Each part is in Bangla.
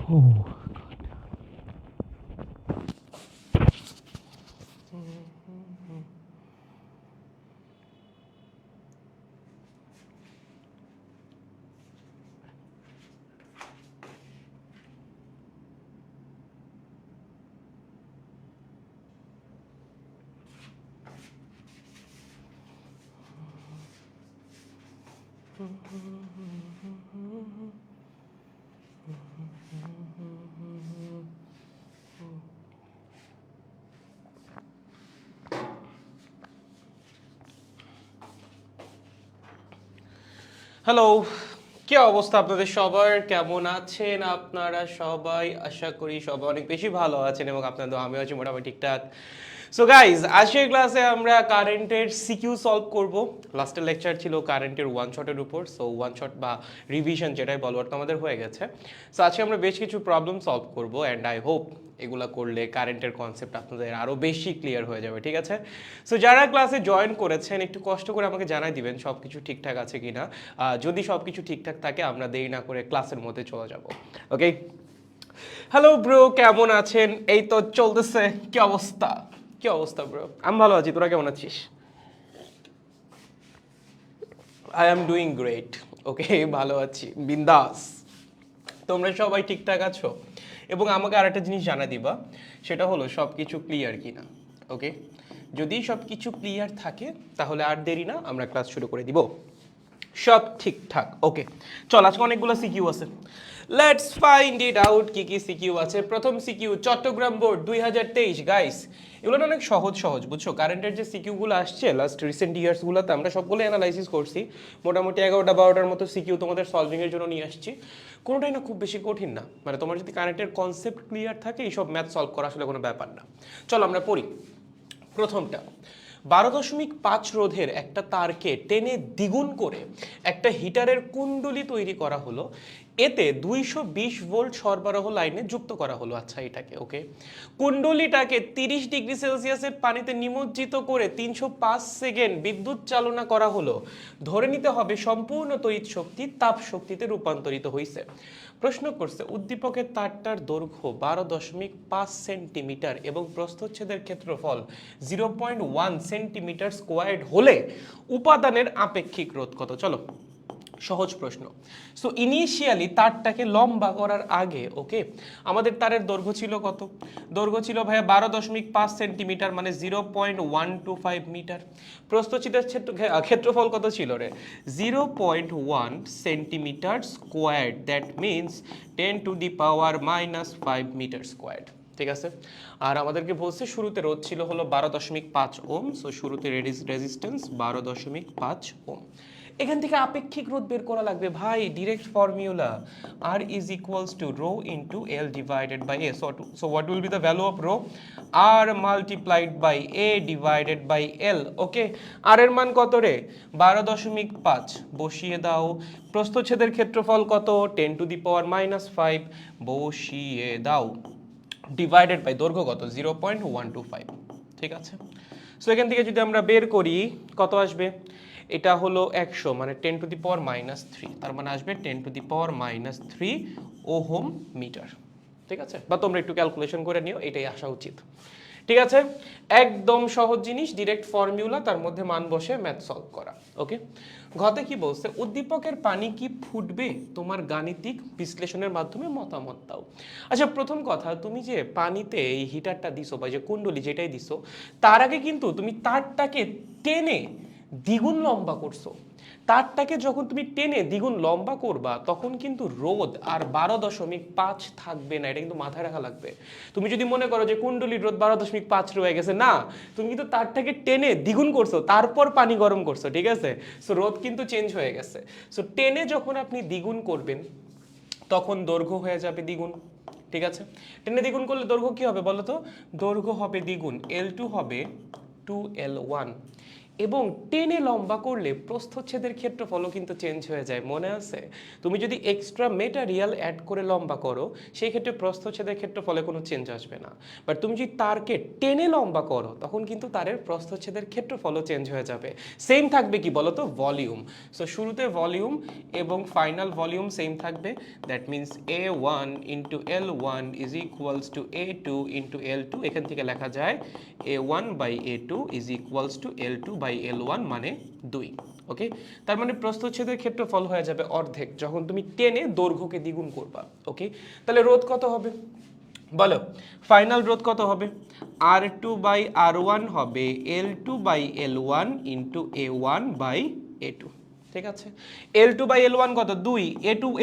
Oh. হ্যালো, কি অবস্থা আপনাদের সবার? কেমন আছেন আপনারা সবাই? আশা করি সবাই অনেক বেশি ভালো আছেন এবং আপনাদের আমিও আছি মোটামুটি ঠিকঠাক। সো গাইজ, আজকের ক্লাসে আমরা কারেন্টের সিকিউ সলভ করব। লাস্টের লেকচার ছিল কারেন্টের ওয়ান শটের উপর, সো ওয়ান শট বা রিভিশন যেটাই বলো ওটা আমাদের হয়ে গেছে। সো আজকে আমরা বেশ কিছু প্রবলেম সলভ করব অ্যান্ড আই হোপ এগুলা করলে কারেন্টের কনসেপ্ট আপনাদের আরও বেশি ক্লিয়ার হয়ে যাবে, ঠিক আছে? সো যারা ক্লাসে জয়েন করেছেন একটু কষ্ট করে আমাকে জানাই দিবেন সব কিছু ঠিকঠাক আছে কি না। যদি সব কিছু ঠিকঠাক থাকে আমরা দেরি না করে ক্লাসের মধ্যে চলে যাব, ওকে? হ্যালো ব্রো, কেমন আছেন? এই তো চলতেছে। কি অবস্থা? কি অবস্থা ব্রো? আমি ভালো আছি, তোরা কেমন আছিস? I am doing great. Okay, ভালো আছি, বিন্দাস। তোমরা সবাই ঠিকঠাক আছো? এবং আমাকে আরেকটা জিনিস জানা দিবা, সেটা হলো সব কিছু ক্লিয়ার কিনা, ওকে? যদি সব কিছু ক্লিয়ার থাকে তাহলে আর দেরি না, আমরা ক্লাস শুরু করে দিব। সব ঠিকঠাক, ওকে? চল, আজকে অনেকগুলো সিকিউ আছে, লেটস ফাইন্ড ইট আউট। কি কি সিকিউ আছে? প্রথম সিকিউ, চট্টগ্রাম বোর্ড 2023। গাইস, এগুলো অনেক সহজ সহজ, বুঝছো? কারেন্টের যে সিকিউগুলো আসছে লাস্ট রিসেন্ট ইয়ার্সগুলোতে আমরা সবগুলো অ্যানালাইসিস করছি। মোটামুটি 11টা-12টার মতো সিকিউ তোমাদের সলভিংয়ের জন্য নিয়ে আসছি। কোনোটাই না খুব বেশি কঠিন না, মানে তোমার যদি কারেন্টের কনসেপ্ট ক্লিয়ার থাকে এইসব ম্যাথ সলভ করা আসলে কোনো ব্যাপার না। চলো আমরা পড়ি। প্রথমটা, 12.5 রোধের একটা তারকে টেনে দ্বিগুণ করে একটা হিটারের কুণ্ডলী তৈরি করা হলো। এতে 220 ভোল্ট সরবরাহ লাইনে যুক্ত করা হলো। আচ্ছা, এটাকে ওকে, কুণ্ডলীটাকে 30 ডিগ্রি সেলসিয়াসের পানিতে নিমজ্জিত করে 305 সেকেন্ড বিদ্যুৎ চালনা করা হলো। ধরে নিতে হবে সম্পূর্ণ তড়িৎ শক্তি তাপ শক্তিতে রূপান্তরিত হয়েছে। প্রশ্ন করছে, উদ্দীপকের তারটার দৈর্ঘ্য 12.5 সেন্টিমিটার এবং প্রস্থচ্ছেদের ক্ষেত্রফল 0.1 সেন্টিমিটার স্কোয়ার্ড হলে উপাদানের আপেক্ষিক রোধ কত? চলো, সহজ প্রশ্ন। সো ইনিশিয়ালি তারটাকে লম্বা করার আগে, ওকে, আমাদের তারের দৈর্ঘ্য ছিল কত? দৈর্ঘ্য ছিল ভাইয়া 12.5 সেন্টিমিটার, মানে 0.125 মিটার। প্রস্থচ্ছেদের ক্ষেত্রফল কত ছিল রে? 0.1 centimetre squared, that means 10⁻⁻5 metre squared, ঠিক আছে? আর আমাদেরকে বলছে শুরুতে রোধ ছিল হলো 12.5 ওম। সো শুরুতে রেজিস্ট্যান্স 12.5 ওম। এখান থেকে আপেক্ষিক রোধ বের করা লাগবে ভাই, direct formula, R is equals to rho into L divided by A. So what will be the value of rho? R multiplied by A divided by L, okay? R এর মান কত রে? 12.5 বসিয়ে দাও। প্রস্থচ্ছেদের ক্ষেত্রফল কত? 10⁻⁻5 বসিয়ে দাও, ডিভাইডেড বাই দৈর্ঘ্য কত? 0.125, ঠিক আছে? সো এখান থেকে যদি আমরা বের করি কত আসবে? এটা হলো 100, মানে 10⁻⁻3, তার মানে আসবে 10⁻⁻3 ওহম মিটার, ঠিক আছে? বা তোমরা একটু ক্যালকুলেশন করে নিও, এটাই আসা উচিত, ঠিক আছে? একদম সহজ জিনিস, ডিরেক্ট ফর্মুলা, তার মধ্যে মান বসে ম্যাথ সলভ করা, ওকে? ঘতে কি বলছে? উদ্দীপকের পানি কি ফুটবে? তোমার গাণিতিক বিশ্লেষণের মাধ্যমে মতামত দাও। আচ্ছা, প্রথম কথা, তুমি যে পানিতে এই হিটারটা দিছো বা যে কুণ্ডলী যেটাই দিছো, তার আগে কিন্তু তুমি তারটাকে টেনে দ্বিগুণ লম্বা করছো। তারটাকে যখন তুমি টেনে দ্বিগুণ লম্বা করবা তখন কিন্তু রোধ আর 12.5 থাকবে না, এটা কিন্তু মাথায় রাখা লাগবে। তুমি যদি মনে করো যে কুণ্ডলীর রোধ 12.5 রয়ে গেছে, না, তুমি কিন্তু তারটাকে টেনে দ্বিগুণ করছো, তারপর পানি গরম করছো, ঠিক আছে? সো রোধ কিন্তু চেঞ্জ হয়ে গেছে। সো টেনে যখন আপনি দ্বিগুণ করবেন তখন দৈর্ঘ্য হয়ে যাবে দ্বিগুণ, ঠিক আছে? টেনে দ্বিগুণ করলে দৈর্ঘ্য কি হবে বলো তো? দৈর্ঘ্য হবে দ্বিগুণ, L2 হবে 2L1, এবং টেনে লম্বা করলে প্রস্থচ্ছেদের ক্ষেত্রফলও কিন্তু চেঞ্জ হয়ে যায়, মনে আছে? তুমি যদি এক্সট্রা মেটেরিয়াল অ্যাড করে লম্বা করো সেই ক্ষেত্রে প্রস্থচ্ছেদের ক্ষেত্রফলে কোনো চেঞ্জ আসবে না, বাট তুমি যদি তারকে টেনে লম্বা করো তখন কিন্তু তারের প্রস্থচ্ছেদের ক্ষেত্রফলও চেঞ্জ হয়ে যাবে। সেম থাকবে কি বলো তো? ভলিউম। সো শুরুতে ভলিউম এবং ফাইনাল ভলিউম সেম থাকবে, that means A1 into L1 is equals to A2 into L2। এখান থেকে লেখা যায় A1 by A2 is equals to L2 by L1 মানে 2। ওকে, তার মানে প্রস্থচ্ছেদের ক্ষেত্রফল হয়ে যাবে অর্ধেক যখন তুমি টেনে দৈর্ঘ্যকে দ্বিগুণ করবা। ওকে, তাহলে রোধ কত হবে বলো? ফাইনাল রোধ কত হবে? R2 বাই R1 হবে L2 by L1 into A1 by A2। ঠিক আছে, L2 বাই L1 কত? 2।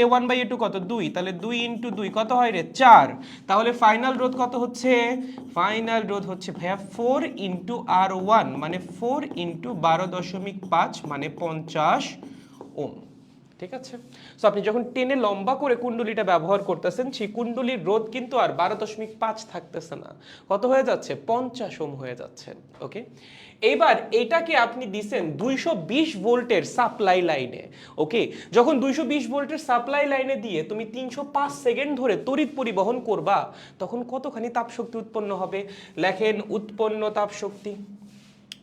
A1 বাই A2 কত? 2। তাহলে 2 ইন্টু 2 কত হয় রে? 4। তাহলে ফাইনাল রোধ কত হচ্ছে? ফাইনাল রোধ হচ্ছে ভাইয়া 4 ইন্টু R1 মানে 4 ইন্টু 12.5 মানে 50 ওম। ঠিক আছে, সো আপনি যখন টেনে লম্বা করে কুণ্ডলীটা ব্যবহার করতেছেন সেই কুণ্ডলীর রোধ কিন্তু আর 12.5 থাকতেছে না, কত হয়ে যাচ্ছে? 50 ওম হয়ে যাচ্ছে। ওকে, এইবার এটাকে আপনি দিছেন 220 ভোল্টের সাপ্লাই লাইনে। ওকে, যখন 220 ভোল্টের সাপ্লাই লাইনে দিয়ে তুমি 305 সেকেন্ড ধরে তড়িৎ পরিবহন করবা তখন কতখানি তাপশক্তি উৎপন্ন হবে? লেখেন উৎপন্ন তাপশক্তি।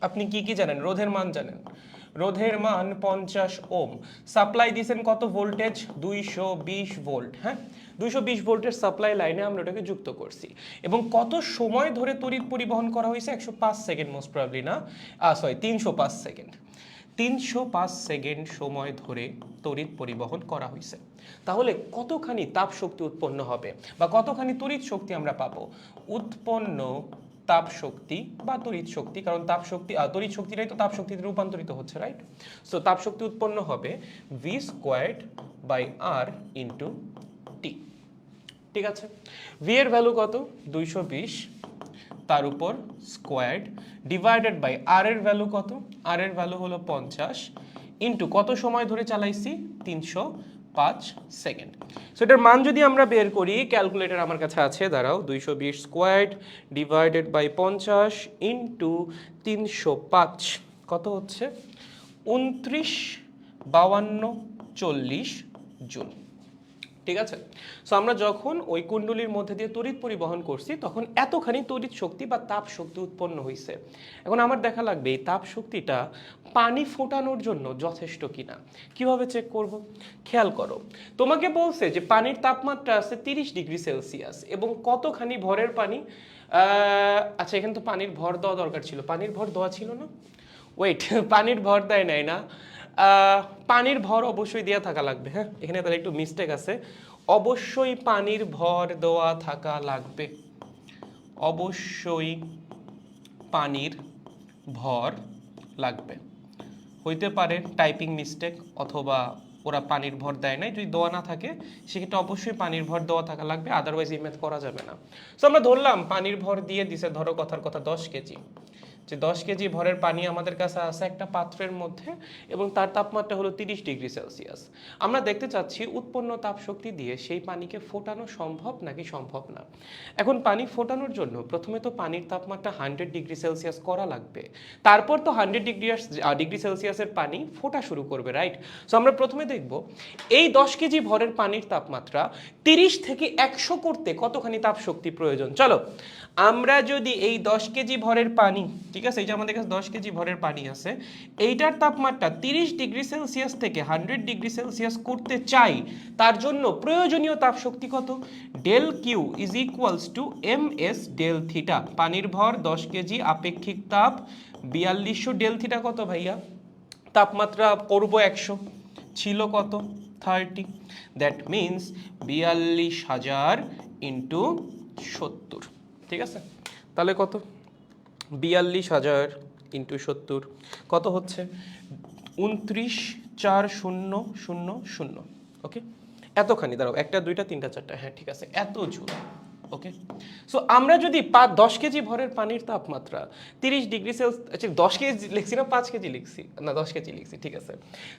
আপনি কি কি জানেন? রোধের মান জানেন, রোধের মান 50 ওম। সাপ্লাই দিয়েছেন কত ভোল্টেজ? 220 ভোল্ট। হ্যাঁ, 220 ভোল্টের সাপ্লাই লাইনে আমরা ওটাকে যুক্ত করছি এবং কত সময় ধরে তড়িৎ পরিবহন করা হয়েছে? 105 সেকেন্ড মোস্ট প্রবাবলি, না সরি 305 সেকেন্ড। 305 সেকেন্ড সময় ধরে তড়িৎ পরিবহন করা হয়েছে। তাহলে কতখানি তাপ শক্তি উৎপন্ন হবে বা কতখানি তড়িৎ শক্তি আমরা পাবো? উৎপন্ন তাপ শক্তি বা তড়িৎ শক্তি, কারণ তাপ শক্তি তড়িৎ শক্তিটাই তো তাপ শক্তিতে রূপান্তরিত হচ্ছে, রাইট? সো তাপ শক্তি উৎপন্ন হবে V²/R ইন্টু টি। ঠিক আছে, ভি এর ভ্যালু কত? 220, তার উপর স্কোয়ার্ড ডিভাইডেড বাই আর এর ভ্যালু কত? আর এর ভ্যালু হলো 50 ইন্টু কত সময় ধরে চালাইছি? 305 সেকেন্ড। সো এটার মান যদি আমরা বের করি, ক্যালকুলেটর আমার কাছে আছে, দাঁড়াও। 220 স্কোয়ার্ড ডিভাইডেড বাই 50 ইন্টু 305 কত হচ্ছে? 29, 52, 40 জুল। ঠিক আছে, সো আমরা যখন ওই কুণ্ডলীর মধ্যে দিয়ে তড়িৎ পরিবহন করছি তখন এতখানি তড়িৎ শক্তি বা তাপ শক্তি উৎপন্ন হয়েছে। এখন আমার দেখা লাগবে এই তাপ শক্তিটা পানি ফোটানোর জন্য যথেষ্ট কিনা। কিভাবে চেক করব? খেয়াল করো, তোমাকে বলছে যে পানির তাপমাত্রা আছে 30 ডিগ্রি সেলসিয়াস এবং কতখানি ভরের পানি? আচ্ছা, এখানে তো পানির ভর দেওয়া দরকার ছিল, পানির ভর দেওয়া ছিল না? ওয়েট, পানির ভর দেয় নাই না? পানির ভর অবশ্যই দেওয়া থাকা লাগবে। হ্যাঁ, এখানে তাহলে একটু মিস্টেক আছে, অবশ্যই পানির ভর দেওয়া থাকা লাগবে, অবশ্যই পানির ভর লাগবে। হইতে পারে টাইপিং মিস্টেক অথবা ওরা পানির ভর দেয় নাই, যদি দেওয়া না থাকে সেক্ষেত্রে অবশ্যই পানির ভর দেওয়া থাকা লাগবে, আদারওয়াইজ এই ম্যাথ করা যাবে না। সো আমরা ধরলাম পানির ভর দিয়ে দিছে, ধরো কথার কথা 10 কেজি, যে 10 কেজি ভরের পানি আমাদের কাছে আছে একটা পাত্রের মধ্যে এবং তার তাপমাত্রা হলো 30 ডিগ্রি সেলসিয়াস। আমরা দেখতে চাচ্ছি উৎপন্ন তাপ শক্তি দিয়ে সেই পানিকে ফোটানো সম্ভব নাকি সম্ভব না। এখন পানি ফোটানোর জন্য প্রথমে তো পানির তাপমাত্রা 100 ডিগ্রি সেলসিয়াস করা লাগবে, তারপর তো 100 ডিগ্রি সেলসিয়াসের পানি ফোটা শুরু করবে, রাইট? সো আমরা প্রথমে দেখব এই 10 কেজি ভরের পানির তাপমাত্রা 30 থেকে 100 করতে কতখানি তাপ শক্তি প্রয়োজন। চলো আমরা যদি এই 10 কেজি ভরের পানি, ঠিক আছে, এই যে আমাদের কাছে 10 কেজি ভরের পানি আছে, এইটার তাপমাত্রা 30 ডিগ্রি সেলসিয়াস থেকে 100 ডিগ্রি সেলসিয়াস করতে চাই, তার জন্য প্রয়োজনীয় তাপ শক্তি কত? Del Q is equals to M S del theta. পানির ভর 10 কেজি, আপেক্ষিক তাপ 4200, ডেল থিটা কত ভাইয়া? তাপমাত্রা করব 100, ছিল কত? 30, দ্যাট মিনস 42,000 ইন্টু 70। ঠিক আছে, তাহলে কত? 42,000 ইন্টু 70 কত হচ্ছে? 29,4000। ওকে, এতখানি, দাঁড়াও, 1টা 2টা 3টা 4টা, হ্যাঁ ঠিক আছে, এত জুল। ওকে, সো আমরা যদি 10 কেজি ভরের পানির তাপমাত্রা 30 ডিগ্রি সেলসিয়াস, আচ্ছা 10 কেজি লিখছি না 5 কেজি লিখছি, না 10 কেজি লিখছি, ঠিক আছে।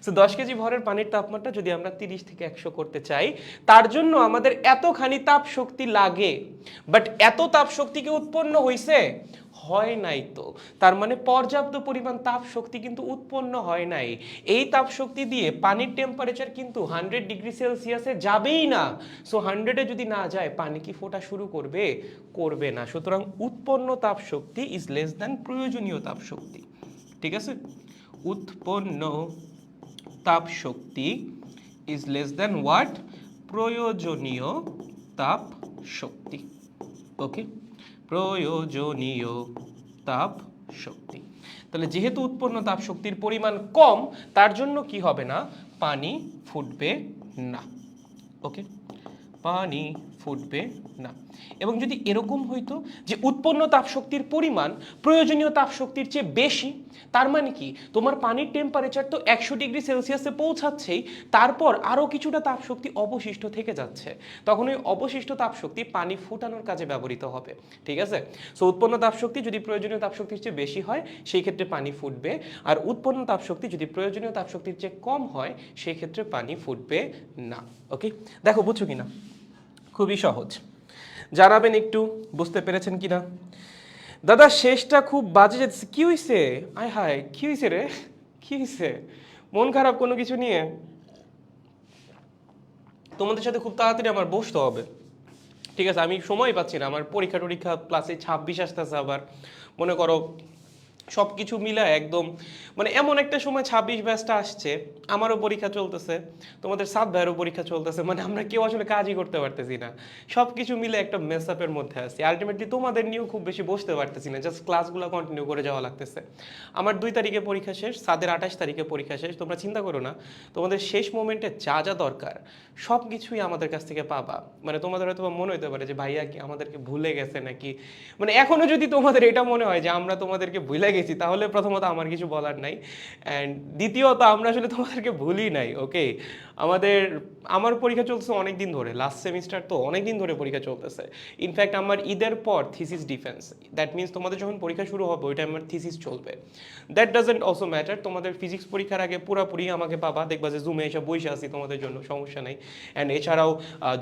সো 10 কেজি ভরের পানির তাপমাত্রা যদি আমরা 30 থেকে 100 করতে চাই, তার জন্য আমাদের এতখানি তাপ শক্তি লাগে, বাট এত তাপ শক্তি কি উৎপন্ন হয়েছে? হয় নাই তো, তার মানে পর্যাপ্ত পরিমাণ তাপ শক্তি কিন্তু উৎপন্ন হয় নাই। এই তাপ শক্তি দিয়ে পানির টেম্পারেচার কিন্তু 100 ডিগ্রি সেলসিয়াসে যাবেই না। সো 100-এ যদি না যায় পানি কি ফোটা শুরু করবে? করবে না। সুতরাং উৎপন্ন তাপ শক্তি ইজ লেস দ্যান প্রয়োজনীয় তাপ শক্তি। ঠিক আছে, উৎপন্ন তাপ শক্তি ইজ লেস দ্যান হোয়াট? প্রয়োজনীয় তাপ শক্তি। ওকে, প্রয়োজনীয় তাপ শক্তি। তাহলে যেহেতু উৎপন্ন তাপ শক্তির পরিমাণ কম, তার জন্য কি হবে না? পানি ফুটবে না। ওকে, পানি ফুটবে না। এবং যদি এরকম হইতো যে উৎপন্ন তাপশক্তির পরিমাণ প্রয়োজনীয় তাপশক্তির চেয়ে বেশি, তার মানে কি তোমার পানির টেম্পারেচার তো 100 ডিগ্রি সেলসিয়াসে পৌঁছাচ্ছেই, তারপর আরও কিছুটা তাপশক্তি অবশিষ্ট থেকে যাচ্ছে, তখন ওই অবশিষ্ট তাপশক্তি পানি ফুটানোর কাজে ব্যবহৃত হবে। ঠিক আছে, সো উৎপন্ন তাপশক্তি যদি প্রয়োজনীয় তাপশক্তির চেয়ে বেশি হয় সেই ক্ষেত্রে পানি ফুটবে, আর উৎপন্ন তাপশক্তি যদি প্রয়োজনীয় তাপশক্তির চেয়ে কম হয় সেই ক্ষেত্রে পানি ফুটবে না। ওকে, দেখো বুঝছো কিনা? খুবই সহজ, জানাবেন একটু বুঝতে পেরেছেন কিনা। দাদা শেষটা খুব বাজে যাচ্ছে, কি হইছে? আয় হায়, কি হইছে রে? কি হইছে? মন খারাপ কোনো কিছু নিয়ে? তোমাদের সাথে খুব তাড়াতাড়ি আমার বসতে হবে। ঠিক আছে, আমি সময় পাচ্ছি না, আমার পরীক্ষা টরীক্ষা প্লাসে 26 আসতেছে, আবার মনে করো সব কিছু মিলে একদম মানে এমন একটা সময় 26 ব্যাচটা আসছে, আমারও পরীক্ষা চলতেছে, তোমাদের সাত ভাইয়েরও পরীক্ষা চলতেছে, মানে আমরা কেউ আসলে কাজই করতে পারতেছি না, সব কিছু মিলে একটা মেস আপের মধ্যে আছি। আলটিমেটলি তোমাদের নিয়েও খুব বেশি বসতে পারতেছি না, জাস্ট ক্লাসগুলো কন্টিনিউ করে যাওয়া লাগতেছে। আমার 2 তারিখে পরীক্ষা শেষ, সাদের 28 তারিখে পরীক্ষা শেষ। তোমরা চিন্তা করো না, তোমাদের শেষ মোমেন্টে যা যা দরকার সব কিছুই আমাদের কাছ থেকে পাবা। মানে তোমাদের হয়তো মনে হতে পারে যে ভাইয়া কি আমাদেরকে ভুলে গেছে নাকি, মানে এখনো যদি তোমাদের এটা মনে হয় যে আমরা তোমাদেরকে ভুলে গেছি, তাহলে প্রথমত আমার কিছু বলার নাই, অ্যান্ড দ্বিতীয়ত আমরা আসলে তোমাদেরকে ভুলি নাই। ওকে, আমার পরীক্ষা চলতেছে অনেক দিন ধরে, লাস্ট সেমিস্টার তো অনেক দিন ধরে পরীক্ষা চলতেছে। ইনফ্যাক্ট আমার ঈদের পর থিসিস ডিফেন্স, দ্যাট মিনস তোমাদের যখন পরীক্ষা শুরু হবে ওই টাইম আমার থিসিস চলবে। দ্যাট ডাজেন্ট অলসো ম্যাটার, তোমাদের ফিজিক্স পরীক্ষার আগে পুরোপুরি আমাকে পাবা, দেখবা যে জুমে এসে বসে আসি তোমাদের জন্য, সমস্যা নেই। অ্যান্ড এছাড়াও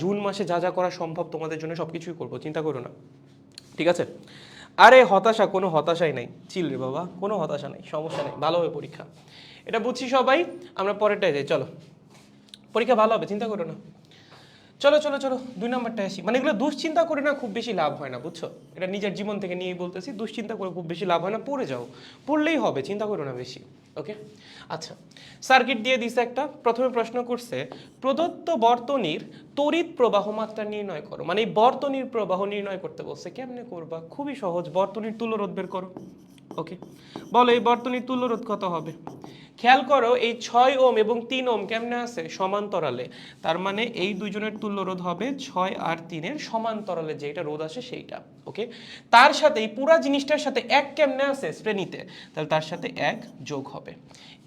জুন মাসে যা যা করা সম্ভব তোমাদের জন্য সব কিছুই করবো, চিন্তা করো না। ঠিক আছে, আরে হতাশা, কোনো হতাশাই নাই, চিল রে বাবা, কোনো হতাশা নাই, সমস্যা নেই, ভালো হবে পরীক্ষা, এটা বুঝছি সবাই। আমরা পরেরটায় যাই, চলো, পরীক্ষা ভালো হবে, চিন্তা করো না। চলো চলো চলো 2 নাম্বারটা আসি। মানে এগুলো দুশ্চিন্তা করে না খুব বেশি লাভ হয় না, বুঝছো? এটা নিজের জীবন থেকে নিয়েই বলতেছি, দুশ্চিন্তা করে খুব বেশি লাভ হয় না, পড়ে যাও, পড়লেই হবে, চিন্তা করো না বেশি। ওকে, আচ্ছা, সার্কিট দিয়ে দিছে একটা। প্রথমে প্রশ্ন করছে প্রদত্ত বর্তনীর তড়িৎ প্রবাহ মাত্রা নির্ণয় করো। মানে এই বর্তনীর প্রবাহ নির্ণয় করতে বলছে, কেমনে করবা? খুবই সহজ, বর্তনীর তুল্যরোধ বের করো। ওকে, বলো এই বর্তনীর তুল্যরোধ কত হবে? খেয়াল করো এই 6 ওম এবং 3 ওম কেমনে আছে? সমান্তরালে। তার মানে এই দুইজনের তুল্য রোধ হবে 6 আর 3-এর সমান্তরালে যেটা রোধ আসে সেইটা। ওকে, তার সাথে এই পুরা জিনিসটার সাথে এক কেমনে আছে? শ্রেণীতে, তাহলে তার সাথে এক যোগ হবে।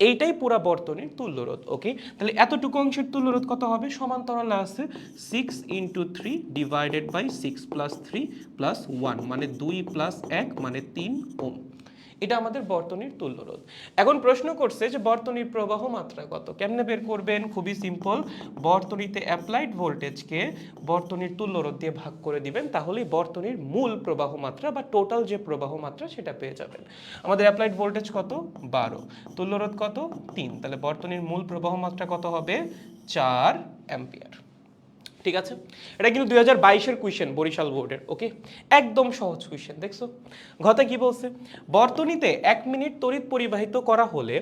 এইটাই পুরা বর্তনীর তুল্য রোধ। ওকে, তাহলে এতটুকু অংশের তুল্য রোধ কত হবে? সমান্তরালে আছে 6 × 3 ডিভাইডেড বাই 6 + 3 + 1 মানে 2 + 1 মানে 3 ওম। এটা আমাদের বর্তনীর তুল্যরোধ। এখন প্রশ্ন করছে যে বর্তনীর প্রবাহ মাত্রা কত? কেমনে বের করবেন? খুবই সিম্পল, বর্তনীতে অ্যাপ্লাইড ভোল্টেজকে বর্তনীর তুল্যরোধ দিয়ে ভাগ করে দিবেন, তাহলেই বর্তনীর মূল প্রবাহ মাত্রা বা টোটাল যে প্রবাহ মাত্রা সেটা পেয়ে যাবেন। আমাদের অ্যাপ্লাইড ভোল্টেজ কত? 12, তুল্যরোধ কত? 3, তাহলে বর্তনীর মূল প্রবাহ মাত্রা কত হবে? 4 অ্যাম্পিয়ার। ঠিক আছে, এটা কিন্তু 2022-এর কোয়েশ্চেন, বরিশাল বোর্ডের। ওকে, একদম সহজ কোয়েশ্চেন। দেখছো ঘতে কি বলছে? বর্তনীতে 1 মিনিট তড়িৎ পরিবাহিত করা হলে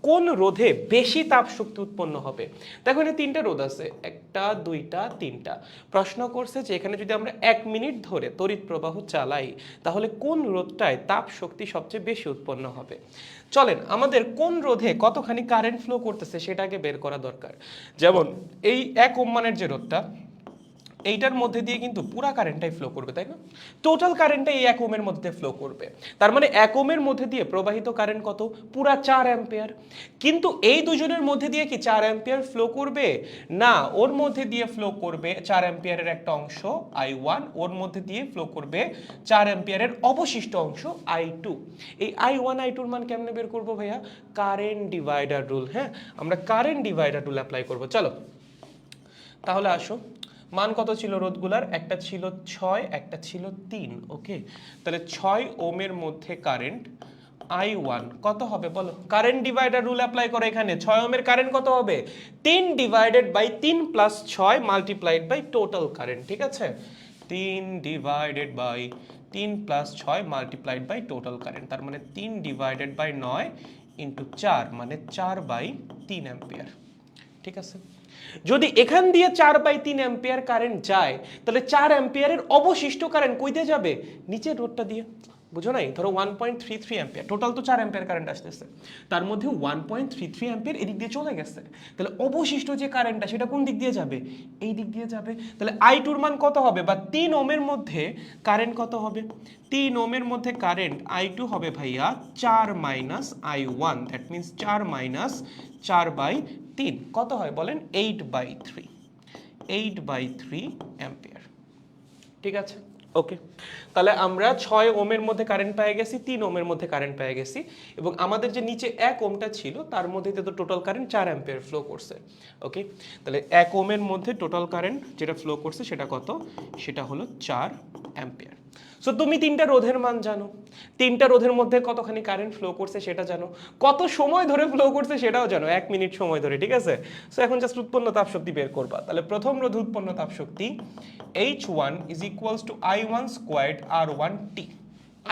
কোন রোধে বেশি তাপ শক্তি উৎপন্ন হবে? দেখো এখানে 3টা রোধ আছে, 1টা 2টা 3টা। প্রশ্ন করছে যে এখানে যদি আমরা 1 মিনিট ধরে তড়িৎ প্রবাহ চালাই তাহলে কোন রোধটায় তাপ শক্তি সবচেয়ে বেশি উৎপন্ন হবে? চলেন আমাদের কোন রোধে কতখানি কারেন্ট ফ্লো করতেছে সেটাকে বের করা দরকার। যেমন এই 1 ওম মানের যে রোধটা, এইটার মধ্যে দিয়ে কিন্তু পুরা কারেন্টটাই ফ্লো করবে, তাই না? টোটাল কারেন্টটা এই 1 ওমের মধ্যে ফ্লো করবে, তার মানে 1 ওমের মধ্যে দিয়ে প্রবাহিত কারেন্ট কত? পুরা 4 অ্যাম্পিয়ার। কিন্তু এই দুজনের মধ্যে দিয়ে কি 4 অ্যাম্পিয়ার ফ্লো করবে? না, ওর মধ্যে দিয়ে ফ্লো করবে 4 অ্যাম্পিয়ারের একটা অংশ I1, ওর মধ্যে দিয়ে ফ্লো করবে 4 অ্যাম্পিয়ারের অবশিষ্ট অংশ I2। এই I1 I2 এর মান কেমনে বের করবো ভাইয়া? Current divider rule. হ্যাঁ, আমরা কারেন্ট ডিভাইডার রুল অ্যাপ্লাই করব। চলো তাহলে আসো, মান কত ছিল রোধগুলার? একটা ছিল 6, একটা ছিল 3। ওকে, তাহলে 6 ওহমের মধ্যে কারেন্ট I1 কত হবে বলো? কারেন্ট ডিভাইডার রুল অ্যাপ্লাই করো এখানে। 6 ওহমের কারেন্ট কত হবে? 3 divided by 3 plus 6 multiplied by total current. ঠিক আছে, 3 divided by 3 plus 6 multiplied by total current, তার মানে 3 ডিভাইডেড বাই 9 ইন্টু 4, মানে 4/3 অ্যাম্পিয়ার। ঠিক আছে, যদি এখান দিয়ে 4/3 অ্যাম্পিয়ার কারেন্ট যায়, তাহলে 4 অ্যাম্পিয়ারের অবশিষ্ট কারেন্ট কইতে যাবে? নিচের রোধটা দিয়ে। বুঝো নাই? ধরো 1.33 অ্যাম্পিয়ার, টোটাল তো 4 অ্যাম্পিয়ার কারেন্ট আসতেছে, তার মধ্যে 1.33 অ্যাম্পিয়ার এদিক দিয়ে চলে গেছে, তাহলে অবশিষ্ট যে কারেন্টটা সেটা কোন দিক দিয়ে যাবে? এই দিক দিয়ে যাবে। তাহলে I2 এর মান কত হবে? বা 3 ওহমের মধ্যে কারেন্ট কত হবে? 3 ওহমের মধ্যে কারেন্ট I2 হবে ভাইয়া 4 minus I1, that means 4 minus 4/3 কত হয় বলেন? 8/3, 8/3 অ্যাম্পিয়ার। ঠিক আছে, ওকে, তাহলে আমরা 6 ওহমের মধ্যে কারেন্ট পেয়ে গেছি, 3 ওহমের মধ্যে কারেন্ট পেয়ে গেছি, এবং আমাদের যে নিচে 1 ওহমটা ছিল তার মধ্যে তো টোটাল কারেন্ট 4 অ্যাম্পিয়ার ফ্লো করছে। ওকে, তাহলে 1 ওহমের মধ্যে টোটাল কারেন্ট যেটা ফ্লো করছে সেটা কত? সেটা হলো 4 অ্যাম্পিয়ার। সো তুমি 3টা রোধের মান জানো, 3টা রোধের মধ্যে কতখানি কারেন্ট ফ্লো করছে সেটা জানো, কত সময় ধরে ফ্লো করছে সেটাও জানো, 1 মিনিট সময় ধরে। ঠিক আছে, সো এখন জাস্ট উৎপন্ন তাপশক্তি বের করবা। তাহলে প্রথম রোধে উৎপন্ন তাপশক্তি H1 is equals to I1 squared R1T,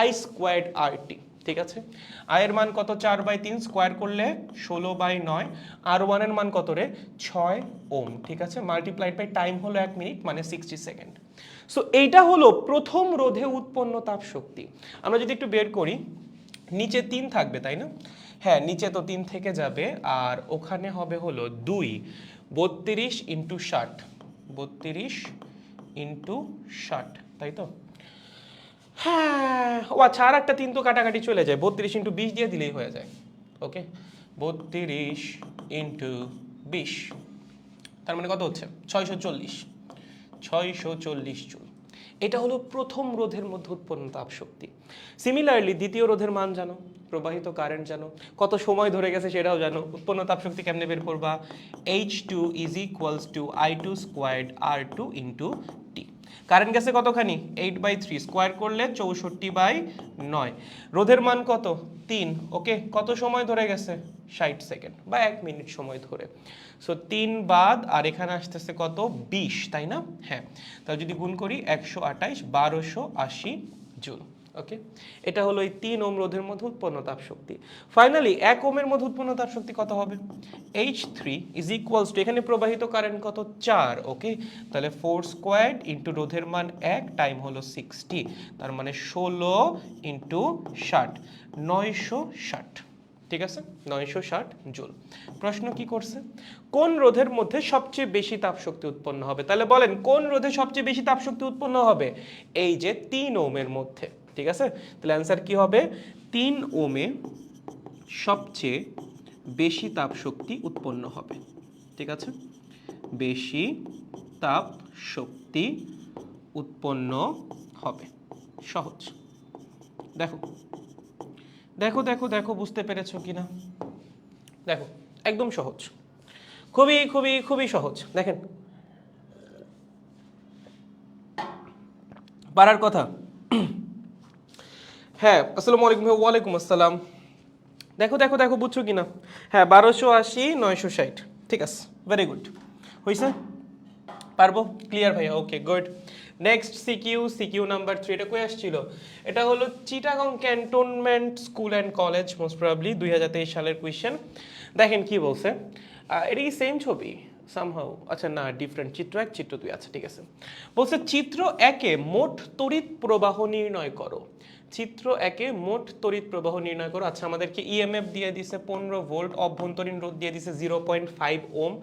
I squared RT। ঠিক আছে, I এর মান কত? 4/3, স্কোয়ার করলে 16/9, R1 এর মান কত রে? 6 ওহম। ঠিক আছে, মাল্টিপ্লাইড বাই টাইম হলো 1 মিনিট, মানে 60 সেকেন্ড। সো এইটা হলো প্রথম রোধে উৎপন্ন তাপ শক্তি। আমরা যদি একটু বের করি, নিচে 3 থাকবে তাই না? হ্যাঁ, নিচে তো 3 থেকে যাবে, আর ওখানে হবে হলো 2, 32 ইন্টু 60, 32 ইন্টু 60, তাই তো? হ্যাঁ, ও আচ্ছা, আর একটা 3 তো কাটাকাটি চলে যায়, 32 ইন্টু 20 দিয়ে দিলেই হয়ে যায়। ওকে, 32 ইন্টু 20, তার মানে কত হচ্ছে? 640, 640 জুল। এটা হলো প্রথম রোধের মধ্যে উৎপন্ন তাপ শক্তি। সিমিলারলি দ্বিতীয় রোধের মান জানো, প্রবাহিত কারেন্ট জানো, কত সময় ধরে গেছে সেটাও জানো, উৎপন্ন তাপ শক্তি কেমনে বের করবা? H2 is equals to I2 squared R2 into T। Current গেছে কতখানি? 8/3, স্কোয়ার করলে 64/9, রোধের মান কত? 3। ওকে, কত সময় ধরে গেছে? 60 সেকেন্ড বা 1 মিনিট সময় ধরে। সো 3 বাদ, আর এখানে আসতেছে কত? 20, তাই না? হ্যাঁ, তাহলে যদি গুণ করি 128, 1280 জুল। ওকে, এটা হলো এই 3 ওহম রোধের মধ্যে উৎপন্ন তাপ শক্তি। ফাইনালি 1 ওহমের মধ্যে উৎপন্ন তাপ শক্তি কত হবে? H3 ইজ ইকুয়ালস টু, এখানে প্রবাহিত কারেন্ট কত? 4। ওকে, তাহলে 4 স্কোয়ার্ড ইন্টু রোধের মান 1, টাইম হলো 60, তার মানে 16 ইন্টু 60, 960। ঠিক আছে, 960 জুল। প্রশ্ন কি করছে? কোন রোধের মধ্যে সবচেয়ে বেশি তাপ শক্তি উৎপন্ন হবে? তাহলে বলেন কোন রোধে সবচেয়ে বেশি তাপ শক্তি উৎপন্ন হবে? এই যে 3 ওহমের মধ্যে। ঠিক আছে, তাহলে অ্যান্সার কি হবে? 3 ওহমে সবচেয়ে বেশি তাপ শক্তি উৎপন্ন হবে। ঠিক আছে, বেশি তাপ শক্তি উৎপন্ন হবে। সহজ। দেখো দেখো দেখো দেখো, বুঝতে পেরেছো কিনা? দেখো, একদম সহজ, খুবই খুবই খুবই সহজ। দেখেন, পারার কথা। হ্যাঁ, আসসালামু আলাইকুম। ওয়ালাইকুম আসসালাম। দেখো দেখো দেখো, বুঝছো কিনা? হ্যাঁ, 1280, 960। ঠিক আছে, ভেরি গুড, হয়েছে? পারবো? ক্লিয়ার ভাইয়া? ওকে, গুড। নেক্সট সিকিউ নাম্বার 3, এটা কই আসছিল? এটা হলো Chittagong cantonment school and college, most probably 2023 সালের কোয়েশ্চেন। দেখেন কি বলছে, এটা কি সেম ছবি সামহাউ? আচ্ছা না, ডিফারেন্ট। চিত্র 1, চিত্র 2, আচ্ছা ঠিক আছে। বলছে চিত্র 1-এ মোট তড়িৎ প্রবাহ নির্ণয় করো। চিত্র 1-এ মোট তড়িৎ প্রবাহ নির্ণয় করো। আচ্ছা, আমাদেরকে ইএমএফ দিয়ে দিছে 15 ভোল্ট, অভ্যন্তরীণ রোধ দিয়ে দিছে 0.5 ওহম।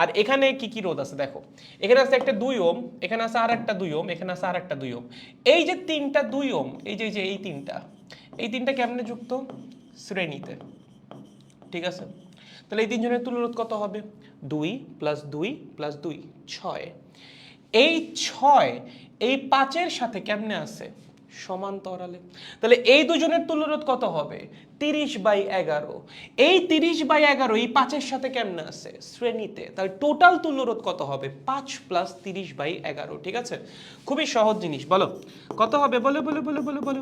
আর এখানে কি কি রোধ আছে দেখো, এখানে আছে একটা 2 ওহম, এখানে আছে আর একটা 2 ওহম, এখানে আছে আর একটা 2 ওহম। এই যে 3টা 2 ওহম, এই যে এই তিনটা কেমনে যুক্ত? শ্রেণীতে। ঠিক আছে, তাহলে এই তিনজনের তুল্যরোধ কত হবে? 2 + 2 + 2, 6। এই 6 এই 5-এর সাথে কেমনে আছে? সমান্তরালে। তাহলে এই দুজনের তুল্যরোধ কত হবে? 30/11। এই 30/11 এই 5-এর সাথে কেমনে আছে? শ্রেণীতে। তাহলে টোটাল তুল্যরোধ কত হবে? 5 + 30/11। ঠিক আছে, খুবই সহজ জিনিস। বলো কত হবে? বলো বলো বলো বলো বলো।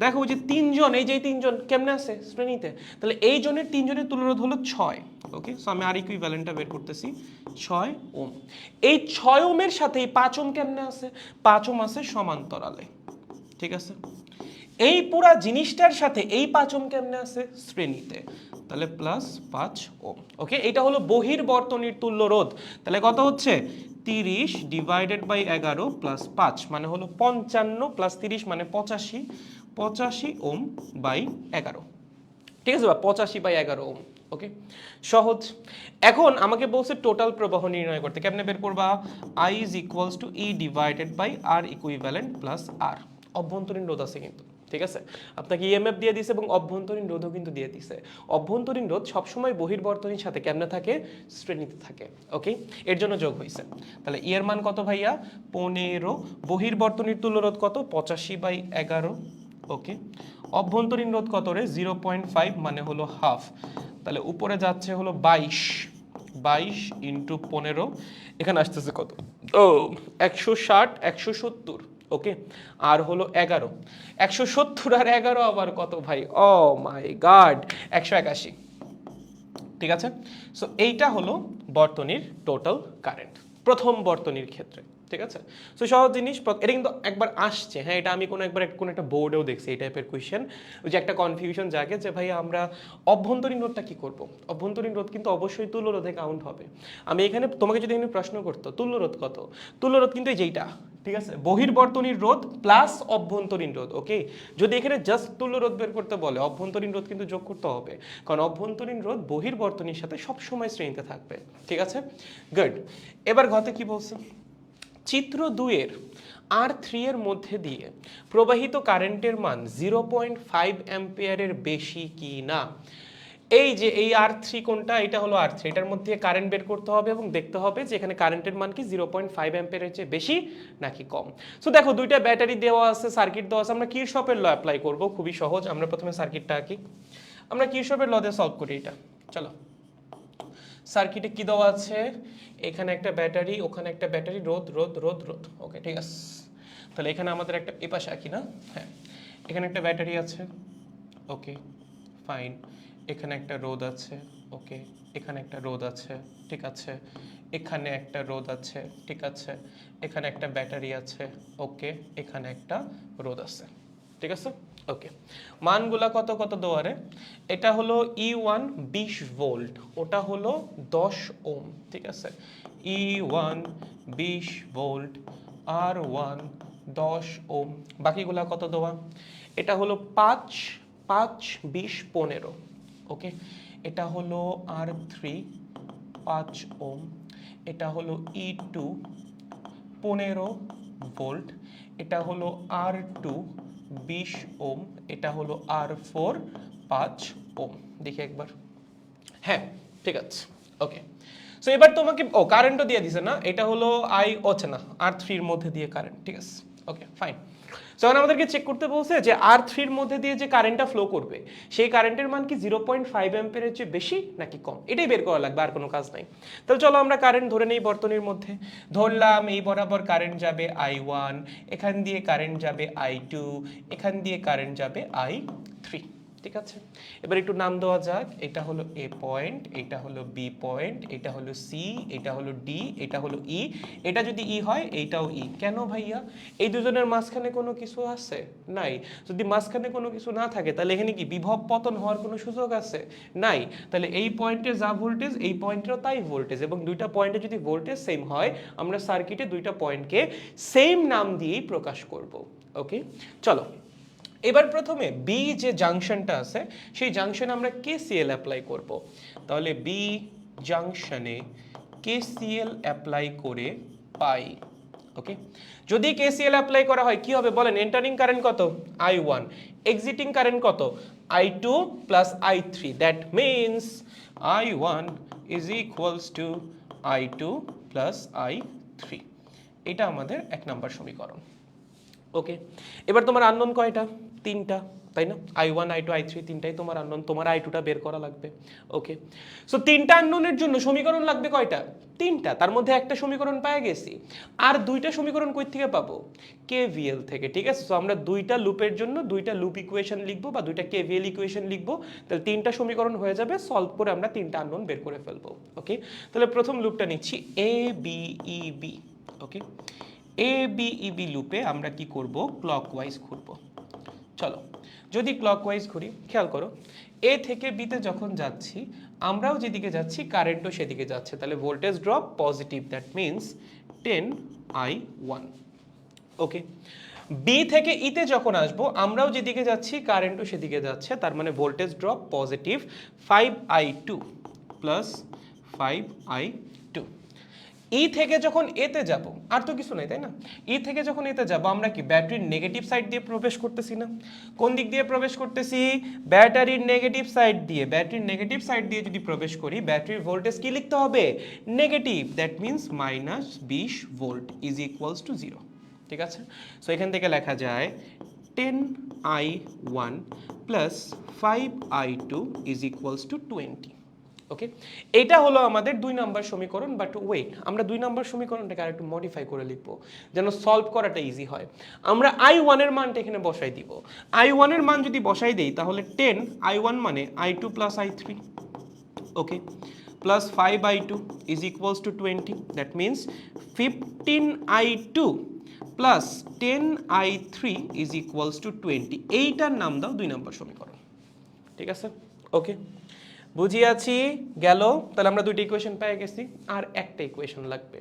দেখো ওই যে তিনজন, এই যে তিনজন কেমনে আছে? শ্রেণীতে। তাহলে এই জনের তিনজনের তুল্যরোধ হলো 6। ওকে, সো আমি আর ইকুইভ্যালেন্টটা বের করতেছি, 6 ওম। এই 6 ওমের সাথে এই 5 ওম কেমনে আছে? 5 ওম আছে সমান্তরালে। ঠিক আছে, এই পুরা জিনিসটার সাথে এই 5 ওম কেমনে আছে? শ্রেণীতে। তাহলে +5 ওম। ওকে, এটা হলো বহির্বর্তনীর তুল্যরোধ। তাহলে কত হচ্ছে? 30/11 + 5 মানে হলো 55 + 30 মানে 85, 85 ওম বাই 11। ঠিক আছে, বা 85/11 ওম। ওকে, সহজ। এখন আমাকে বলছে টোটাল প্রবাহ নির্ণয় করতে। কেমনে বের করবা? I = E / R equivalent plus R। অভ্যন্তরীণ রোধ আছে কিন্তু। ঠিক আছে, আপনাকে ইএমএফ দিয়ে দিছে এবং অভ্যন্তরীণ রোধও কিন্তু দিয়ে দিছে। অভ্যন্তরীণ রোধ সবসময় বহির্বর্তনীর সাথে কেমনে থাকে? শ্রেণীতে থাকে। ওকে, এর জন্য যোগ হয়েছে। তাহলে ই এর মান কত ভাইয়া? 15। বহির্বর্তনীর তুল্যরোধ কত? 85/11। ওকে, অভ্যন্তরীণ রোধ কত রে? 0.5 মানে হলো হাফ। তাহলে উপরে যাচ্ছে হলো 22, 22 × 15, এখানে আসতেছে কত? ও 160, 170। ওকে, আর হলো 11, 170 আর 11 আবার কত ভাই? ও মাই গড, 181। ঠিক আছে, সো এইটা হলো বর্তনীর টোটাল কারেন্ট প্রথম বর্তনীর ক্ষেত্রে। ঠিক আছে, সো সহজ জিনিস। এটা কিন্তু একবার আসছে, হ্যাঁ, এটা আমি কোনো একটা বোর্ডেও দেখছি এই টাইপের কোয়েশ্চেন। ওই যে একটা কনফিউশন জাগে যে ভাই আমরা অভ্যন্তরীণ রোধটা কি করব? অভ্যন্তরীণ রোধ কিন্তু অবশ্যই তুল্যরোধে কাউন্ট হবে। আমি এখানে তোমাকে যদি এখানে প্রশ্ন করতো তুল্যরোধ কত, তুল্যরোধ কিন্তু যেইটা, ঠিক আছে, বহির্বর্তনীর রোধ প্লাস অভ্যন্তরীণ রোধ। ওকে, যদি এখানে জাস্ট তুল্যরোধ বের করতে বলে, অভ্যন্তরীণ রোধ কিন্তু যোগ করতে হবে, কারণ অভ্যন্তরীণ রোধ বহির্বর্তনীর সাথে সবসময় শ্রেণীতে থাকবে। ঠিক আছে, গুড। এবার ঘতে কি বলছে? চিত্র 2-এর R3 এর মধ্যে দিয়ে প্রবাহিত কারেন্টের মান 0.5 অ্যাম্পিয়ারের বেশি কি না। এই যে এই R3 কোনটা? এটা হলো R3, এটার মধ্যে কারেন্ট বের করতে হবে এবং দেখতে হবে যে এখানে কারেন্টের মান কি 0.5 অ্যাম্পিয়ারের চেয়ে বেশি নাকি কম। সো দেখো দুইটা ব্যাটারি দেওয়া আছে, সার্কিট দেওয়া আছে। আমরা কিরশফের ল অ্যাপ্লাই করব, খুবই সহজ। আমরা প্রথমে সার্কিটটা আঁকি, আমরা কিরশফের ল দিয়ে সলভ করি এটা। চলো, সার্কিটে কি দেওয়া আছে? এখানে একটা ব্যাটারি, ওখানে একটা ব্যাটারি, রোধ রোধ রোধ রোধ। ওকে, ঠিক আছে, তাহলে এখানে আমাদের একটা এই পাশে আঁকি না, হ্যাঁ, এখানে একটা ব্যাটারি আছে। ওকে, ফাইন। এখানে একটা রোধ আছে। ওকে, এখানে একটা রোধ আছে। ঠিক আছে, এখানে একটা রোধ আছে। ঠিক আছে, এখানে একটা ব্যাটারি আছে। ওকে, এখানে একটা রোধ আছে। ঠিক আছে, ওকে, মানগুলা কত কত দেওয়ারে? এটা হলো E1 20 ভোল্ট, ওটা হলো 10 ওম। ঠিক আছে, E1 20 ভোল্ট, R1 10 ওম। বাকিগুলা কত দেওয়া? এটা হলো 5, 5 20 15। ওকে, এটা হলো R3 5 ওম, এটা হলো E2 15 ভোল্ট, এটা হলো R2 20 ওম, এটা হলো R4 5 ওম। দেখি একবার, হ্যাঁ, ঠিক আছে। ওকে, সো এবার তোমাকে কারেন্টও দিয়ে দিছে না, এটা হলো না, R3 এর মধ্যে দিয়ে কারেন্ট। ঠিক আছে, ওকে, ফাইন। সো এখন আমাদেরকে চেক করতে বলছে যে R3 এর মধ্যে দিয়ে যে কারেন্টটা ফ্লো করবে সেই কারেন্টের মান কি 0.5 অ্যাম্পিয়ারের চেয়ে বেশি নাকি কম, এটাই বের করা লাগবে, আর কোনো কাজ নাই। তাহলে চলো আমরা কারেন্ট ধরে নেই বর্তনীর মধ্যে। ধরলাম এই বরাবর কারেন্ট যাবে I1, এখান দিয়ে কারেন্ট যাবে I2, এখান দিয়ে কারেন্ট যাবে I3। ঠিক আছে, এবার একটু নাম দেওয়া যাক। এটা হলো এ পয়েন্ট, এটা হলো বি পয়েন্ট, এটা হলো সি, এটা হলো ডি, এটা হলো ই। এটা যদি ই হয় এইটাও ই। কেন ভাইয়া? এই দুজনের মাঝখানে কোনো কিছু আছে? নাই। যদি মাঝখানে কোনো কিছু না থাকে তাহলে এখানে কি বিভব পতন হওয়ার কোনো সুযোগ আছে? নাই। তাহলে এই পয়েন্টে যা ভোল্টেজ এই পয়েন্টেরও তাই ভোল্টেজ, এবং দুইটা পয়েন্টে যদি ভোল্টেজ সেম হয় আমরা সার্কিটে দুইটা পয়েন্টকে সেম নাম দিয়েই প্রকাশ করব। ওকে, চলো এবার প্রথমে বি যে জাংশনটা আছে সেই জাংশনে আমরা কেসিএল অ্যাপ্লাই করব। তাহলে বি জাংশনে কেসিএল অ্যাপ্লাই করে পাই। ওকে, যদি কেসিএল অ্যাপ্লাই করা হয় কি হবে বলেন? এন্টারিং কারেন্ট কত? I1, এক্সিটিং কারেন্ট কত? I2 plus I3। That means I1 is equals two I2 plus I3। এটা আমাদের 1 নম্বর সমীকরণ। ওকে, এবার তোমার আননোন কয়টা? তিনটা, তাই না? I1 I2 I3 তিনটাই তোমার আননোন, তোমার I2টা বের করা লাগবে। ওকে, সো তিনটা আননোনের জন্য সমীকরণ লাগবে কয়টা? তিনটা। তার মধ্যে একটা সমীকরণ পেয়ে গেছি, আর দুইটা সমীকরণ কই থেকে পাবো? KVL থেকে। ঠিক আছে, সো আমরা দুইটা লুপের জন্য দুইটা লুপ ইকুয়েশন লিখবো বা দুইটা KVL ইকুয়েশন লিখবো, তাহলে তিনটা সমীকরণ হয়ে যাবে, সলভ করে আমরা তিনটা আননোন বের করে ফেলবো। ওকে, তাহলে প্রথম লুপটা নিচ্ছি ABEB। ওকে, ABEB লুপে আমরা কি করব? ক্লকওয়াইজ ঘুরবো। চলো, যদি ক্লকওয়াইজ ঘুরি, খেয়াল করো এ থেকে বিতে যখন যাচ্ছি আমরাও যেদিকে যাচ্ছি কারেন্টও সেদিকে যাচ্ছে, তাহলে voltage drop positive, that means 10I1। Okay, B থেকে ইতে যখন আসবো আমরাও যেদিকে যাচ্ছি কারেন্টও সেদিকে যাচ্ছে, তার মানে voltage drop positive 5I2 plus 5I2। ই থেকে যখন এতে যাব, আর তো কিছু নাই তাই না? ই থেকে যখন এতে যাব আমরা কি ব্যাটারির নেগেটিভ সাইড দিয়ে প্রবেশ করতেছি না? কোন দিক দিয়ে প্রবেশ করতেছি? ব্যাটারির নেগেটিভ সাইড দিয়ে। ব্যাটারির নেগেটিভ সাইড দিয়ে যদি প্রবেশ করি, ব্যাটারির ভোল্টেজ কি লিখতে হবে? Negative, that means -20 volt is equals two 0। ঠিক আছে, সো এখান থেকে লেখা যায় 10I1 plus 5I2 is equals two 20। ওকে, এটা হলো আমাদের 2 নম্বর সমীকরণ। বাট ওয়েট, আমরা 2 নম্বর সমীকরণটাকে আরেকটু মডিফাই করে লিখবো যেন সলভ করাটা ইজি হয়। আমরা I1 এর মানটা এখানে বসাই দিব। I1 এর মান যদি বসাই দেই তাহলে 10I1 মানে I2 plus I3। Okay, plus 5I2 is equals two 20, that means 15I2 plus 10I3 is equals two 20। এইটার নাম দাও 2 নম্বর সমীকরণ। ঠিক আছে, ওকে, বুঝিয়াছি গেল। তাহলে আমরা দুইটা ইকুয়েশন পেয়ে গেছি, আর একটা ইকুয়েশন লাগবে,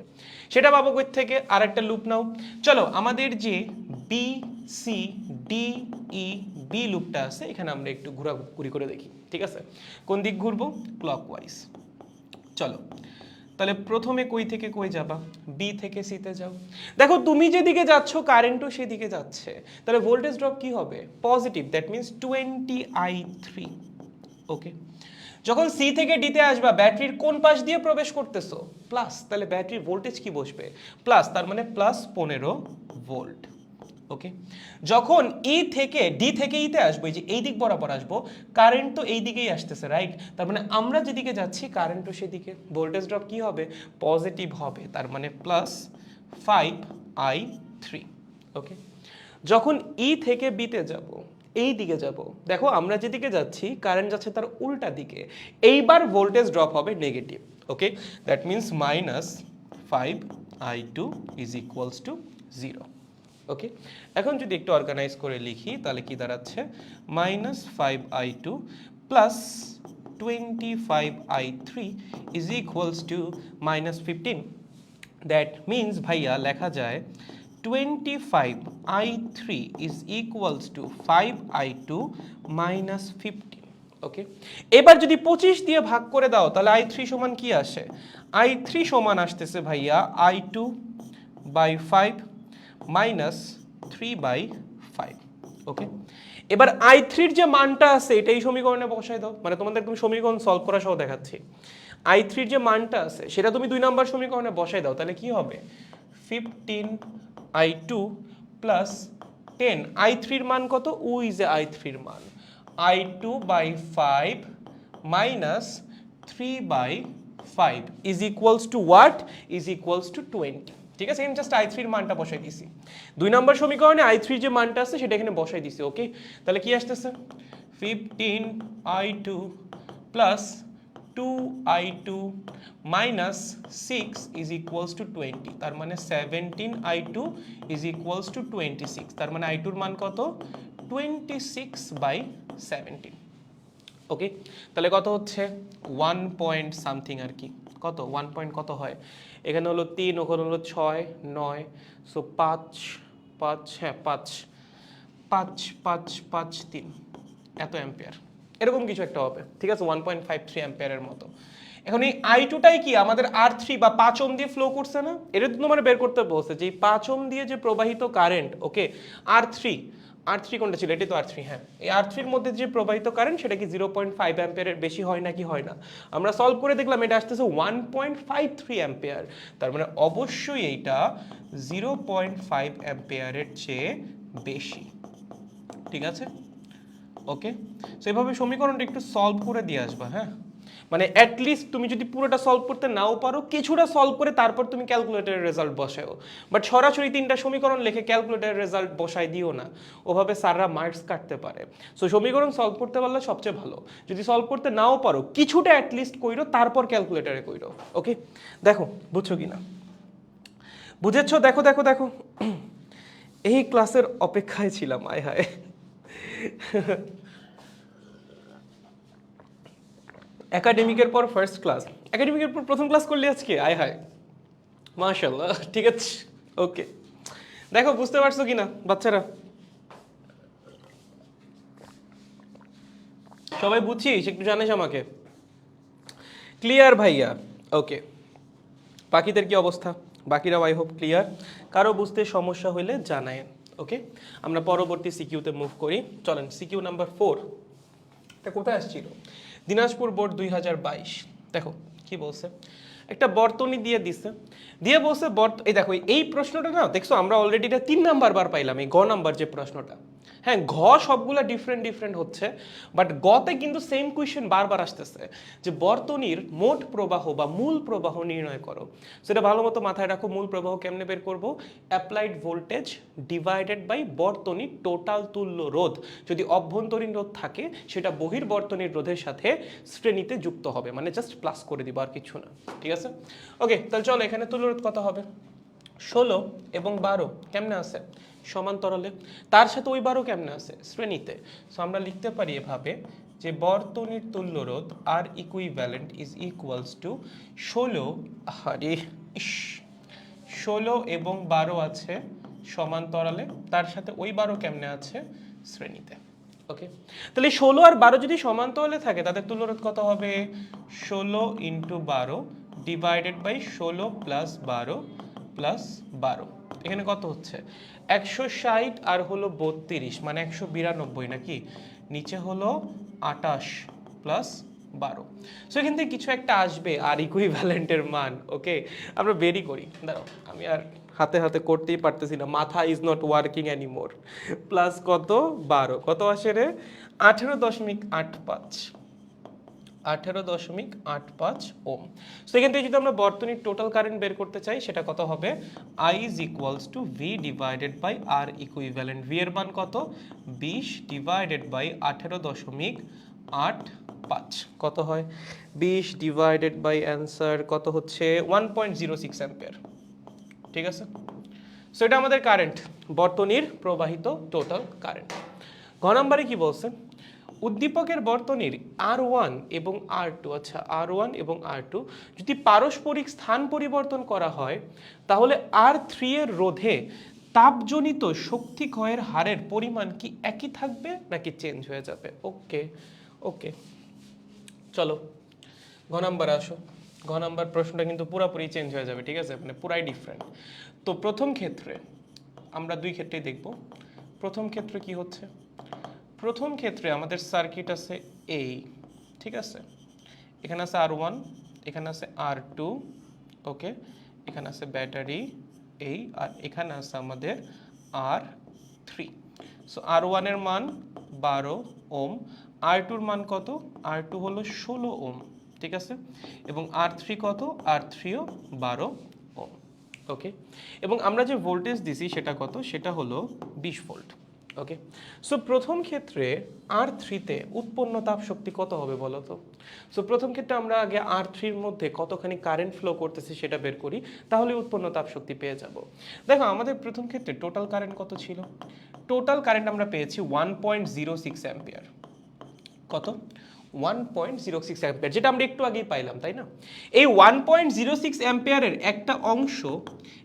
সেটা পাবো কই থেকে? আর একটা লুপ নাও। চলো, আমাদের যে B C D E B লুপটা আছে এখানে আমরা একটু ঘোরাঘুরি করে দেখি। ঠিক আছে, কোন দিক ঘুরবো? ক্লকওয়াইজ। চলো, তাহলে প্রথমে কই থেকে কই যাবা? বি থেকে সিতে যাও। দেখো তুমি যেদিকে যাচ্ছ কারেন্টও সেদিকে যাচ্ছে, তাহলে ভোল্টেজ ড্রপ কি হবে? Positive, that means 20I3। ওকে, যখন সি থেকে ডিতে আসবা ব্যাটারির কোন পাশ দিয়ে প্রবেশ করতেছো? প্লাস, তাহলে ব্যাটারির ভোল্টেজ কি বসবে? প্লাস, তার মানে প্লাস 15 ভোল্ট। ওকে, যখন ই থেকে ডি থেকে ইতে আসবো, এই যে এই দিক বরাবর আসবো, কারেন্ট তো এই দিকেই আসতেছে, রাইট? তার মানে আমরা যেদিকে যাচ্ছি কারেন্টও সেদিকে, ভোল্টেজ ড্রপ কি হবে? পজিটিভ হবে, তার মানে প্লাস 5I3। ওকে, যখন ই থেকে বিতে যাব, এই দিকে যাব, দেখো আমরা যেদিকে যাচ্ছি কারেন্ট যাচ্ছে তার উল্টা দিকে, এইবার ভোল্টেজ ড্রপ হবে negative. Okay, that means -5I2 is equals two 0। ওকে, এখন যদি একটু অর্গানাইজ করে লিখি তাহলে কি দাঁড়াচ্ছে? -5I2 plus 25I3 is equals two -15। That means ভাইয়া লেখা যায় 25I3 is equals to 5I2 minus 15। ওকে, এবার যদি 25 দিয়ে ভাগ করে দাও তাহলে I3 সমান কি আসে? I3 সমান আসতেছে ভাইয়া I2 by 5 minus 3/5। ওকে, এবার I3 এর যে মানটা আছে এটা এই সমীকরণে বসাই দাও, মানে তোমাদের একদম সমীকরণ সলভ করা সহ দেখাচ্ছি। I3 এর যে মানটা আছে সেটা তুমি 2 নম্বর সমীকরণে বসাই দাও, তাহলে কি হবে? 15I2 প্লাস 10, I3 এর মান কত? ও ইজ এ I3 এর মান I2 by 5 minus 3/5 is equals to what? Is equals to 20। ঠিক আছে, এখানে জাস্ট I3 এর মানটা বসাই দিছি। 2 নম্বর সমীকরণে I3 যে মানটা আছে সেটা এখানে বসাই দিছি। ওকে, তাহলে কি আসতেছে? 15I2 plus 2I2 minus 6 is equals to 20, তার মানে 17I2 is equals to 26, তার মানে I2 এর মান কত? 26/17। ওকে, তাহলে কত হচ্ছে? 1 পয়েন্ট সামথিং আর কি। কত 1 পয়েন্ট কত হয়? এখানে হলো 3, ওখানে হলো 6, 9, সো 5 5, হ্যাঁ 5 5 5 5 3 এত অ্যাম্পিয়ার, এরকম কিছু একটা হবে। ঠিক আছে, 1.53 অ্যাম্পিয়ারের মতো। এখন এই I2টাই কি আমাদের R3 বা 5 ওহম দিয়ে ফ্লো করছে না? এটা তো তোমার বের করতে বলছে যে এই 5 ওহম দিয়ে যে প্রবাহিত কারেন্ট, ওকে, R3 কোনটা ছিল? এটাই তো R3। হ্যাঁ, এই R3 এর মধ্যে যে প্রবাহিত কারেন্ট সেটা কি 0.5 অ্যাম্পিয়ারের বেশি হয় নাকি হয় না? আমরা সলভ করে দেখলাম এটা আসতেছে 1.53 অ্যাম্পিয়ার, তার মানে অবশ্যই এইটা 0.5 অ্যাম্পিয়ারের চেয়ে বেশি, ঠিক আছে? ওকে, সো এভাবে সমীকরণটা একটু সলভ করে দিয়ে আসবা, হ্যাঁ? মানে অ্যাটলিস্ট তুমি যদি পুরোটা সলভ করতে নাও পারো, কিছুটা সলভ করে তারপর তুমি ক্যালকুলেটরের রেজাল্ট বসাও, বাট সরাসরি 3টা সমীকরণ লিখে ক্যালকুলেটরের রেজাল্ট বসাই দিও না, ওভাবে স্যাররা মার্কস কাটতে পারে। সো সমীকরণ সলভ করতে পারলে সবচেয়ে ভালো, যদি সলভ করতে নাও পারো কিছুটা অ্যাটলিস্ট কইরো, তারপর ক্যালকুলেটরে কইরো। ওকে, দেখো বুঝছো কি না? বুঝেছো? দেখো দেখো দেখো, এই ক্লাসের অপেক্ষায় ছিলাম, আয় হায়। একাডেমিকের পর ফার্স্ট ক্লাস, একাডেমিকের পর প্রথম ক্লাস করলে আজকে, আয় হায়, মাশাআল্লাহ, ঠিক আছে। ওকে, দেখো বুঝতে পারছো কিনা বাচ্চারা? সবাই বুঝছিস? একটু জানিস আমাকে। ক্লিয়ার ভাইয়া? ওকে, বাকিদের কি অবস্থা? বাকিরাও আই হোপ ক্লিয়ার। কারো বুঝতে সমস্যা হইলে জানায়। ওকে, আমরা পরবর্তী সিকিউতে মুভ করি। চলেন সিকিউ নাম্বার 4। এটা কোথায় আসছিল? দিনাজপুর বোর্ড 2022। দেখো কি বলছে, একটা বর্তনী দিয়ে দিছে, দিয়ে বলছে এই দেখো এই প্রশ্নটা না দেখছো, আমরা অলরেডি এটা 3 নাম্বার বার পাইলাম, এই গ নাম্বার যে প্রশ্নটা। হ্যাঁ, ঘ সবগুলা ডিফারেন্ট ডিফারেন্ট হচ্ছে, বাট গতে কিন্তু সেম কোয়েশ্চেন বারবার আসতেছে যে বর্তনীর মোট প্রবাহ বা মূল প্রবাহ নির্ণয় করো। সেটা ভালো মতো মাথায় রাখো। মূল প্রবাহ কেমনে বের করব? অ্যাপ্লাইড ভোল্টেজ ডিভাইডেড বাই বর্তনীর টোটাল তুল্য রোধ। যদি অভ্যন্তরীণ রোধ থাকে সেটা বহির্বর্তনীর রোধের সাথে শ্রেণীতে যুক্ত হবে, মানে জাস্ট প্লাস করে দিব, আর কিছু না, ঠিক আছে? ওকে, তাহলে চলো এখানে তুল্য রোধ কত হবে? 16 এবং 12 কেমনে আছে? সমান্তরালে। তার সাথে ওই 12 কেমনে আছে? শ্রেণীতে। সো আমরা লিখতে পারি এভাবে যে বর্তনীর তুল্য রোধ আর ইকুইভ্যালেন্ট ইজ ইকুয়ালস টু 16 এবং 12 আছে সমান্তরালে, তার সাথে ওই 12 কেমনে আছে? শ্রেণীতে। ওকে, তাহলে 16 আর 12 যদি সমান্তরালে থাকে তাদের তুল্য রোধ কত হবে? 16 × 12 ডিভাইডেড বাই 16 প্লাস 12 প্লাস 12। এখানে কত হচ্ছে? 160 আর হলো 32, মানে 192 নাকি? নিচে হলো 28 প্লাস 12। সো এখান থেকে কিছু একটা আসবে আর ইকুইভ্যালেন্টের মান। ওকে, আমরা বেরি করি, দাঁড়াও আমি আর হাতে হাতে করতেই পারতেছি না, মাথা is not working anymore. Plus কত? 12, কত আসে রে? 18.85, 18.85 ওম। সো এখান থেকে যদি আমরা বর্তনীর টোটাল কারেন্ট বের করতে চাই সেটা কত হবে? I is equals to V divided by R equivalent. V এর মান কত? 20 ডিভাইডেড বাই 18.85, কত হয়? 20 ডিভাইডেড বাই অ্যান্সার কত হচ্ছে? 1.06 অ্যাম্পিয়ার, ঠিক আছে? সো এটা আমাদের কারেন্ট, বর্তনীর প্রবাহিত টোটাল কারেন্ট। ঘ নম্বরে কি বলছে? উদ্দীপকের বর্তনীর R1 এবং R2, আচ্ছা R1 এবং R2 যদি পারস্পরিক স্থান পরিবর্তন করা হয় তাহলে R3 এর রোধে তাপজনিত শক্তি ক্ষয়ের হারের পরিমাণ কি একই থাকবে নাকি চেঞ্জ হয়ে যাবে? ওকে ওকে, চলো ঘ নাম্বার আসো। ঘ নাম্বার প্রশ্নটা কিন্তু পুরোপুরি চেঞ্জ হয়ে যাবে, ঠিক আছে? মানে পুরাই ডিফারেন্ট। তো প্রথম ক্ষেত্রে আমরা দুই ক্ষেত্রেই দেখব। প্রথম ক্ষেত্রে কি হচ্ছে? প্রথম ক্ষেত্রে আমাদের সার্কিট আছে এই, ঠিক আছে? এখানে আছে R1, এখানে আছে R2, ওকে, এখানে আছে ব্যাটারি এই, আর এখানে আছে আমাদের R3। সো R1 এর মান 12 ওম, R2 এর মান কত? R2 হলো 16 ওম, ঠিক আছে? এবং R3 কত? R3ও 12 ওম, ওকে। এবং আমরা যে ভোল্টেজ দিছি সেটা কত? সেটা হলো 20 ভোল্ট, ওকে। সো প্রথম ক্ষেত্রে R3-তে উৎপন্ন তাপ শক্তি কত হবে বলো তো? সো প্রথম ক্ষেত্রে আমরা আগে R3-র মধ্যে কতখানি কারেন্ট ফ্লো করতেছে সেটা বের করি, তাহলে উৎপন্ন তাপ শক্তি পেয়ে যাব। দেখো আমাদের প্রথম ক্ষেত্রে টোটাল কারেন্ট কত ছিল? টোটাল কারেন্ট আমরা পেয়েছি 1.06 অ্যাম্পিয়ার। কত? 1.06 অ্যাম্পিয়ার, যেটা আমরা একটু আগেই পাইলাম, তাই না? এই 1.06 অ্যাম্পিয়ারের একটা অংশ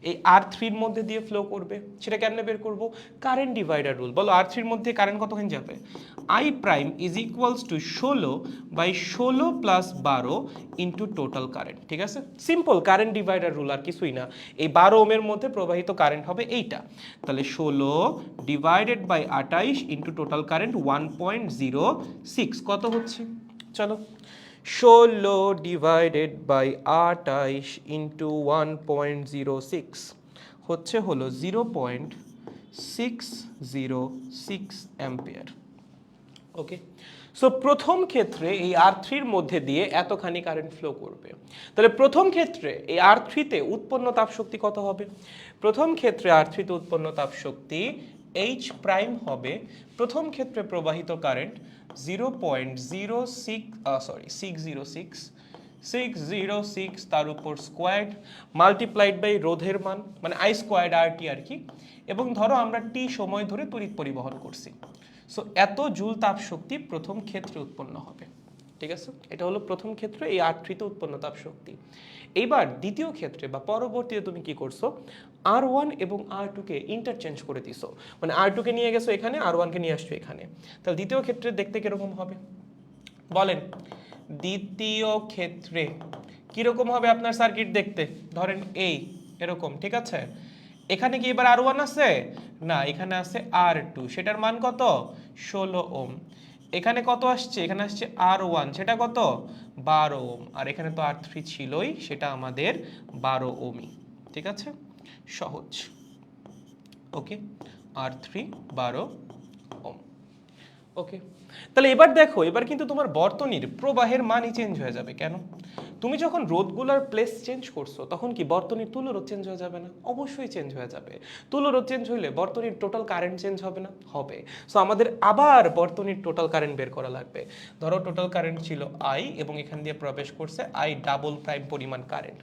এই R3-র মধ্যে দিয়ে ফ্লো করবে। সেটা কেমনে বের করব? Current divider rule. বলো R3-র মধ্যে কারেন্ট কতখানি যাবে? I prime is equals two 16/16 plus 12 into total current, ঠিক আছে? সিম্পল কারেন্ট ডিভাইডার রুল, আর কিছুই না। এই 12 ওমের মধ্যে প্রবাহিত কারেন্ট হবে এইটা, তাহলে 16 divided by 28 into total current 1.06, কত হচ্ছে? চলো 16 ডিভাইডেড বাই 28 ইন্টু 1.06 হচ্ছে হলো 0.6 606 অ্যাম্পিয়ার। ওকে, সো প্রথম ক্ষেত্রে এই R3-র মধ্যে দিয়ে এতখানি কারেন্ট ফ্লো করবে। তাহলে প্রথম ক্ষেত্রে এই R3-তে উৎপন্ন তাপশক্তি কত হবে? প্রথম ক্ষেত্রে R3-তে উৎপন্ন তাপশক্তি H প্রাইম হবে প্রথম ক্ষেত্রে প্রবাহিত কারেন্ট 606 তার উপর স্কোয়ার্ড মাল্টিপ্লাইড বাই রোধের মান মানে I স্কোয়ার্ড RT আর কি, এবং ধরো আমরা টি সময় ধরে তড়িৎ পরিবহন করছি, সো এত জুল তাপ শক্তি প্রথম ক্ষেত্রে উৎপন্ন হবে। ঠিক আছে, এটা হলো প্রথম ক্ষেত্রে এই R3-তে উৎপন্ন তাপ শক্তি। এইবার দ্বিতীয় ক্ষেত্রে বা পরবর্তীতে তুমি কি করছো, R1 এবং R2-কে ইন্টারচেঞ্জ করে দিছো, মানে R2-কে নিয়ে গেছো এখানে, R1-কে নিয়ে আসছো এখানে। তাহলে দ্বিতীয় ক্ষেত্রে দেখতে কিরকম হবে বলেন? দ্বিতীয় ক্ষেত্রে কিরকম হবে আপনার সার্কিট দেখতে? ধরেন এই এরকম, ঠিক আছে। এখানে কি এবার R1 আছে? না, এখানে আছে R2, সেটার মান কত? 16 ওম। এখানে কত আসছে? এখানে আসছে R1, সেটা কত? 12 ওম। আর এখানে তো R3 ছিলই, সেটা আমাদের 12 ওমই। ঠিক আছে, সহজ। ওকে, R3 12 ওম। ওকে, তাহলে এবার দেখো, এবার কিন্তু তোমার বর্তনীর প্রবাহের মানই চেঞ্জ হয়ে যাবে। কেন? তুমি যখন রোধগুলোর প্লেস চেঞ্জ করছো তখন কি বর্তনীর তুল্যরোধ চেঞ্জ হয়ে যাবে না? অবশ্যই চেঞ্জ হয়ে যাবে। তুল্যরোধ চেঞ্জ হইলে বর্তনীর টোটাল কারেন্ট চেঞ্জ হবে না? হবে। সো আমাদের আবার বর্তনীর টোটাল কারেন্ট বের করা লাগবে। ধরো টোটাল কারেন্ট ছিল I এবং এখান দিয়ে প্রবেশ করছে I ডাবল প্রাইম পরিমাণ কারেন্ট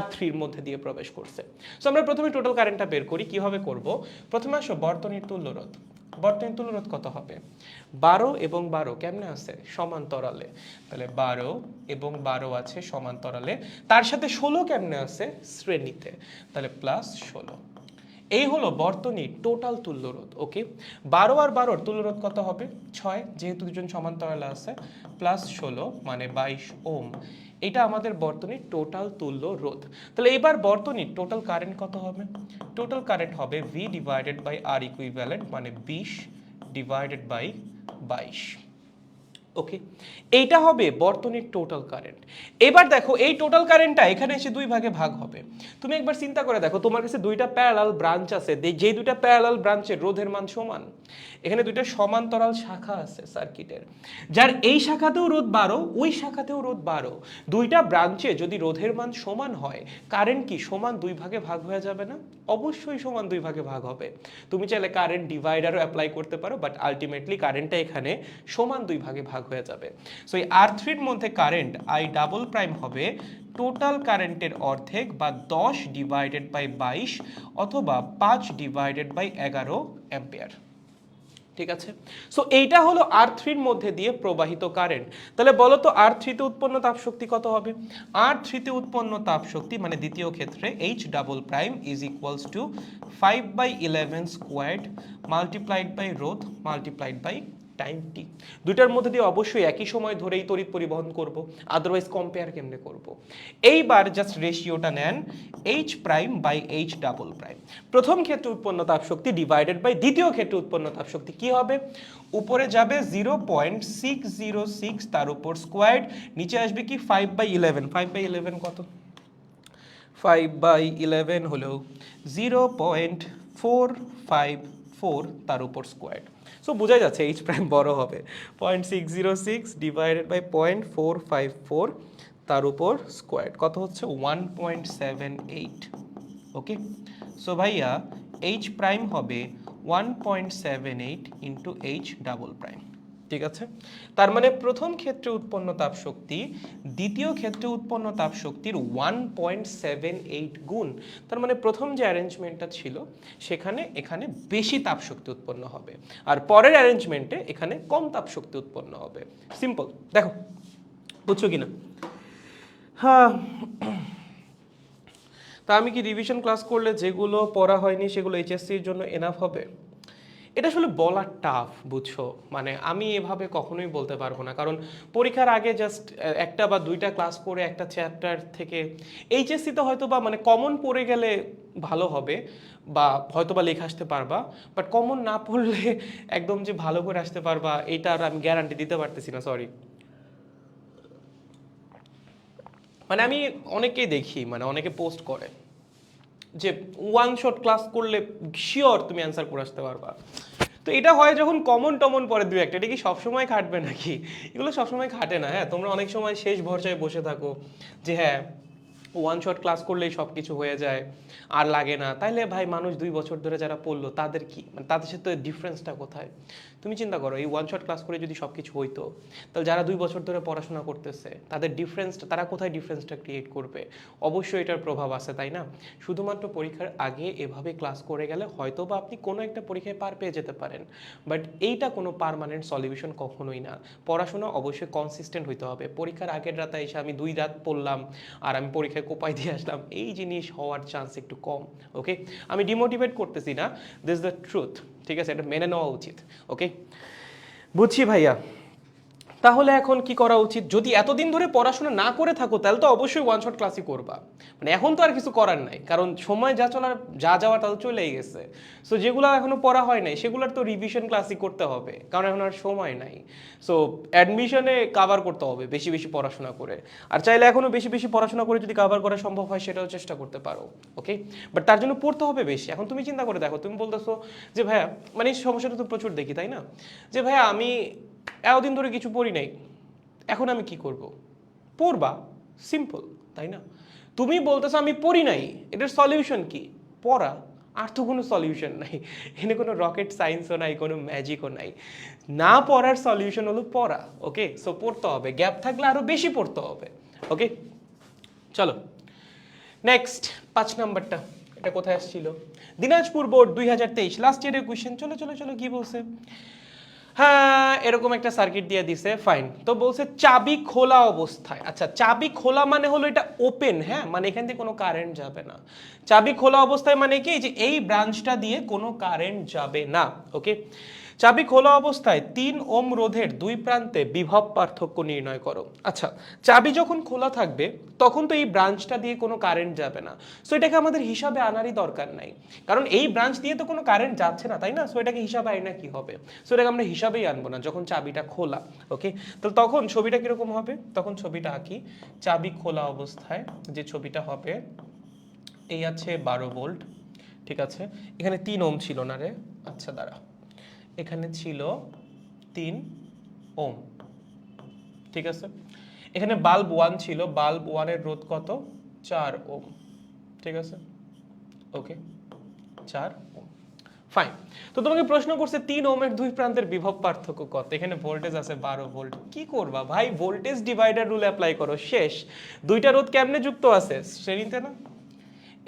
R3-র মধ্যে দিয়ে প্রবেশ করছে। সো আমরা প্রথমে টোটাল কারেন্টটা বের করি। কিভাবে করব? প্রথমে আসো বর্তনীর তুল্যরোধ। বর্তনীর তুল্যরোধ কত হবে? 12 এবং 12 কেমনে আছে? সমান্তরালে। তাহলে 12 এবং 12 আছে সমান্তরালে, তার সাথে 16 কেমনে আছে? শ্রেণীতে। তাহলে প্লাস 16। এই হলো বর্তনীর টোটাল তুল্যরোধ। ওকে, 12 আর 12-র তুল্যরোধ কত হবে? 6, যেহেতু দুজন সমান্তরালে আছে, প্লাস 16 মানে 22 ওম। এটা আমাদের বর্তনীর টোটাল তুল্য রোধ। তাহলে এবার বর্তনীর টোটাল কারেন্ট কত হবে? টোটাল কারেন্ট হবে V divided by R equivalent মানে 20 ডিভাইডেড বাই 22। ওকে, এইটা হবে বর্তনীর টোটাল কারেন্ট। এবার দেখো এই টোটাল কারেন্টটা এখানে এসে দুই ভাগে ভাগ হবে। তুমি একবার চিন্তা করে দেখো, তোমার কাছে দুইটা প্যারালাল ব্রাঞ্চ আছে, যে দুইটা প্যারালাল ব্রাঞ্চের রোধের মান সমান। এখানে দুইটা সমান্তরাল শাখা আছে সার্কিটের, যার এই শাখাতেও রোধ 12, ওই শাখাতেও রোধ 12। দুইটা ব্রাঞ্চে যদি রোধের মান সমান হয়, কারেন্ট কি সমান দুই ভাগে ভাগ হয়ে যাবে না? অবশ্যই সমান দুই ভাগে ভাগ হবে। তুমি চাইলে কারেন্ট ডিভাইডারও অ্যাপ্লাই করতে পারো, বাট আলটিমেটলি কারেন্টটা এখানে সমান দুই ভাগে ভাগ হয়ে যাবে। সো এই R3-র মধ্যে কারেন্ট I ডাবল প্রাইম হবে টোটাল কারেন্টের অর্ধেক বা 10 ডিভাইডেড বাই 22 অথবা 5 ডিভাইডেড বাই 11 অ্যাম্পিয়ার। ঠিক আছে, সো এইটা হলো R3-র মধ্যে দিয়ে প্রবাহিত কারেন্ট। তাহলে বলো তো R3-তে উৎপন্ন তাপশক্তি কত হবে? R3-তে উৎপন্ন তাপশক্তি মানে দ্বিতীয় ক্ষেত্রে H double prime is equals to 5/11 squared multiplied by রোধ মাল্টিপ্লাইড বাই টাইম টি। দুইটার মধ্যে দিয়ে অবশ্যই একই সময় ধরেই তড়িৎ পরিবহন করব, আদারওয়াইজ কম্পেয়ার কেমনে করব? এইবার জাস্ট রেশিওটা নেন H prime by H double prime. প্রথম ক্ষেত্রে উৎপন্ন তাপশক্তি ডিভাইডেড বাই দ্বিতীয় ক্ষেত্রে উৎপন্ন তাপশক্তি কি হবে? উপরে যাবে 0.606 তার উপর স্কোয়ার্ড, নিচে আসবে কি 5/11। 5/11 কত? 5/11 হলো 0.454 তার উপর স্কোয়ার্ড। সো বোঝা যাচ্ছে H প্রাইম বড় হবে। 0.606 ডিভাইডেড বাই 0.454 তার উপর স্কোয়ার্ড কত হচ্ছে? 1.78। ওকে, সো ভাইয়া H প্রাইম হবে 1.78 ইন্টু H ডাবল প্রাইম। ঠিক আছে, তার মানে প্রথম ক্ষেত্রে উৎপন্ন তাপশক্তি দ্বিতীয় ক্ষেত্রে উৎপন্ন তাপশক্তির 1.78 গুণ। তার মানে প্রথম যে অ্যারেঞ্জমেন্টটা ছিল সেখানে এখানে বেশি তাপশক্তি উৎপন্ন হবে, আর পরের অ্যারেঞ্জমেন্টে এখানে কম তাপশক্তি উৎপন্ন হবে। সিম্পল, দেখো বুঝছো কিনা? হ্যাঁ, তা আমি কি রিভিশন ক্লাস করলে যেগুলো পড়া হয়নি সেগুলো এইচএসসির জন্য এনাফ হবে? এটা আসলে বলা টাফ, বুঝছো? মানে আমি এভাবে কখনোই বলতে পারবো না, কারণ পরীক্ষার আগে জাস্ট একটা বা দুইটা ক্লাস করে একটা চ্যাপ্টার থেকে এইচএসসিতে হয়তো বা মানে কমন পড়ে গেলে ভালো হবে, বা হয়তো বা লেখা আসতে পারবা, বাট কমন না পড়লে একদম যে ভালো করে আসতে পারবা এটার আমি গ্যারান্টি দিতে পারতেছি না, সরি। মানে আমি অনেকেই দেখি, মানে অনেকে পোস্ট করে যে ওয়ান শট ক্লাস করলে শিওর তুমি অ্যান্সার করে আসতে পারবা। তো এটা হয় যখন কমন টমন পরে দু একটা, এটা কি সবসময় খাটবে নাকি? এগুলো সবসময় খাটে না। হ্যাঁ, তোমরা অনেক সময় শেষ ভরসায় বসে থাকো যে হ্যাঁ ওয়ান শট ক্লাস করলেই সব কিছু হয়ে যায় আর লাগে না। তাইলে ভাই মানুষ 2 বছর ধরে যারা পড়লো তাদের কি, মানে তাদের সাথে ডিফারেন্সটা কোথায়? তুমি চিন্তা করো, এই ওয়ান শট ক্লাস করে যদি সব কিছু হইতো, তাহলে যারা 2 বছর ধরে পড়াশোনা করতেছে তাদের ডিফারেন্সটা, তারা কোথায় ডিফারেন্সটা ক্রিয়েট করবে? অবশ্যই এটার প্রভাব আছে, তাই না? শুধুমাত্র পরীক্ষার আগে এভাবে ক্লাস করে গেলে হয়তো বা আপনি কোনো একটা পরীক্ষায় পার পেয়ে যেতে পারেন, বাট এইটা কোনো পার্মানেন্ট সলিউশন কখনোই না। পড়াশোনা অবশ্যই কনসিস্টেন্ট হইতে হবে। পরীক্ষার আগের রাতে এসে আমি 2 রাত পড়লাম আর আমি পরীক্ষায় কোপাই দিয়ে আসলাম, এই জিনিস হওয়ার চান্স একটু কম। ওকে, আমি ডিমোটিভেট করতেছি না, দিস দ্য ট্রুথ, ঠিক আছে? এটা মেনে নেওয়া উচিত। ওকে, বুঝছি ভাইয়া। তাহলে এখন কি করা উচিত? যদি এতদিন ধরে পড়াশোনা না করে থাকো তাহলে তো অবশ্যই ওয়ান শট ক্লাসই করবা। মানে এখন তো আর কিছু করার নাই, কারণ সময় যা চলার যা যাওয়ার তা তো চলেই গেছে। সো যেগুলো এখনো পড়া হয় নাই সেগুলোর তো রিভিশন ক্লাসই করতে হবে, কারণ এখন আর সময় নাই। সো অ্যাডমিশনে কাভার করতে হবে বেশি বেশি পড়াশোনা করে। আর চাইলে এখনো বেশি বেশি পড়াশোনা করে যদি কাভার করা সম্ভব হয় সেটাও চেষ্টা করতে পারো। ওকে, বাট তার জন্য পড়তে হবে বেশি। এখন তুমি চিন্তা করে দেখো, তুমি বলতেছো যে ভাইয়া, মানে এই সমস্যাটা তো প্রচুর দেখি, তাই না? যে ভাইয়া আমি এতদিন ধরে কিছু পড়ি নাই, এখন আমি কি করব? পড়বা, সিম্পল, তাই না? তুমি বলতেছো আমি পড়ি নাই, এটার সলিউশন কি? পড়া। আর তো কোনো সলিউশন নাই, এখানে কোনো রকেট সায়েন্সও নাই, কোনো ম্যাজিকও নাই। না পড়ার সলিউশন হলো পড়া। ওকে, সো পড়তে হবে, গ্যাপ থাকলে আরো বেশি পড়তে হবে। ওকে, চলো নেক্সট 5 নাম্বারটা, এটা কোথায় আসছিল? দিনাজপুর বোর্ড 2023 লাস্ট ইয়ারের কোয়েশ্চেন। চলো চলো চলো, কি বলছে? হ্যাঁ, এরকম একটা সার্কিট দিয়ে দিছে, ফাইন। তো বলছে চাবি খোলা অবস্থায়। আচ্ছা, চাবি খোলা মানে হলো এটা ওপেন, হ্যাঁ, মানে এখান থেকে কোনো কারেন্ট যাবে না। চাবি খোলা অবস্থায় মানে কি, যে এই ব্রাঞ্চটা দিয়ে কোনো কারেন্ট যাবে না। ওকে, চাবি খোলা অবস্থায় 3 ওম রোধের 2 প্রান্তে বিভব পার্থক্য নির্ণয় করো। আচ্ছা, চাবি যখন খোলা থাকবে তখন তো এই ব্রাঞ্চটা দিয়ে কোনো কারেন্ট যাবে না, সো এটাকে আমাদের হিসাবে আনারই দরকার নাই, কারণ এই ব্রাঞ্চ দিয়ে তো কোনো কারেন্ট যাচ্ছে না, তাই না? সো এটাকে হিসাবে আনা কি হবে? সো এটাকে আমরা হিসাবেই আনবো না যখন চাবিটা খোলা। ওকে, তো তখন ছবিটা কিরকম হবে? তখন ছবিটা আঁকি। চাবি খোলা অবস্থায় যে ছবিটা হবে, এই আছে 12 ভোল্ট, ঠিক আছে? এখানে 3 ওম ছিল না রে? আচ্ছা দাঁড়া, এখানে ছিল 3 ওম, ঠিক আছে? এখানে বাল্ব 1 ছিল, বাল্ব 1 এর রোধ কত? 4 ওম, ঠিক আছে? ওকে, 4 ওম, ফাইন। তো তোমাকে প্রশ্ন করছে 3 ওমের 2 প্রান্তের বিভব পার্থক্য কত? এখানে ভোল্টেজ আছে 12 ভোল্ট। কি করবা ভাই? ভোল্টেজ ডিভাইডার রুল অ্যাপ্লাই করো, শেষ। দুইটা রোধ কেমনে যুক্ত আছে? শ্রেণীতে না?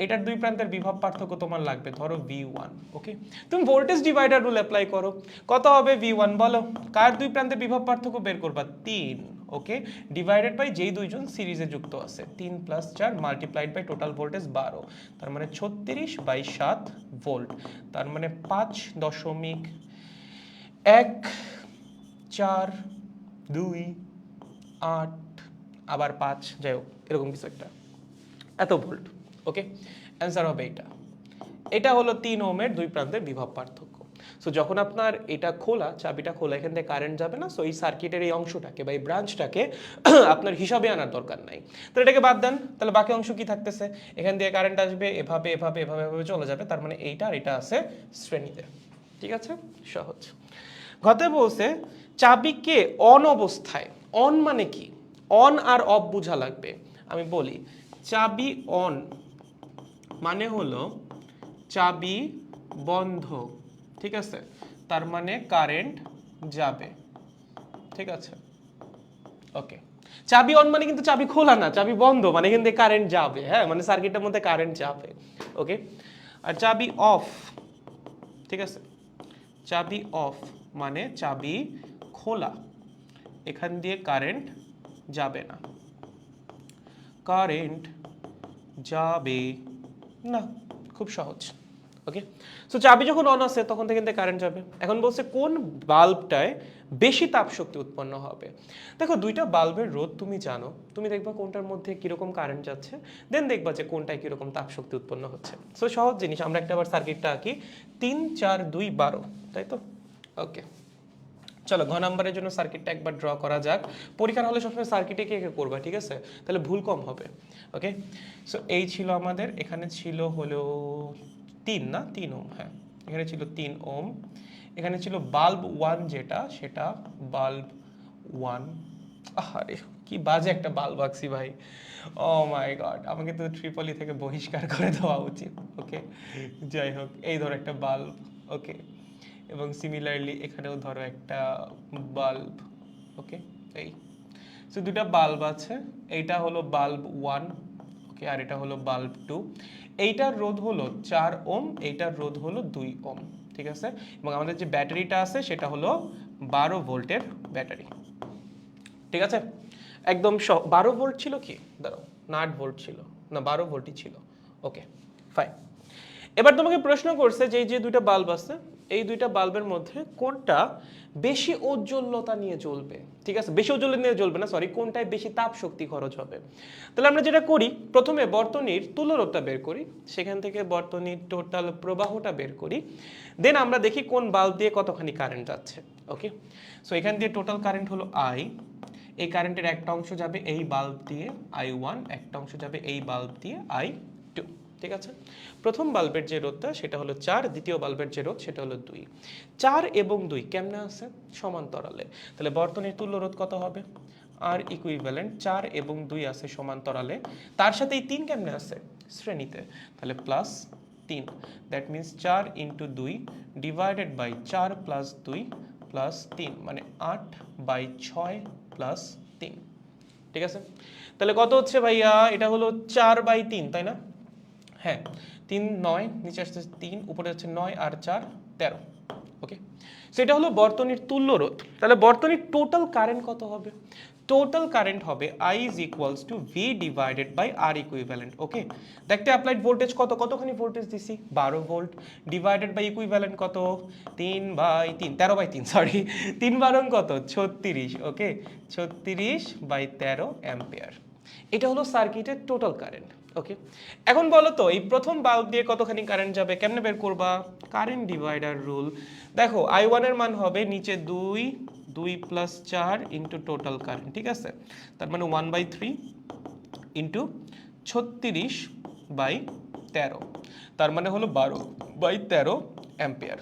এটার 2 প্রান্তের বিভব পার্থক্য তোমার লাগবে ধরো V1। ওকে, তুমি ভোল্টেজ ডিভাইডার রুল অ্যাপ্লাই করো, কত হবে V1 বলো? কার 2 প্রান্তের বিভব পার্থক্য বের করবা? 3। ওকে, ডিভাইডেড বাই যেই দুইজন সিরিজে যুক্ত আছে, 3 + 4 মাল্টিপ্লাইড বাই টোটাল ভোল্টেজ 12, তার মানে 36/7 ভোল্ট, তার মানে 5.1428 আবার 5, যাই হোক এরকম কিছু একটা, এত ভোল্ট। ওকে, অ্যান্সার হবে এটা। এটা হলো 3 ওমের 2 প্রান্তের বিভব পার্থক্য। সো যখন আপনার এটা খোলা, চাবিটা খোলা, এখান থেকে কারেন্ট যাবে না, সো এই সার্কিটের এই অংশটাকে বা এই ব্রাঞ্চটাকে আপনার হিসাবে আনার দরকার নাই। তো এটাকে বাদ দেন, তাহলে বাকি অংশ কি থাকতেছে? এখান দিয়ে কারেন্ট আসবে, এভাবে এভাবে এভাবে এভাবে চলে যাবে, তার মানে এইটা আর এটা আছে শ্রেণীতে, ঠিক আছে? সহজ। ঘতে বলছে চাবিকে অন অবস্থায়, অন মানে কি? অন আর অফ বোঝা লাগবে। আমি বলি, চাবি অন মানে হলো চাবি বন্ধ, ঠিক আছে? তার মানে কারেন্ট যাবে, ঠিক আছে? ওকে, চাবি অন মানে কিন্তু চাবি খোলা না, চাবি বন্ধ মানে এখান থেকে কারেন্ট যাবে, হ্যাঁ, মানে সার্কিটের মধ্যে কারেন্ট যাবে। ওকে, আর চাবি অফ, ঠিক আছে? চাবি অফ মানে চাবি খোলা, এখান দিয়ে কারেন্ট যাবে না, কারেন্ট যাবে না। খুব সহজ। ওকে, সো চাবি যখন অন আছে তখন থেকে কারেন্ট যাবে। এখন বলছে কোন বাল্বটায় বেশি তাপ শক্তি উৎপন্ন হবে। দেখো, দুইটা বাল্বের রোধ তুমি জানো, তুমি দেখবা কোনটার মধ্যে কিরকম কারেন্ট যাচ্ছে, দেন দেখবা যে কোনটায় কিরকম তাপ শক্তি উৎপন্ন হচ্ছে। সো সহজ জিনিস, আমরা একটা আবার সার্কিটটা আঁকি। 3 4 2 12, তাই তো? ওকে, চলো ঘ নাম্বারের জন্য সার্কিটটা একবার ড্র করা যাক। পরীক্ষার হলে সবসময় সার্কিটে কে কে করবা, ঠিক আছে, তাহলে ভুল কম হবে। ওকে, সো এই ছিল আমাদের, এখানে ছিল হলো 3 না 3 ওম, হ্যাঁ এখানে ছিল 3 ওম, এখানে ছিল বাল্ব 1 যেটা সেটা বাল্ব 1। আরে কি বাজে একটা বাল্ব আঁকছি ভাই, ও মাই গড, আমাকে তো ট্রিপলি থেকে বহিষ্কার করে দেওয়া উচিত। ওকে, যাই হোক, এই ধরো একটা বাল্ব। ওকে, এবং সিমিলারলি এখানেও ধরো একটা বাল্ব। ওকে, এই সো দুটা বাল্ব আছে, এইটা হলো বাল্ব 1, ওকে, আর এটা হলো বাল্ব 2। এইটার রোধ হলো 4 ওম, এইটার রোধ হলো 2 ওম, ঠিক আছে। এবং আমাদের যে ব্যাটারিটা আছে সেটা হলো 12 ভোল্টের ব্যাটারি, ঠিক আছে। একদম 12 ভোল্ট ছিল কি, দাঁড়াও, না 8 ভোল্ট ছিল, না 12 ভোল্টই ছিল। Okay fine. এবার তোমাকে প্রশ্ন করছে যে এই যে দুইটা বাল্ব আছে, এই দুইটা বাল্বের মধ্যে কোনটা বেশি ঔজ্জ্বল্যতা নিয়ে জ্বলবে, ঠিক আছে, বেশি ঔজ্জ্বল্য নিয়ে জ্বলবে না, সরি, কোনটায় বেশি তাপ শক্তি খরচ হবে। তাহলে আমরা যেটা করি, প্রথমে বর্তনীর তুল্যরোধটা বের করি, সেখান থেকে বর্তনীর টোটাল প্রবাহটা বের করি, দেন আমরা দেখি কোন বাল্ব দিয়ে কতখানি কারেন্ট যাচ্ছে। ওকে, সো এখান দিয়ে টোটাল কারেন্ট হলো আই, এই কারেন্টের একটা অংশ যাবে এই বাল্ব দিয়ে I1, একটা অংশ যাবে এই বাল্ব দিয়ে I2, ঠিক আছে। প্রথম বাল্বের যে রোধটা সেটা হলো 4, দ্বিতীয় বাল্বের যে রোধ সেটা হলো 2। 4 এবং 2 কেমনে আছে, সমান্তরালে, তাহলে বর্তনীর তুল্য রোধ কত হবে, আর ইকুইভ্যালেন্ট 4 এবং 2 আছে সমান্তরালে, তার সাথে এই 3 কেমনে আছে, শ্রেণীতে, তাহলে plus 3, that means 4 into 2 divided by 4 plus 2 plus 3, মানে 8/6 প্লাস 3, ঠিক আছে। তাহলে কত হচ্ছে ভাইয়া, এটা হলো 4/3, তাই না, হ্যাঁ 3 9, নিচে আসছে 3, উপরে হচ্ছে 9 আর 4 13। ওকে, সেটা হলো বর্তনীর তুল্য রোধ। তাহলে বর্তনীর টোটাল কারেন্ট কত হবে, টোটাল কারেন্ট হবে I is equals to V divided by R equivalent। ওকে, দেখতে অ্যাপ্লাইড ভোল্টেজ কত, কতখানি ভোল্টেজ দিছি, 12 ভোল্ট, ডিভাইডেড বাই ইকুইভ্যালেন্ট কত, 3/3, 13/3, সরি, 3 কত 36। ওকে, 36/13 অ্যাম্পিয়ার, এটা হলো সার্কিটের টোটাল কারেন্ট। ওকে, এখন বলো তো এই প্রথম বাল্ব দিয়ে কতখানি কারেন্ট যাবে, কেমনে বের করবা, কারেন্ট ডিভাইডার রুল। দেখো I1 এর মান হবে নিচে 2 প্লাস 4 ইন্টু টোটাল কারেন্ট, ঠিক আছে, তার মানে 1/3 ইন্টু 36/13, তার মানে হলো 12/13 অ্যাম্পিয়ার।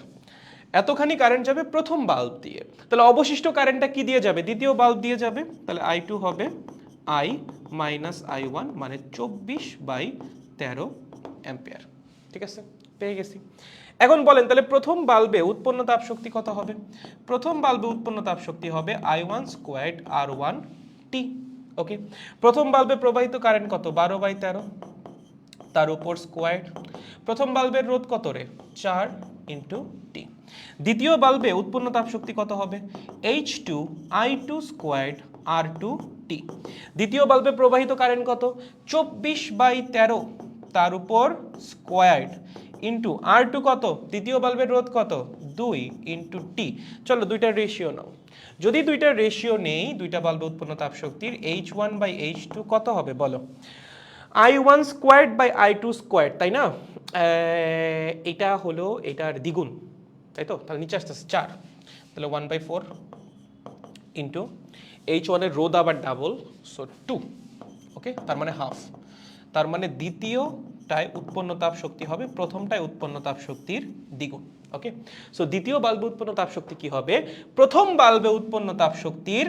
এতখানি কারেন্ট যাবে প্রথম বাল্ব দিয়ে, তাহলে অবশিষ্ট কারেন্টটা কি দিয়ে যাবে, দ্বিতীয় বাল্ব দিয়ে যাবে, তাহলে I2 হবে I মাইনাস I1, মানে 24/13 অ্যাম্পিয়ার, ঠিক আছে, পেয়ে গেছি। এখন বলেন তাহলে প্রথম বাল্বে উৎপন্ন তাপ শক্তি কত হবে, প্রথম বাল্বে উৎপন্ন তাপ শক্তি হবে I1 স্কোয়ার্ড R1T। ওকে, প্রথম বাল্বে প্রবাহিত কারেন্ট কত, 12/13, তার উপর স্কোয়ার্ড, প্রথম বাল্বের রোধ কত রে, 4 ইন্টু টি। দ্বিতীয় বাল্বে উৎপন্ন তাপ শক্তি কত হবে, H2 I2 স্কোয়ার্ড R2T। দ্বিতীয় বাল্বে প্রবাহিত কারেন্ট কত, 24/13, তার উপর স্কোয়ার্ড ইন্টু R2 কত, দ্বিতীয় বাল্বের রোধ কত, 2 ইন্টু টি। চলো দুইটার রেশিও নাও, যদি দুইটার রেশিও নেই দুইটা বাল্বে উৎপন্ন তাপ শক্তির, H1/H2 কত হবে বলো, I1 squared by I2 squared, তাই না, এটা হলো এটার দ্বিগুণ, তাই তো, তাহলে নিচে আসতেছে 4, তাহলে 1/4 ইন্টু H1 এর রোধ আবার ডাবল, সো 2, ওকে, তার মানে হাফ, তার মানে দ্বিতীয়টায় উৎপন্ন তাপ শক্তি হবে প্রথমটায় উৎপন্ন তাপ শক্তির দ্বিগুণ। ওকে, সো দ্বিতীয় বাল্বে উৎপন্ন তাপ শক্তি কি হবে, প্রথম বাল্বে উৎপন্ন তাপ শক্তির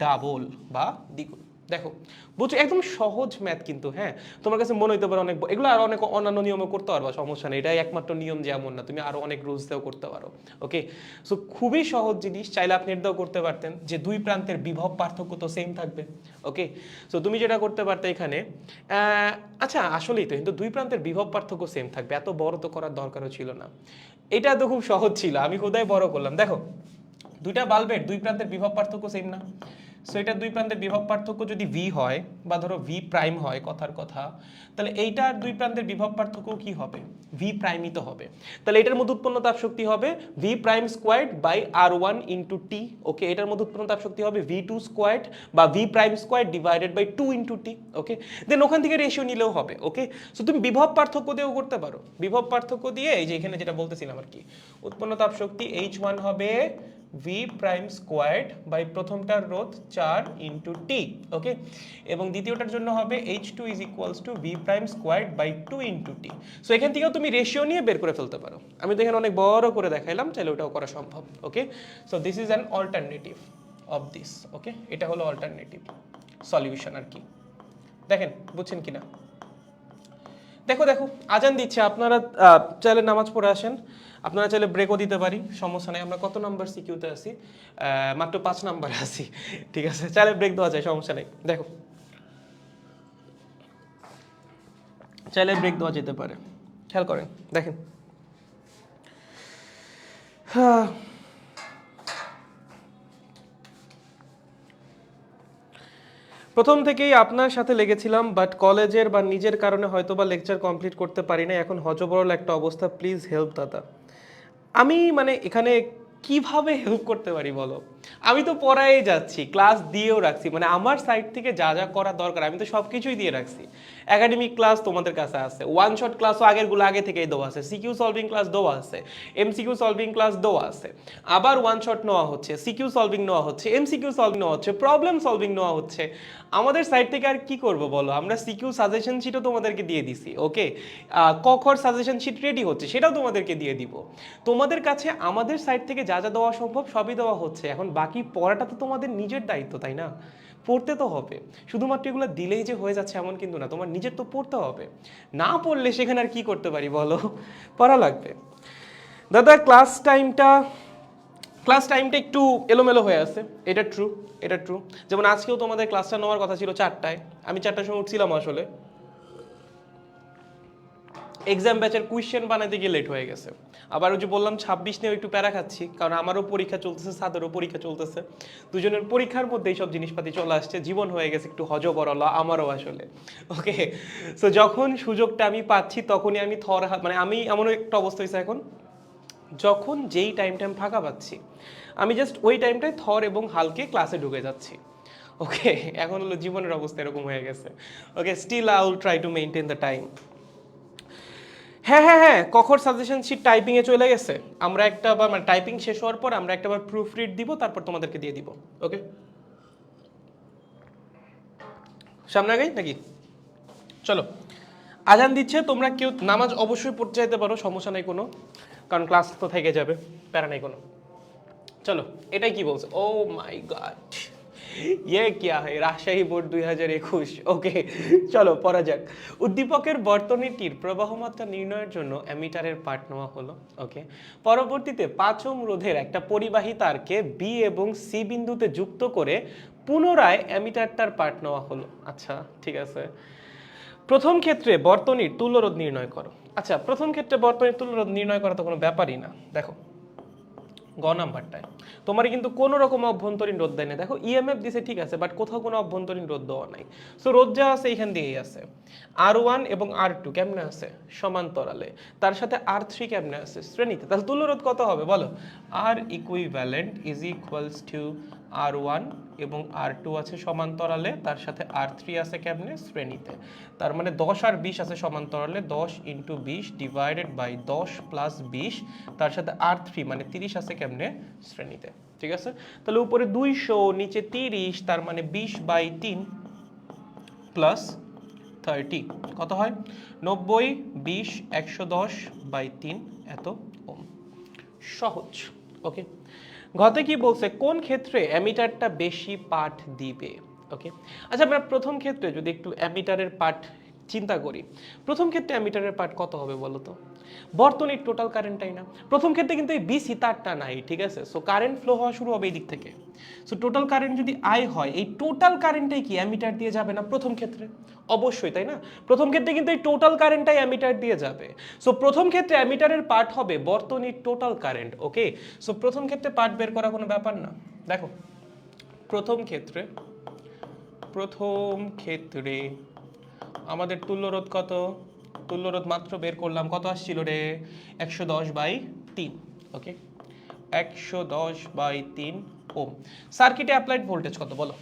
ডাবল বা দ্বিগুণ। দেখো বুঝছো, একদম সহজ ম্যাথ কিন্তু, হ্যাঁ তোমার কাছে মনে হইতে পারে অনেক, এগুলো আর অনেক অন্যান্য নিয়মে করতে পারবা, সমস্যা নেই, এটাই একমাত্র নিয়ম যে এমন না, তুমি আরো অনেক রুলস দিয়েও করতে পারো। ওকে, সো খুবই সহজ জিনিস, চাইলে আপনি এটাও করতে পারতেন যে দুই প্রান্তের বিভব পার্থক্য তো সেম থাকবে। ওকে, সো তুমি যেটা করতে পারতে এখানে, আচ্ছা আসলেই তো, কিন্তু দুই প্রান্তের বিভব পার্থক্য সেম থাকবে, এত বড় তো করার দরকারও ছিল না, এটা তো খুব সহজ ছিল, আমি খোদাই বড় করলাম। দেখো দুইটা বাল্বের দুই প্রান্তের বিভব পার্থক্য সেম না, সো এটা দুই প্রান্তের বিভব পার্থক্য যদি V হয় বা ধরো V প্রাইম হয় কথার কথা, তাহলে এইটার দুই প্রান্তের বিভব পার্থক্য কি হবে, V প্রাইমই তো হবে, তাহলে এটার মধ্যে উৎপন্ন তাপ শক্তি হবে V prime squared by R1 into T. Okay, এটার মধ্যে উৎপন্ন তাপ শক্তি হবে V2 স্কোয়ার্ড বা V prime squared divided by 2 into T. Okay, then ওখান থেকে রেশিও নিলেও হবে। ওকে, সো তুমি বিভব পার্থক্য দিয়েও করতে পারো, বিভব পার্থক্য দিয়ে এই যে এখানে যেটা বলতেছিলাম আর কি, উৎপন্ন তাপ শক্তি H1 হবে ভি প্রাইম স্কোয়ার্ড বাই প্রথমটার রোধ 4 ইন্টু টি, ওকে, এবং দ্বিতীয়টার জন্য হবে H two is equals to V prime squared by 2 into T. So এখান থেকেও তুমি রেশিও নিয়ে বের করে ফেলতে পারো। আমি তো এখানে অনেক বড় করে দেখাইলাম, চাইলে ওটাও করা সম্ভব, okay. So this is an alternative of this, okay, এটা হলো অল্টারনেটিভ সলিউশন আর কি। দেখেন বুঝছেন কিনা? দেখো দেখো আজান দিচ্ছে, আপনারা চাইলে নামাজ পড়ে আসেন, আপনারা চাইলে ব্রেকও দিতে পারি, সমস্যা নেই। আমরা কত নাম্বার সিকিউতে আছি? মাত্র 5 নাম্বারে আছি, ঠিক আছে, চাইলে ব্রেক দেওয়া যায়, সমস্যা নেই। দেখো চাইলে ব্রেক দেওয়া যেতে পারে, খেয়াল করেন, দেখেন প্রথম থেকেই আপনার সাথে লেগেছিলাম, বাট কলেজের বা নিজের কারণে হয়তো বা লেকচার কমপ্লিট করতে পারি না, এখন হজবরল একটা অবস্থা, প্লিজ হেল্প দাদা। আমি মানে এখানে কিভাবে হেল্প করতে পারি বলো? আমি তো পড়াই যাচ্ছি, ক্লাস দিয়েও রাখছি, মানে আমার সাইড থেকে যা যা করা দরকার আমি তো সব কিছুই দিয়ে রাখছি। একাডেমিক ক্লাস তোমাদের কাছে আছে, ওয়ান শট ক্লাসও আগেরগুলো আগে থেকেই দেওয়া আছে, সিকিউ সলভিং ক্লাস দেওয়া আছে, এমসিকিউ সলভিং ক্লাস দেওয়া আছে, আবার ওয়ান শট নেওয়া হচ্ছে, সিকিউ সলভিং নেওয়া হচ্ছে, এমসিকিউ সলভিং নেওয়া হচ্ছে, প্রবলেম সলভিং নেওয়া হচ্ছে। আমাদের সাইড থেকে আর কি করব বলো? আমরা সিকিউ সাজেশন শিটও তোমাদেরকে দিয়ে দিছি, ওকে, কখর সাজেশন শিট রেডি হচ্ছে, সেটাও তোমাদেরকে দিয়ে দিব। তোমাদের কাছে আমাদের সাইড থেকে যা যা দেওয়া সম্ভব সবই দেওয়া হচ্ছে, এখন বাকি পড়াটা তো তোমাদের নিজের দায়িত্ব, তাই না? পড়তে তো হবে, শুধুমাত্র এগুলো দিলেই যে হয়ে যাচ্ছে এমন কিন্তু না, তোমার নিজের তো পড়তে হবে। না পড়লে সেখানে আর কি করতে পারি বলো? পড়া লাগবে। দাদা ক্লাস টাইমটা একটু এলোমেলো হয়ে আছে, এটা ট্রু, এটা ট্রু। যেমন আজকেও তোমাদের ক্লাসটা নেওয়ার কথা ছিল 4টায়, আমি 4টার সময় উঠছিলাম, আসলে এক্সাম ব্যাচের কোয়েশ্চেন বানাতে গিয়ে লেট হয়ে গেছে। আবার ওই যে বললাম 26 নিয়েও একটু প্যারা খাচ্ছি, কারণ আমারও পরীক্ষা চলতেছে, সাদেরও পরীক্ষা চলতেছে, দুজনের পরীক্ষার মধ্যে এইসব জিনিসপাতি চলে আসছে, জীবন হয়ে গেছে একটু হজবরলা আমারও আসলে, ওকে। সো যখন সুযোগটা আমি পাচ্ছি তখনই আমি মানে আমি এমন একটা অবস্থা হয়েছে এখন, যখন যেই টাইমটা আমি ফাঁকা পাচ্ছি আমি জাস্ট ওই টাইমটায় থর এবং হালকে ক্লাসে ঢুকে যাচ্ছি, ওকে। এখন হলো জীবনের অবস্থা এরকম হয়ে গেছে, okay. Still I will try to maintain the time. হ্যাঁ হ্যাঁ হ্যাঁ, কখর সাজেশন শিট টাইপিংয়ে চলে গেছে, আমরা একটা বার মানে টাইপিং শেষ হওয়ার পর আমরা একটা বার প্রুফ রিড দিব, তারপর তোমাদেরকে দিয়ে দিব, ওকে। সামনে আগে নাকি? চলো আজান দিচ্ছে, তোমরা কেউ নামাজ অবশ্যই পড়তে চাইতে পারো, সমস্যা নেই কোনো, কারণ ক্লাস তো থেকে যাবে, প্যারা নেই কোনো। চলো এটাই কি বলছে, ও মাই গড, ইয়ে কিয়া হয়, রাজশাহী বোর্ড 2021, ওকে। চলো পড়া যাক। উদ্দীপকের বর্তনীটির প্রবাহমাত্রা নির্ণয়ের জন্য অ্যামিটারের পাঠ নেওয়া হলো, ওকে। পরবর্তীতে 5 ওহম রোধের একটা পরিবাহী তারকে বি এবং সি বিন্দুতে যুক্ত করে পুনরায় অ্যামিটারটার পাঠ নেওয়া হলো, আচ্ছা ঠিক আছে। প্রথম ক্ষেত্রে বর্তনীর তুল্যরোধ নির্ণয় করো। আচ্ছা, প্রথম ক্ষেত্রে বর্তনীর তুল্যরোধ নির্ণয় করা তো কোনো ব্যাপারই না। দেখো গ নাম্বারটায় তোমার কিন্তু কোনো রকম অভ্যন্তরীণ রোধ দেয় না, দেখো ইএমএফ দিছে ঠিক আছে, বাট কোথাও কোনো অভ্যন্তরীণ রোধ দেওয়া নাই। সো রোধ যা আছে এইখান দিয়েই আছে। R1 এবং R2 কেমনে আছে? সমান্তরালে। তার সাথে R3 কেমনে আছে? শ্রেণীতে। তাহলে তুল্যরোধ কত হবে বলো? R equivalent is equals two R1 এবং R2 আছে সমান্তরালে, তার সাথে R3 আছে কেমনে? শ্রেণীতে। তার মানে 10 আর 20 আছে সমান্তরালে, 10 ইন্টু 20 ডিভাইডেড বাই 10 প্লাস 20, তার সাথে R3 মানে 30 আছে কেমনে? শ্রেণীতে, ঠিক আছে। তাহলে উপরে 200 নিচে 30, তার মানে 20/3 প্লাস 30 কত হয়? 90, 20, 110/3 এত ওম। সহজ, ওকে। ঘতে কি বলছে? কোন ক্ষেত্রে অ্যামিটারটা বেশি পাঠ দিবে, ওকে। আচ্ছা আমরা প্রথম ক্ষেত্রে যদি একটু অ্যামিটারের পাঠ চিন্তা করি, প্রথম ক্ষেত্রে অ্যামিটারের পাঠ কত হবে বলো তো? বর্তনীর টোটাল কারেন্টটাই না। প্রথম ক্ষেত্রে কিন্তু এই বিসি তারটা নাই, ঠিক আছে। সো কারেন্ট ফ্লো হওয়া শুরু হবে এই দিক থেকে। সো টোটাল কারেন্ট যদি আই হয়, এই টোটাল কারেন্টটাই কি অ্যামিটার দিয়ে যাবে না প্রথম ক্ষেত্রে? অবশ্যই, তাই না? প্রথম ক্ষেত্রে কিন্তু এই টোটাল কারেন্টটাই অ্যামিটার দিয়ে যাবে। সো প্রথম ক্ষেত্রে অ্যামিটারের পার্ট হবে বর্তনীর টোটাল কারেন্ট, ওকে। সো প্রথম ক্ষেত্রে পার্ট বের করা কোনো ব্যাপার না। দেখো প্রথম ক্ষেত্রে আমাদের তুল্যরোধ কত? তুল্যরোধ মাত্র বের করলাম, কত আসছিল রে? 110/3, ওকে। 110/3 ওম। সার্কিটে অ্যাপ্লাইড ভোল্টেজ কত বলো?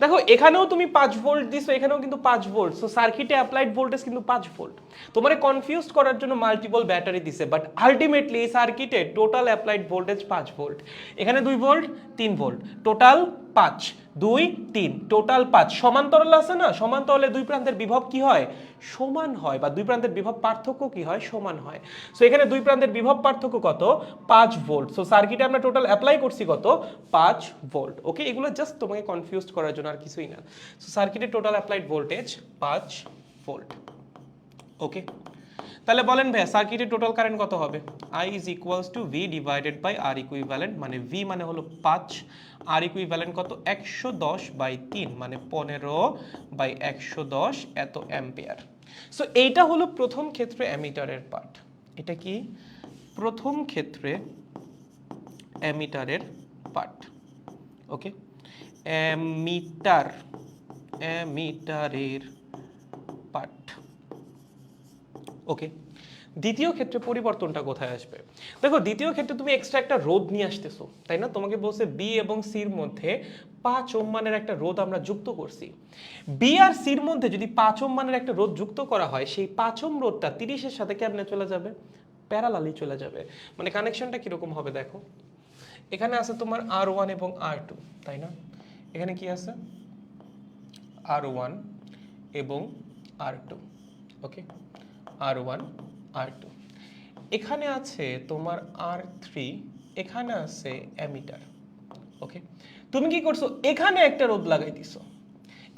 দেখো এখানেও তুমি 5 ভোল্ট দিছো, এখানেও কিন্তু 5 ভোল্ট, সো সার্কিটে অ্যাপ্লাইড ভোল্টেজ কিন্তু 5 ভোল্ট। তোমারে কনফিউজ করার জন্য মাল্টিপল ব্যাটারি দিছে, বাট আলটিমেটলি এই সার্কিটে টোটাল অ্যাপ্লাইড ভোল্টেজ 5 ভোল্ট। এখানে 2 ভোল্ট 3 ভোল্ট, টোটাল 5, 2 3 টোটাল 5। সমান্তরাল আছে না, সমান্তরালে দুই প্রান্তের বিভব কি হয়? সমান হয়, বা দুই প্রান্তের বিভব পার্থক্য কি হয়? সমান হয়। সো এখানে দুই প্রান্তের বিভব পার্থক্য কত? 5 ভোল্ট। সো সার্কিটে আমরা টোটাল অ্যাপ্লাই করছি কত? 5 ভোল্ট। ওকে, এগুলো জাস্ট তোমাকে কনফিউজ করার জন্য, আর কিছুই না। সো সার্কিটে টোটাল অ্যাপ্লাইড ভোল্টেজ 5 ভোল্ট। ওকে, তাহলে বলেন ভাইয়া সার্কিটের টোটাল কারেন্ট কত হবে? I is equals to V divided by R equivalent, মানে V মানে হলো 5, R equivalent কত? 110/3 মানে 15/110 এত অ্যাম্পিয়ার। সো এইটা হলো প্রথম ক্ষেত্রে অ্যামিটারের পার্ট। এটা কি? প্রথম ক্ষেত্রে অ্যামিটারের পার্ট। ওকে, অ্যামিটারের পার্ট। ওকে, দ্বিতীয় ক্ষেত্রে পরিবর্তনটা কোথায় আসবে? দেখো দ্বিতীয় ক্ষেত্রে তুমি এক্সট্রা একটা রোধ নিয়ে আসতেছো, তাই না? তোমাকে বলছে বি এবং সির মধ্যে 5 ওহম মানের একটা রোধ আমরা যুক্ত করছি। বি আর সির মধ্যে যদি 5 ওহম মানের একটা রোধ যুক্ত করা হয়, সেই 5 ওহম রোধটা 30 এর সাথে কেমনে চলে যাবে? প্যারালালি চলে যাবে। মানে কানেকশনটা কিরকম হবে দেখো, এখানে আছে তোমার R1 এবং R2, তাই না? এখানে কি আছে? R1 এবং R2। ওকে, R1 R2, এখানে আছে তোমার R3, এখানে আছে অ্যামিটার। ওকে, তুমি কি করছো? এখানে একটা রোধ লাগাই দিছো।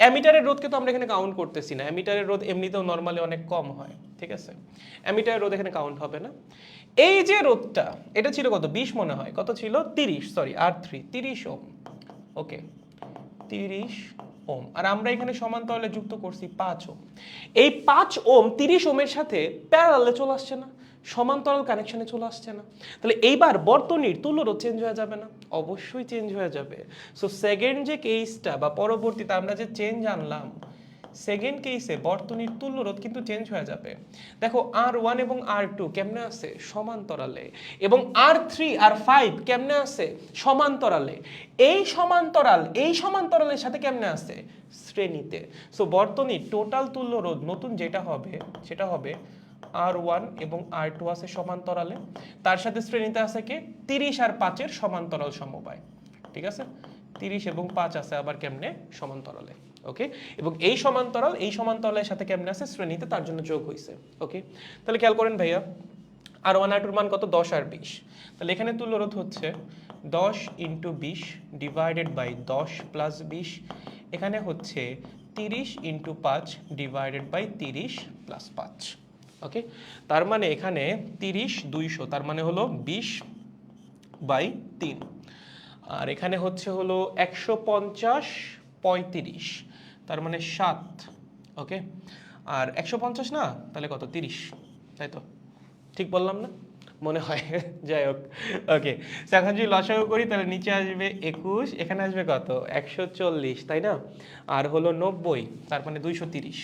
অ্যামিটারের রোধকে তো আমরা এখানে কাউন্ট করতেছি না, অ্যামিটারের রোধ এমনিতেও নরমালি অনেক কম হয়, ঠিক আছে? অ্যামিটারের রোধ এখানে কাউন্ট হবে না। এই যে রোধটা, এটা ছিল কত? 20 মনে হয়, কত ছিল? 30, সরি R3 30 ওহম। ওকে, 30 ওহম, আর আমরা এখানে সমান্তরালে যুক্ত করছি 5 ওহম। এই 5 ওহম 30 ওহমের সাথে প্যারালালে চলে আসছে না, সমান্তরাল কানেকশনে চলে আসছে না। তাহলে এইবার বর্তনীর তুল্যরোধ চেঞ্জ হয়ে যাবে না? অবশ্যই চেঞ্জ হয়ে যাবে। সো সেকেন্ড যে কেসটা বা পরবর্তীতে আমরা যে চেঞ্জ আনলাম, সেকেন্ড কেসে বর্তনীর তুল্যরোধ কিন্তু চেঞ্জ হয়ে যাবে। দেখো R1 এবং R2 কেমনে আছে? সমান্তরালে। এবং R3 আর 5 কেমনে আছে? সমান্তরালে। এই সমান্তরালের সাথে কেমনে আছে? শ্রেণীতে। সো বর্তনীর টোটাল তুল্যরোধ নতুন যেটা হবে সেটা হবে R1 এবং R2 আছে সমান্তরালে, তার সাথে শ্রেণীতে আছে কে? 30 আর 5 এর সমান্তরাল সমবায়। ঠিক আছে, 30 এবং 5 আছে আবার কেমনে? সমান্তরালে। ওকে, এবং এই সমান্তরালের সাথে কেমনে আছে? শ্রেণীতে, তার জন্য যোগ হইছে। ওকে, তাহলে খেয়াল করেন ভাইয়া, R1 R2 এর মান কত? 10 আর 20। তাহলে এখানে তুল্যরোধ হচ্ছে 10 × 20 ডিভাইডেড বাই 10 প্লাস 20। এখানে হচ্ছে 30 × 5 ডিভাইডেড বাই 30 প্লাস 5। ওকে, তার মানে এখানে 30 200, তার মানে হলো 20/3। আর এখানে হচ্ছে হলো 150 35, তার মানে 7। ওকে, আর 150 না, তাহলে কত? 30, তাই তো? ঠিক বললাম না? মনে হয়, যাই হোক। ওকে, এখন যদি লসাগু করি তাহলে নিচে আসবে 21, এখানে আসবে কত? 140, তাই না? আর হলো 90, তার মানে 230।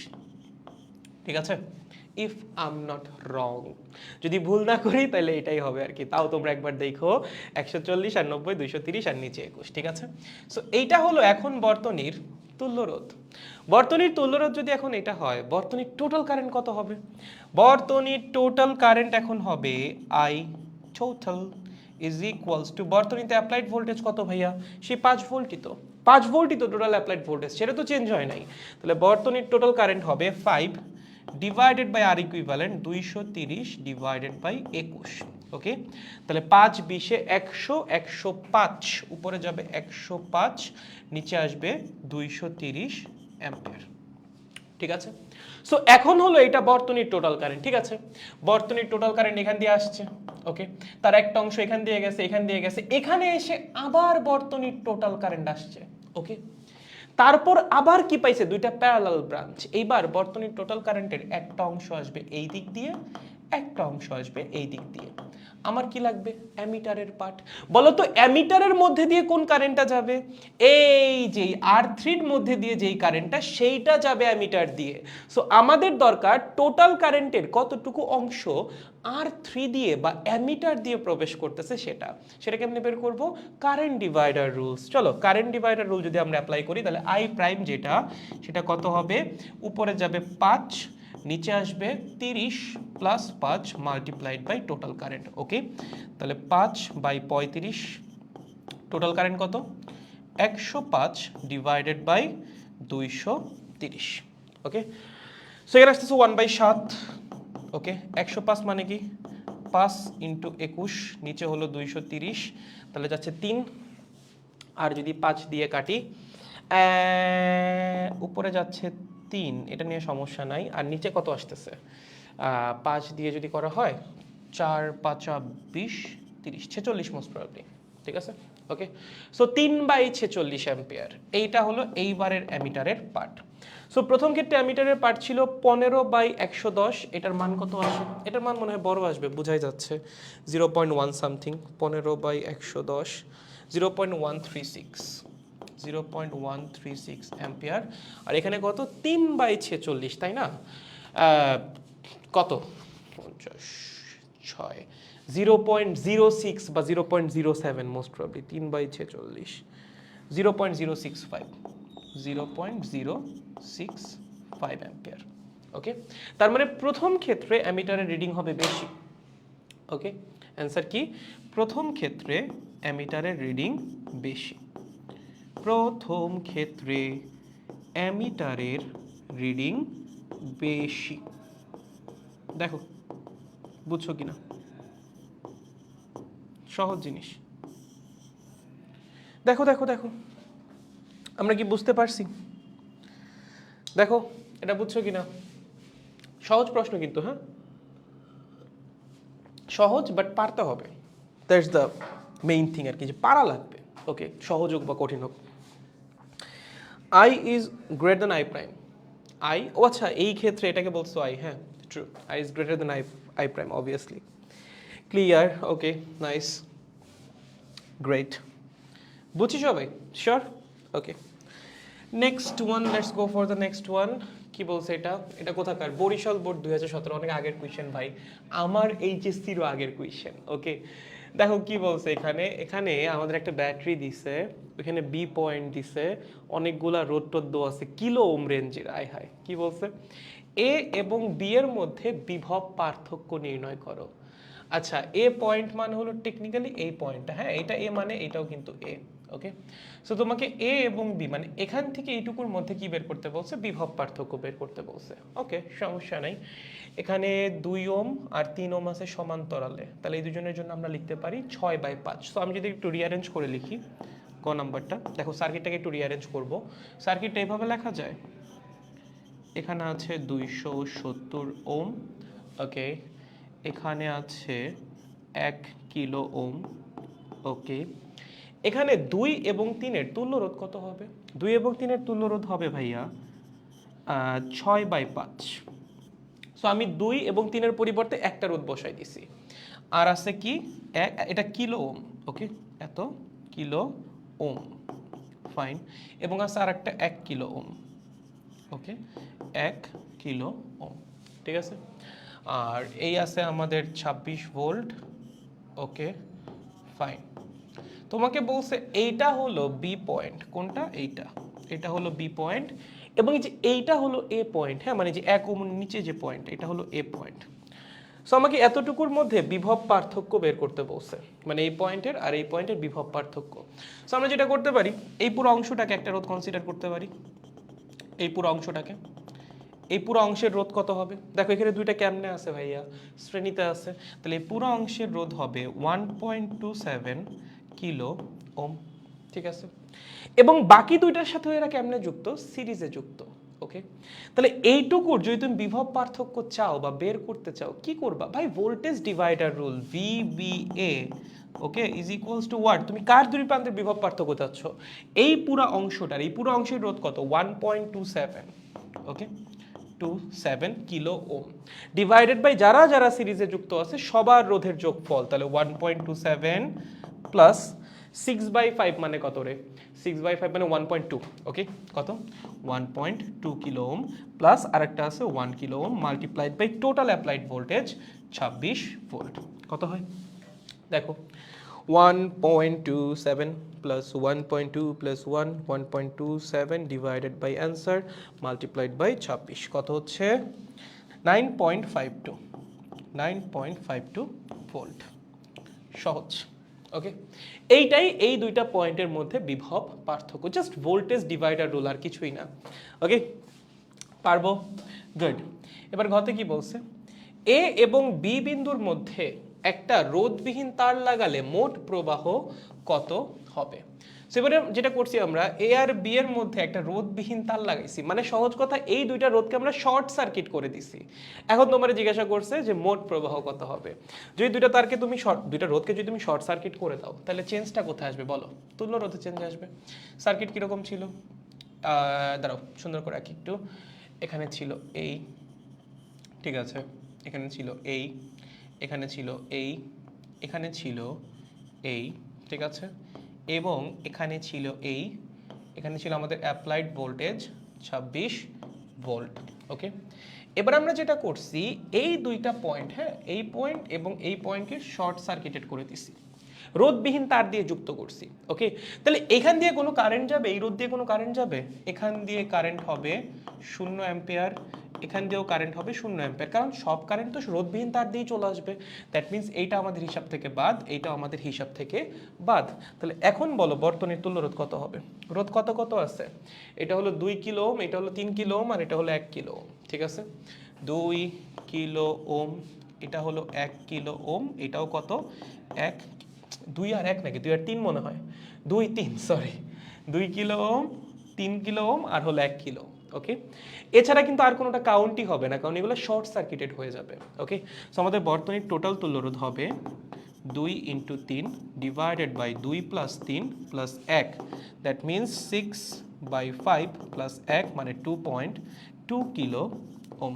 ঠিক আছে, ইফ আই এম নট রং, যদি ভুল না করি তাহলে এটাই হবে আর কি। তাও তোমরা একবার দেখো, 140 আর 90 230 আর নিচে 21। ঠিক আছে, সো এইটা হলো এখন বর্তনীর তুল্যরোধ। বর্তনীর তুল্যরোধ যদি এখন এটা হয়, বর্তনীর টোটাল কারেন্ট কত হবে? বর্তনীর টোটাল কারেন্ট এখন হবে I total is equals to, বর্তনীতে অ্যাপ্লাইড ভোল্টেজ কত ভাইয়া? সেই 5 ভোল্টই তো, 5 ভোল্টই তো টোটাল অ্যাপ্লাইড ভোল্টেজ, সেটা তো চেঞ্জ হয় নাই। তাহলে বর্তনীর টোটাল কারেন্ট হবে 5 divided by R equivalent 230 divided by 21। Okay, তাহলে 5 20 100, 105 উপরে যাবে 105, নিচে আসবে 230 অ্যাম্পিয়ার। ঠিক আছে, সো এখন হলো এটা বর্তনীর টোটাল কারেন্ট। ঠিক আছে, বর্তনীর টোটাল কারেন্ট এখান দিয়ে আসছে। ওকে, তার একটা অংশ এখান দিয়ে গেছে, এখান দিয়ে গেছে, এখানে এসে আবার বর্তনীর টোটাল কারেন্ট আসছে। ওকে, তারপর আবার কি পাইছে? দুইটা প্যারালাল ব্রাঞ্চ। এইবার বর্তনীর টোটাল কারেন্টের একটা অংশ আসবে এই দিক দিয়ে, একটা অংশ আসবে এই দিক দিয়ে। আমার কি লাগবে? অ্যামিটারের পার্ট। বলো তো অ্যামিটারের মধ্যে দিয়ে কোন কারেন্টটা যাবে? এই যে R3 এর মধ্যে দিয়ে যেই কারেন্টটা সেইটা যাবে অ্যামিটার দিয়ে। সো আমাদের দরকার টোটাল কারেন্টের কতটুকু অংশ R3 দিয়ে বা অ্যামিটার দিয়ে প্রবেশ করতেছে সেটা কেমনে বের করব? Current divider rules. চলো কারেন্ট ডিভাইডার রুল যদি আমরা অ্যাপ্লাই করি তাহলে I প্রাইম যেটা সেটা কত হবে? উপরে যাবে 5, নিচে আসবে 30 plus 5 multiplied by total current. Okay, তাহলে 5/35 টোটাল কারেন্ট কত? 105 ডিভাইডেড বাই 230। ওকে, সো এর আসতেছে 1/7। ওকে, 105 মানে কি? 5 ইন্টু 21, নিচে হলো 230, তাহলে যাচ্ছে 3। আর যদি 5 দিয়ে কাটি, উপরে যাচ্ছে 3, এটা নিয়ে সমস্যা নাই। আর নিচে কত আসতেছে? 5 দিয়ে যদি করা হয় 4 5 20 30 46 মোস্ট প্রবাবলি। ঠিক আছে, ওকে। সো 3/46 অ্যাম্পিয়ার, এইটা হলো এইবারের অ্যামিটারের পার্ট। সো প্রথম ক্ষেত্রে অ্যামিটারের পার্ট ছিল 15/110। এটার মান কত আসে? এটার মান মনে হয় বড় আসবে, বোঝাই যাচ্ছে 0.1 সামথিং। 15/110 0.136 0.136 অ্যাম্পিয়ার। আর এখানে কত? 3/46, তাই না? কত? 56 0.06 বা 0.07 মোস্ট প্রবাবলি। 3/46 0.065 0.065 অ্যাম্পিয়ার। ওকে, তার মানে প্রথম ক্ষেত্রে অ্যামিটারের রিডিং হবে বেশি। ওকে, অ্যান্সার কি? প্রথম ক্ষেত্রে অ্যামিটারের রিডিং বেশি। প্রথম ক্ষেত্রে অ্যামিটারের রিডিং বেশি। দেখো বুঝছো কিনা? সহজ জিনিস। দেখো দেখো দেখো, আমরা কি বুঝতে পারছি? দেখো এটা বুঝছো কিনা? সহজ প্রশ্ন কিন্তু, হ্যাঁ সহজ, বাট পারতে হবে। দ্যাটস দ্য মেইন থিং আর কি, যে পারা লাগবে। ওকে, সহজ হোক বা কঠিন হোক। I is greater than I prime. I, ও আচ্ছা, এই ক্ষেত্রে এটাকে বলছো I, হ্যাঁ true. I is greater than I prime, obviously. Clear, okay, nice, great. বুঝছি সবাই? Sure? Okay, next one, let's go for the next one. কি বলছে এটা? এটা কোথাকার? বরিশাল বোর্ড 2017, অনেক আগের কোয়েশ্চেন ভাই, আমার এইচএসসিরও আগের কোয়েশ্চেন। ওকে, দেখো কি বলছে এখানে। এখানে আমাদের একটা ব্যাটারি দিছে, ওখানে বি পয়েন্ট দিছে, অনেকগুলা রোদ টোদ দেওয়া আছে কিলো ওম রেঞ্জের। আয় হায়, কি বলছে? এ এবং বি এর মধ্যে বিভব পার্থক্য নির্ণয় করো। আচ্ছা, এ পয়েন্ট মানে হলো টেকনিক্যালি এই পয়েন্টটা, হ্যাঁ এটা এ মানে এটাও কিন্তু এ। ওকে, সো তোমাকে এ এবং বি মানে এখান থেকে এইটুকুর মধ্যে কি বের করতে বলছে? বিভব পার্থক্য বের করতে বলছে। ওকে, সমস্যা নাই। এখানে 2 ওম আর 3 ওম আছে সমান্তরালে, তাহলে এই দুজনের জন্য আমরা লিখতে পারি 6/5। সো আমি যদি একটু রিঅ্যারেঞ্জ করে লিখি ক নাম্বারটা, দেখো সার্কিটটাকে একটু রিঅ্যারেঞ্জ করব। সার্কিটটা এইভাবে লেখা যায়, এখানে আছে 270 ওম। ওকে, এখানে আছে 1 কিলো ওম। ওকে, এখানে 2 এবং 3 এর তুল্য রোধ কত হবে? 2 এবং 3 এর তুল্য রোধ হবে ভাইয়া 6/5। সো আমি 2 এবং 3 এর পরিবর্তে একটা রোধ বসাই দিছি। আর আছে কি? এটা কিলো ওম। ওকে, এত কিলো ওম, ফাইন। এবং আছে আর একটা 1 কিলো ওম। ওকে, 1 কিলো ওম, ঠিক আছে। আর এই আছে আমাদের 26 ভোল্ট। ওকে, ফাইন। তোমাকে বলছে এইটা হলো বি পয়েন্ট। কোনটা? এইটা, এটা হলো বি পয়েন্ট, এবং এই যে এইটা হলো এ পয়েন্ট। হ্যাঁ, মানে যে 1 ওম নিচে যে পয়েন্ট, এটা হলো এ পয়েন্ট। সো আমাকে এতটুকুর মধ্যে বিভব পার্থক্য বের করতে বলছে, মানে এই পয়েন্টের আর এই পয়েন্টের বিভব পার্থক্য। সো আমরা যেটা করতে পারি, এই পুরো অংশটাকে একটা রোধ কনসিডার করতে পারি। এই পুরো অংশটাকে, এই পুরো অংশের রোধ কত হবে? দেখো এখানে দুইটা কেমনে আছে ভাইয়া? শ্রেণীতে আছে। তাহলে এই পুরো অংশের রোধ হবে 1.27 কিলো ওম, ঠিক আছে। এবং বাকি দুইটার সাথে এরা কেমনে যুক্ত? সিরিজে যুক্ত। ওকে, তাহলে এইটুকুর যদি তুমি বিভব পার্থক্য চাও বা বের করতে চাও, কি করবা ভাই? Voltage divider rule, VBA, okay, is equals to what? তুমি কার দুই প্রান্তের বিভব পার্থক্য চাচ্ছ? এই পুরো অংশটার, এই পুরো অংশের রোধ কত? 1.27। ওকে, 1.27 কিলো ওম ডিভাইডেড বাই যারা যারা সিরিজে যুক্ত আছে সবার রোধের যোগফল, তাহলে 1.27 প্লাস 6/5 মানে কত রে? 6/5 মানে 1.2, ওকে কত? 1.2 কিলো ওম প্লাস আরেকটা আছে 1 kilo ohm multiplied by total applied voltage 26 volt. কত হয় দেখো? 1.27 plus 1.2 plus 1 1.27 divided by answer multiplied by 26 কত হচ্ছে? 9.52 ভোল্ট। সহজ, ওকে। এইটাই এই দুইটা পয়েন্টের মধ্যে বিভব পার্থক্য, জাস্ট ভোল্টেজ ডিভাইডার রুল, আর কিছুই না, ওকে। পারবো? গুড। এবার ঘতে কি বলছে? এ এবং বি বিন্দুর মধ্যে একটা রোধবিহীন তার লাগালে মোট প্রবাহ কত হবে? এবারে যেটা করছি আমরা, এ আর বি এর মধ্যে একটা রোধবিহীন তার লাগাইছি, মানে সহজ কথা এই দুইটা রোধকে আমরা শর্ট সার্কিট করে দিছি। এখন তোমার জিজ্ঞাসা করছে যে মোট প্রবাহ কত হবে। যদি দুইটা তারকে তুমি দুইটা রোধকে যদি তুমি শর্ট সার্কিট করে দাও, তাহলে চেঞ্জটা কোথায় আসবে বলো? তুল্য রোধে চেঞ্জ আসবে। সার্কিট কিরকম ছিল? দাঁড়াও সুন্দর করে রাখি একটু। এখানে ছিল এই, ঠিক আছে, এখানে ছিল এই, এখানে ছিল এই, এখানে ছিল এই, ঠিক আছে, এবং এখানে ছিল এই, এখানে ছিল আমাদের অ্যাপ্লাইড ভোল্টেজ 26 ভোল্ট, ওকে। এবার আমরা যেটা করছি এই দুইটা পয়েন্ট, হ্যাঁ, এই পয়েন্ট এবং এই পয়েন্টকে শর্ট সার্কিটেড করে দিছি, রোধবিহীন তার দিয়ে যুক্ত করছি, ওকে। তাহলে এখান দিয়ে কোনো কারেন্ট যাবে? এই রোধ দিয়ে কোনো কারেন্ট যাবে? এখান দিয়ে কারেন্ট হবে 0 অ্যাম্পিয়ার, এখান দিয়েও কারেন্ট হবে 0 অ্যাম্পিয়ার, কারণ সব কারেন্ট তো রোধবিহীন তার দিয়েই চলে আসবে। দ্যাট মিনস এইটা আমাদের হিসাব থেকে বাদ, এইটা আমাদের হিসাব থেকে বাদ। তাহলে এখন বলো বর্তনীর তুল্য রোধ কত হবে? রোধ কত কত আছে? এটা হলো 2 কিলো ওম, এটা হলো 3 কিলো ওম, আর এটা হলো 1 কিলো ওম, ঠিক আছে। 2 কিলো ওম, এটা হলো 1 কিলো ওম, এটাও কত? 1, 2 আর 1 নাকি 2 আর 3 মনে হয়, 2 3 সরি, 2 কিলো ওম, 3 কিলো ওম আর হলো 1 কিলো, ওকে। এছাড়া কিন্তু আর কোনোটা কাউন্টই হবে না, কারণ এগুলো শর্ট সার্কিটেড হয়ে যাবে, ওকে। সো আমাদের বর্তনীর টোটাল তুল্যরোধ হবে 2 × 3 ডিভাইডেড বাই 2 + 3 + 1, দ্যাট মিনস 6/5 + 1 মানে 2.2 কিলো ওম,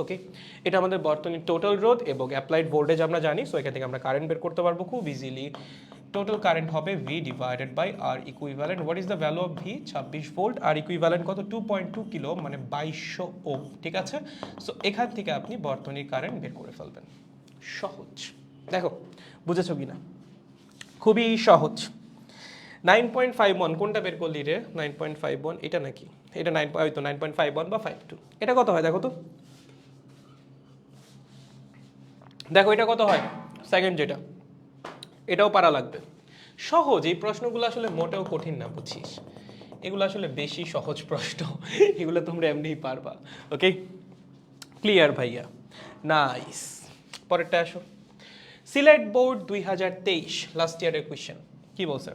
ওকে। এটা আমাদের বর্তনীর টোটাল রোধ এবং অ্যাপ্লাইড ভোল্টেজ আমরা জানি, সো এখান থেকে আমরা কারেন্ট বের করতে পারবো খুব ইজিলি। টোটাল কারেন্ট হবে V divided by R equivalent. What is the value of V? 26 volt. আর ইকুইভ্যালেন্ট কত? 2.2 কিলো মানে 2200 ওম, ঠিক আছে। সো এখান থেকে আপনি বর্তনীর কারেন্ট বের করে ফেলবেন। সহজ, দেখো বুঝেছো কিনা? খুবই সহজ। 9.51 কোনটা বের করলি রে? 9.51 এটা নাকি? এটা 9.51 বা 52, এটা কত হয় দেখো তো? দেখো এটা কত হয় সেকেন্ড যেটা, এটাও পারা লাগবে। সহজ এই প্রশ্নগুলো আসলে মোটেও কঠিন না, বুঝছিস? এগুলো আসলে বেশি সহজ প্রশ্ন, এগুলো তোমরা এমনিই পারবা, ওকে। ক্লিয়ার ভাইয়া? নাইস। পরেরটা আসো। সিলেট বোর্ড 2023 লাস্ট ইয়ারের কোয়েশ্চেন কি বলছে?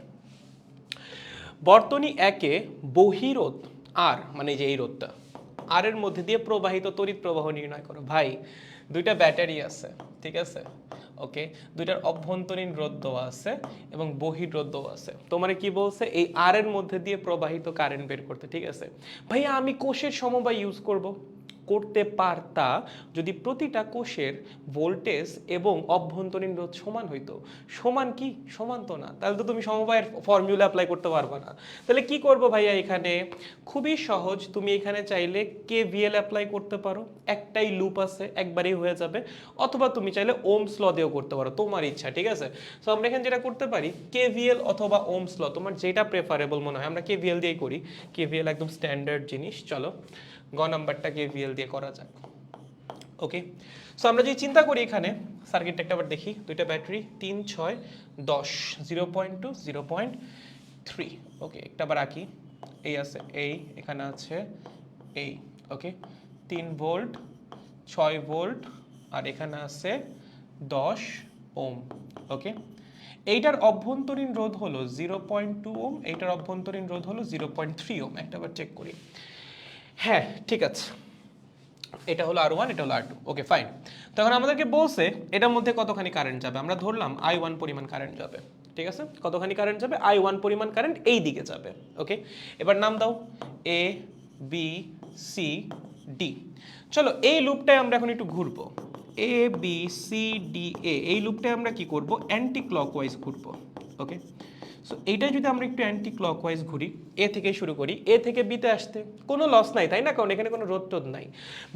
বর্তনী একে বহিরোধ আর, মানে যে এই রোধটা আর এর মধ্যে দিয়ে প্রবাহিত তড়িৎ প্রবাহ নির্ণয় করো। ভাই দুইটা ব্যাটারি আছে, ঠিক আছে, ওকে। দুইটার অভ্যন্তরীণ রোধ দেওয়া আছে এবং বহিরোধ দেওয়া আছে। তোমার কি বলছে? এই আর এর মধ্যে দিয়ে প্রবাহিত কারেন্ট বের করতে, ঠিক আছে। ভাইয়া আমি কোষের সমবায় ইউজ করব, করতে পারতা যদি প্রতিটা কোষের ভোল্টেজ এবং অভ্যন্তরীণ রোধ সমান হইতো। সমান কি? সমান তো না, তাহলে তো তুমি সমবায়ের ফর্মুলা অ্যাপ্লাই করতে পারবে না। তাহলে কি করবো ভাইয়া? এখানে খুবই সহজ, তুমি এখানে চাইলে KVL অ্যাপ্লাই করতে পারো, একটাই লুপ আছে, একবারেই হয়ে যাবে। অথবা তুমি চাইলে ওহমস ল দিয়েও করতে পারো, তোমার ইচ্ছা, ঠিক আছে। সো আমরা এখানে যেটা করতে পারি KVL অথবা ওহমস ল, তোমার যেটা প্রেফারেবল মনে হয়। আমরা KVL দিয়েই করি, KVL একদম স্ট্যান্ডার্ড জিনিস। চলো গ নাম্বারটা KVL দিয়ে করা যাক, ওকে। সো আমরা যদি চিন্তা করি এখানে সার্কিটটা একটা আবার দেখি, দুইটা ব্যাটারি 3 6 10 0.2 0.3, ওকে। একটা আবার আঁকি, এই আছে এই, এখানে আছে এই, ওকে। 3 ভোল্ট 6 ভোল্ট আর এখানে আছে 10 ওম, ওকে। এইটার অভ্যন্তরীণ রোধ হলো 0.2 ওম, এইটার অভ্যন্তরীণ রোধ হলো 0.3 ওম। একটা আবার চেক করি, হ্যাঁ ঠিক আছে, এটা হলো R1, এটা হলো R2, ওকে ফাইন। তখন আমাদেরকে বলছে এটার মধ্যে কতখানি কারেন্ট যাবে। আমরা ধরলাম I1 পরিমাণ কারেন্ট যাবে, ঠিক আছে। কতখানি কারেন্ট যাবে? I1 পরিমাণ কারেন্ট এই দিকে যাবে, ওকে। এবার নাম দাও A B C ডি। চলো এই লুপটায় আমরা এখন একটু ঘুরবো, এ বি সি ডি এ, এই লুপটায় আমরা কি করব, অ্যান্টি ক্লকওয়াইজ ঘুরবো। ওকে, সো এইটাই যদি আমরা একটু অ্যান্টি ক্লকওয়াইজ ঘুরি, এ থেকে শুরু করি, এ থেকে বিতে আসতে কোনো লস নাই তাই না, কারণ এখানে কোনো রোদ টোদ নাই।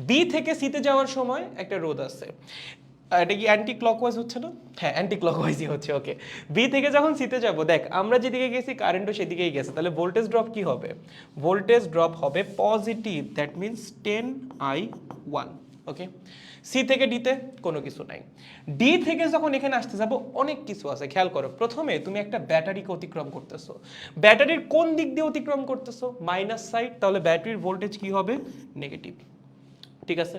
বি থেকে সিতে যাওয়ার সময় একটা রোদ আছে, এটা কি অ্যান্টি ক্লকওয়াইজ হচ্ছে না? হ্যাঁ অ্যান্টি ক্লকওয়াইজই হচ্ছে। ওকে, বি থেকে যখন সিতে যাব, দেখ আমরা যেদিকে গেছি কারেন্টও সেদিকেই গেছে, তাহলে ভোল্টেজ ড্রপ কি হবে, ভোল্টেজ ড্রপ হবে positive, that means 10I1। Okay, C থেকে ডিতে কোনো কিছু নাই। ডি থেকে যখন এখানে আসতে যাব অনেক কিছু আছে, খেয়াল করো। প্রথমে তুমি একটা ব্যাটারিকে অতিক্রম করতেছো, ব্যাটারির কোন দিক দিয়ে অতিক্রম করতেছো, মাইনাস সাইড, তাহলে ব্যাটারির ভোল্টেজ কি হবে, নেগেটিভ। ঠিক আছে,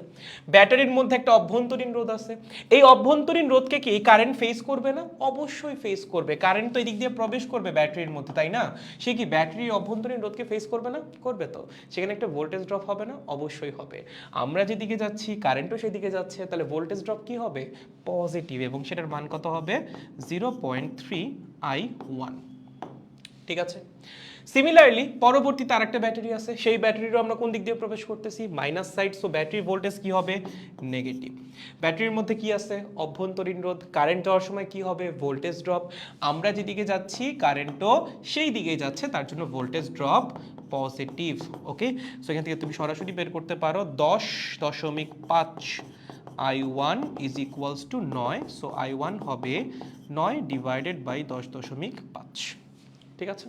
ব্যাটারির মধ্যে একটা অভ্যন্তরীণ রোধ আছে, এই অভ্যন্তরীণ রোধকে কি কারেন্ট ফেস করবে না, অবশ্যই ফেস করবে, কারেন্ট তো এই দিক দিয়ে প্রবেশ করবে ব্যাটারির মধ্যে তাই না, সে কি ব্যাটারির অভ্যন্তরীণ রোধকে ফেস করবে না, করবে তো, সেখানে একটা ভোল্টেজ ড্রপ হবে না, অবশ্যই হবে। আমরা যেদিকে যাচ্ছি কারেন্টও সেদিকে যাচ্ছে, তাহলে ভোল্টেজ ড্রপ কি হবে, পজিটিভ, এবং সেটার মান কত হবে, 0.3I1। ঠিক আছে, সিমিলারলি পরবর্তীতে আরেকটা ব্যাটারি আছে, সেই ব্যাটারিরও আমরা কোন দিক দিয়ে প্রবেশ করতেছি, minus side, so battery voltage কি হবে, নেগেটিভ। ব্যাটারির মধ্যে কি আছে, অভ্যন্তরীণ রোধ, কারেন্ট যাওয়ার সময় কি হবে, ভোল্টেজ ড্রপ, আমরা যেদিকে যাচ্ছি কারেন্টও সেই দিকেই যাচ্ছে, তার জন্য ভোল্টেজ ড্রপ পজিটিভ। ওকে, সো এখান থেকে তুমি সরাসরি বের করতে পারো 10.5 I1 is equals two 9, so I1 হবে 9 ডিভাইডেড বাই 10.5। ঠিক আছে,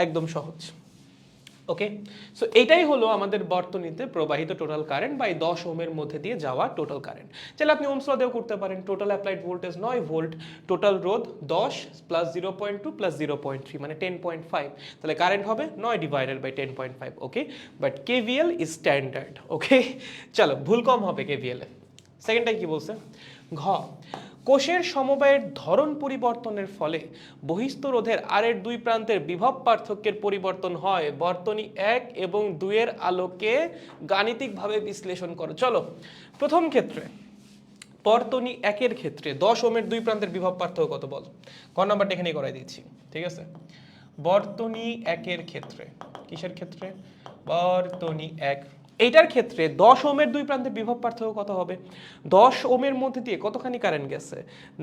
একদম সহজ। ওকে, সো এটাই হলো আমাদের বর্তনীতে প্রবাহিত টোটাল কারেন্ট বাই 10 ওহমের মধ্যে দিয়ে যাওয়া টোটাল কারেন্ট। চাইলে আপনি ওহমস ল দিয়েও করতে পারেন, total applied voltage 9 volt, total রোধ 10 প্লাস 0.2 প্লাস 0.3 মানে 10.5, তাহলে কারেন্ট হবে 9 divided by 10.5। Okay, but KVL is standard. Okay, চলো ভুল কম হবে কেভিএল এ। সেকেন্ডটাই কি বলছে, ঘ, কোষের সমবায়ের ধরন পরিবর্তনের ফলে বহিস্থ রোধের আরের দুই প্রান্তের বিভব পার্থক্যের পরিবর্তন হয়, বর্তনী 1 এবং 2 এর আলোকে গাণিতিকভাবে বিশ্লেষণ করো। চলো প্রথম ক্ষেত্রে বর্তনী 1 এর ক্ষেত্রে 10 ওহমের দুই প্রান্তের বিভব পার্থক্য কত বল, ক নাম্বারটা এখানেই করাই দিচ্ছি। ঠিক আছে, বর্তনী 1 এর ক্ষেত্রে, কিসের ক্ষেত্রে, বর্তনী 1, এইটার ক্ষেত্রে 10 ওহমের দুই প্রান্তের বিভব পার্থক্য কত হবে, 10 ওহমের মধ্যে দিয়ে কতখানি কারেন্ট গেছে,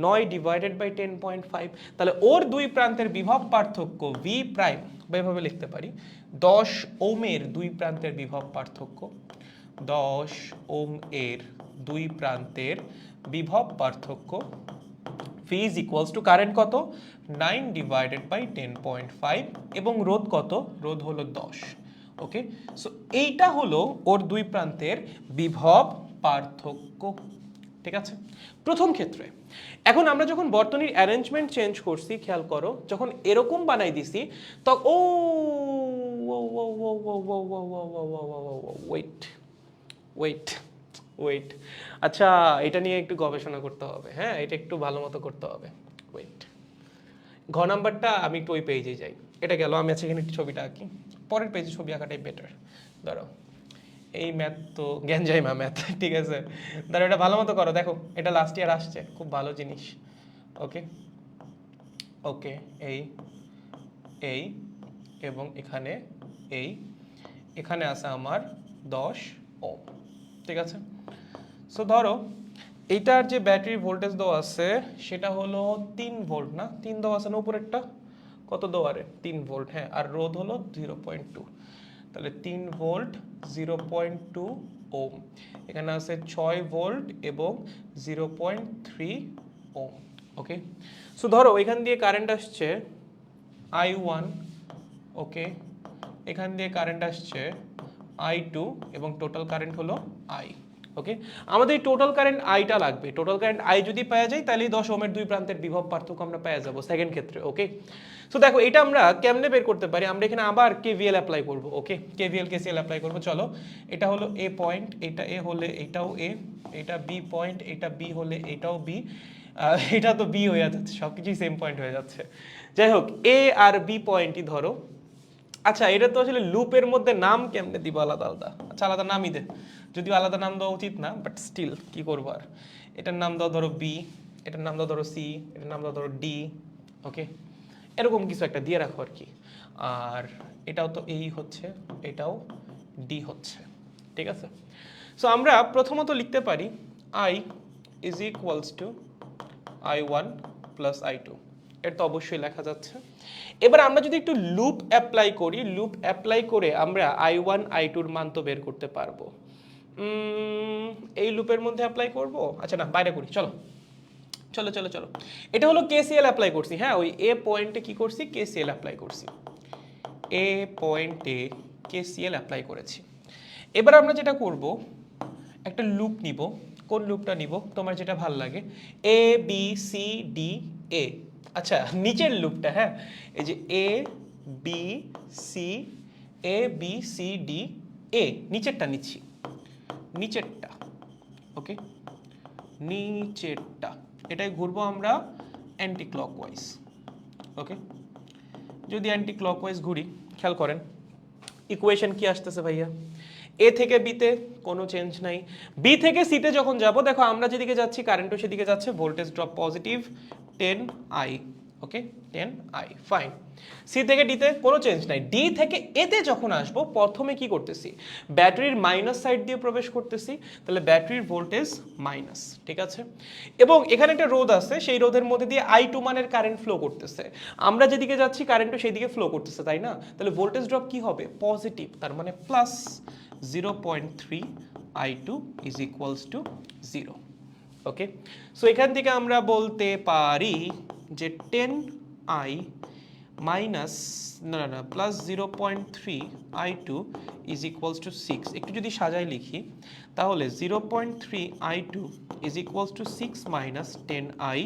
9 ডিভাইডেড বাই 10.5, তাহলে ওর দুই প্রান্তের বিভব পার্থক্য ভি প্রাইম, এভাবে লিখতে পারি 10 ওহমের দুই প্রান্তের বিভব পার্থক্য, 10 ওহম এর দুই প্রান্তের বিভব পার্থক্য V is equals two current কত, 9 ডিভাইডেড বাই 10.5, এবং রোধ কত, রোধ হলো 10। ওকে, সো এইটা হলো ওর দুই প্রান্তের বিভব পার্থক্য। ঠিক আছে, প্রথম ক্ষেত্রে। এখন আমরা যখন বর্তনীর অ্যারেঞ্জমেন্ট চেঞ্জ করছি, খেয়াল করো, যখন এরকম বানাই দিছি তখন ওয়েট ওয়েট ওয়েট, আচ্ছা এটা নিয়ে একটু গবেষণা করতে হবে, হ্যাঁ এটা একটু ভালো মতো করতে হবে। ওয়েট, ঘ নাম্বারটা আমি একটু ওই পেজে যাই, এটা গেল, আমি আজকে এখানে একটু ছবিটা আঁকি, পরের পেজে ছবি আঁকাটাই বেটার। ধরো এই ম্যাথ তো গ্যাঞ্জাইমা ম্যাথ, ঠিক আছে, ধরো এটা ভালো মতো করো, দেখো এটা লাস্ট ইয়ার আসছে, খুব ভালো জিনিস। ওকে ওকে, এই এই এবং এখানে এই, এখানে আছে আমার 10 ওহম। ঠিক আছে, সো ধরো এইটার যে ব্যাটারি ভোল্টেজ দেওয়া আছে সেটা হলো 3 ভোল্ট, না 3 দেওয়া আছে না উপরেরটা, কত দেওয়া রে, 3 ভোল্ট, হ্যাঁ, আর রোধ হলো 0.2, তাহলে 3 ভোল্ট 0.2 ওহম, এখানে আছে 6 ভোল্ট এবং 0.3 ওহম। ওকে, সো ধরো এখান দিয়ে কারেন্ট আসছে I1, ওকে, এখান দিয়ে কারেন্ট আসছে I2, এবং টোটাল কারেন্ট হলো I। ওকে, আমাদের টোটাল কারেন্ট আইটা লাগবে, টোটাল কারেন্ট আই যদি পাওয়া যায় তাহলে 10 ওহমের দুই প্রান্তের বিভব পার্থক্য আমরা পেয়ে যাব সেকেন্ড ক্ষেত্রে। ওকে, সো দেখো এটা আমরা কেমনে বের করতে পারি, আমরা এখানে আবার কেভিএল অ্যাপ্লাই করব। ওকে, কেভিএল কেসিএল অ্যাপ্লাই করব। চলো এটা হলো এ পয়েন্ট, এটা এ হলে এটাও এ, এটা বি পয়েন্ট, এটা বি হলে এটাও বি, এটা তো বি হয়ে যাচ্ছে, সবকিছুই সেম পয়েন্ট হয়ে যাচ্ছে। যাই হোক, এ আর বি পয়েন্টই ধরো, আচ্ছা এটা তো আসলে লুপের মধ্যে নাম কেমনে দিব আলাদা আলাদা, আচ্ছা আলাদা নামই দে, যদিও আলাদা নাম দেওয়া উচিত না, বাট স্টিল কি করবো আর, এটার নাম দাও ধরো বি, এটার নাম দাও ধরো সি, এটার নাম দাও ধরো ডি। ওকে, এরকম কিছু একটা দিয়ে রাখো আর কি, আর এটাও তো এই হচ্ছে, এটাও ডি হচ্ছে। ঠিক আছে। সো আমরা প্রথমত লিখতে পারি I is equals two I1 plus I2, এর তো অবশ্যই লেখা যাচ্ছে। এবার আমরা যদি একটু লুপ অ্যাপ্লাই করি, লুপ অ্যাপ্লাই করে আমরা I1 I2-র মান তো বের করতে পারবো। এই লুপের মধ্যে অ্যাপ্লাই করব, আচ্ছা না বাইরে করি, চলো চলো চলো চলো। এটা হলো কেসিএল অ্যাপ্লাই করছি, হ্যাঁ ওই এ পয়েন্টে কি করছি, কেসিএল অ্যাপ্লাই করছি, এ পয়েন্টে কেসিএল অ্যাপ্লাই করেছি। এবার আমরা যেটা করব, একটা লুপ নিব। কোন লুপটা নিব, তোমার যেটা ভাল লাগে, এ বি সি ডি এ। আচ্ছা নিচের লুপটা, হ্যাঁ এই যে এ বি সি ডি এ, নিচেরটা নিচ্ছি, নিচেরটা, ওকে নিচেরটা, এটাই ঘুরবো আমরা অ্যান্টি ক্লকওয়াইজ। ওকে, যদি অ্যান্টি ক্লকওয়াইজ ঘুরি, খেয়াল করেন ইকুয়েশন কি আসতেছে ভাইয়া, এ থেকে বিতে কোনো চেঞ্জ নাই, বি থেকে সিতে যখন যাব, দেখো আমরা যেদিকে যাচ্ছি কারেন্টও সেদিকে যাচ্ছে, ভোল্টেজ ড্রপ পজিটিভ 10I, ওকে 10I, ফাইন। সি থেকে ডিতে কোনো চেঞ্জ নাই, ডি থেকে এতে যখন আসবো প্রথমে কি করতেছি, ব্যাটারির মাইনাস সাইড দিয়ে প্রবেশ করতেছি, তাহলে ব্যাটারির ভোল্টেজ মাইনাস, ঠিক আছে। এবং এখানে একটা রোধ আছে, সেই রোধের মধ্যে দিয়ে I2 মানের কারেন্ট ফ্লো করতেছে, আমরা যেদিকে যাচ্ছি কারেন্টও সেই দিকে ফ্লো করতেছে, তাই না? তাহলে ভোল্টেজ ড্রপ কি হবে, পজিটিভ, তার মানে plus 0.3 I2 is equals two 0। Okay, so এখান থেকে আমরা বলতে পারি যে 10I মাইনাস না না plus 0.3 I2 is equals two 6। একটু যদি সাজাই লিখি তাহলে 0.3 I2 is equals two 6 minus 10I,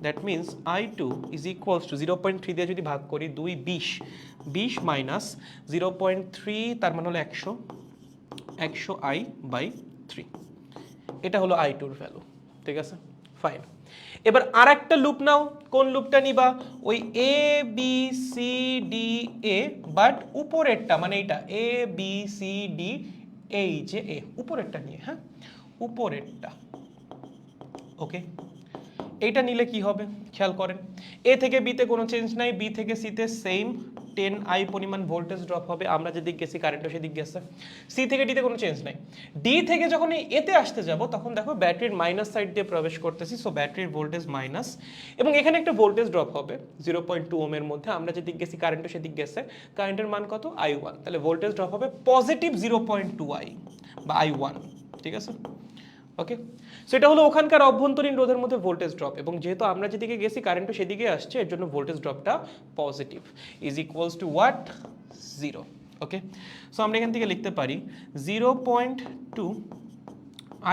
that means I2 is equals two 0.3 দিয়ে যদি ভাগ করি 2 20 মাইনাস 0.3, তার মানে হলো 100I বাই 3। এটা হলো I2-র ভ্যালু, ঠিক আছে ফাইন। এবার আর একটা লুপ নাও, কোন লুপটা নিবা, ওই A B C D A, but উপরেরটা, মানে এইটা এ বি সি ডি, এই যে এ উপরেরটা নিয়ে, হ্যাঁ উপরেরটা। ওকে, এইটা নিলে কি হবে খেয়াল করেন, এ থেকে বিতে কোনো চেঞ্জ নাই, বি থেকে সিতে সেম 10I পরিমাণ ভোল্টেজ ড্রপ হবে, আমরা যেদিক গেছি কারেন্টও সেদিক গেছে। সি থেকে ডিতে কোনো চেঞ্জ নাই, ডি থেকে যখন এতে আসতে যাব তখন দেখো ব্যাটারির মাইনাস সাইড দিয়ে প্রবেশ করতেছি, সো ব্যাটারির ভোল্টেজ মাইনাস, এবং এখানে একটা ভোল্টেজ ড্রপ হবে 0.2 ওহমের মধ্যে, আমরা যেদিক গেছি কারেন্টও সেদিক গেছে, কারেন্টের মান কত I1, তাহলে ভোল্টেজ ড্রপ হবে পজিটিভ 0.2I বা I1, ঠিক আছে। ওকে, সো এটা হলো ওখানকার অভ্যন্তরীণ রোধের মধ্যে ভোল্টেজ ড্রপ, এবং যেহেতু আমরা যেদিকে গেছি কারেন্টও সেদিকে আসছে, এর জন্য ভোল্টেজ ড্রপটা positive is equals to what, 0। Okay, so আমরা এখান থেকে লিখতে পারি 0.2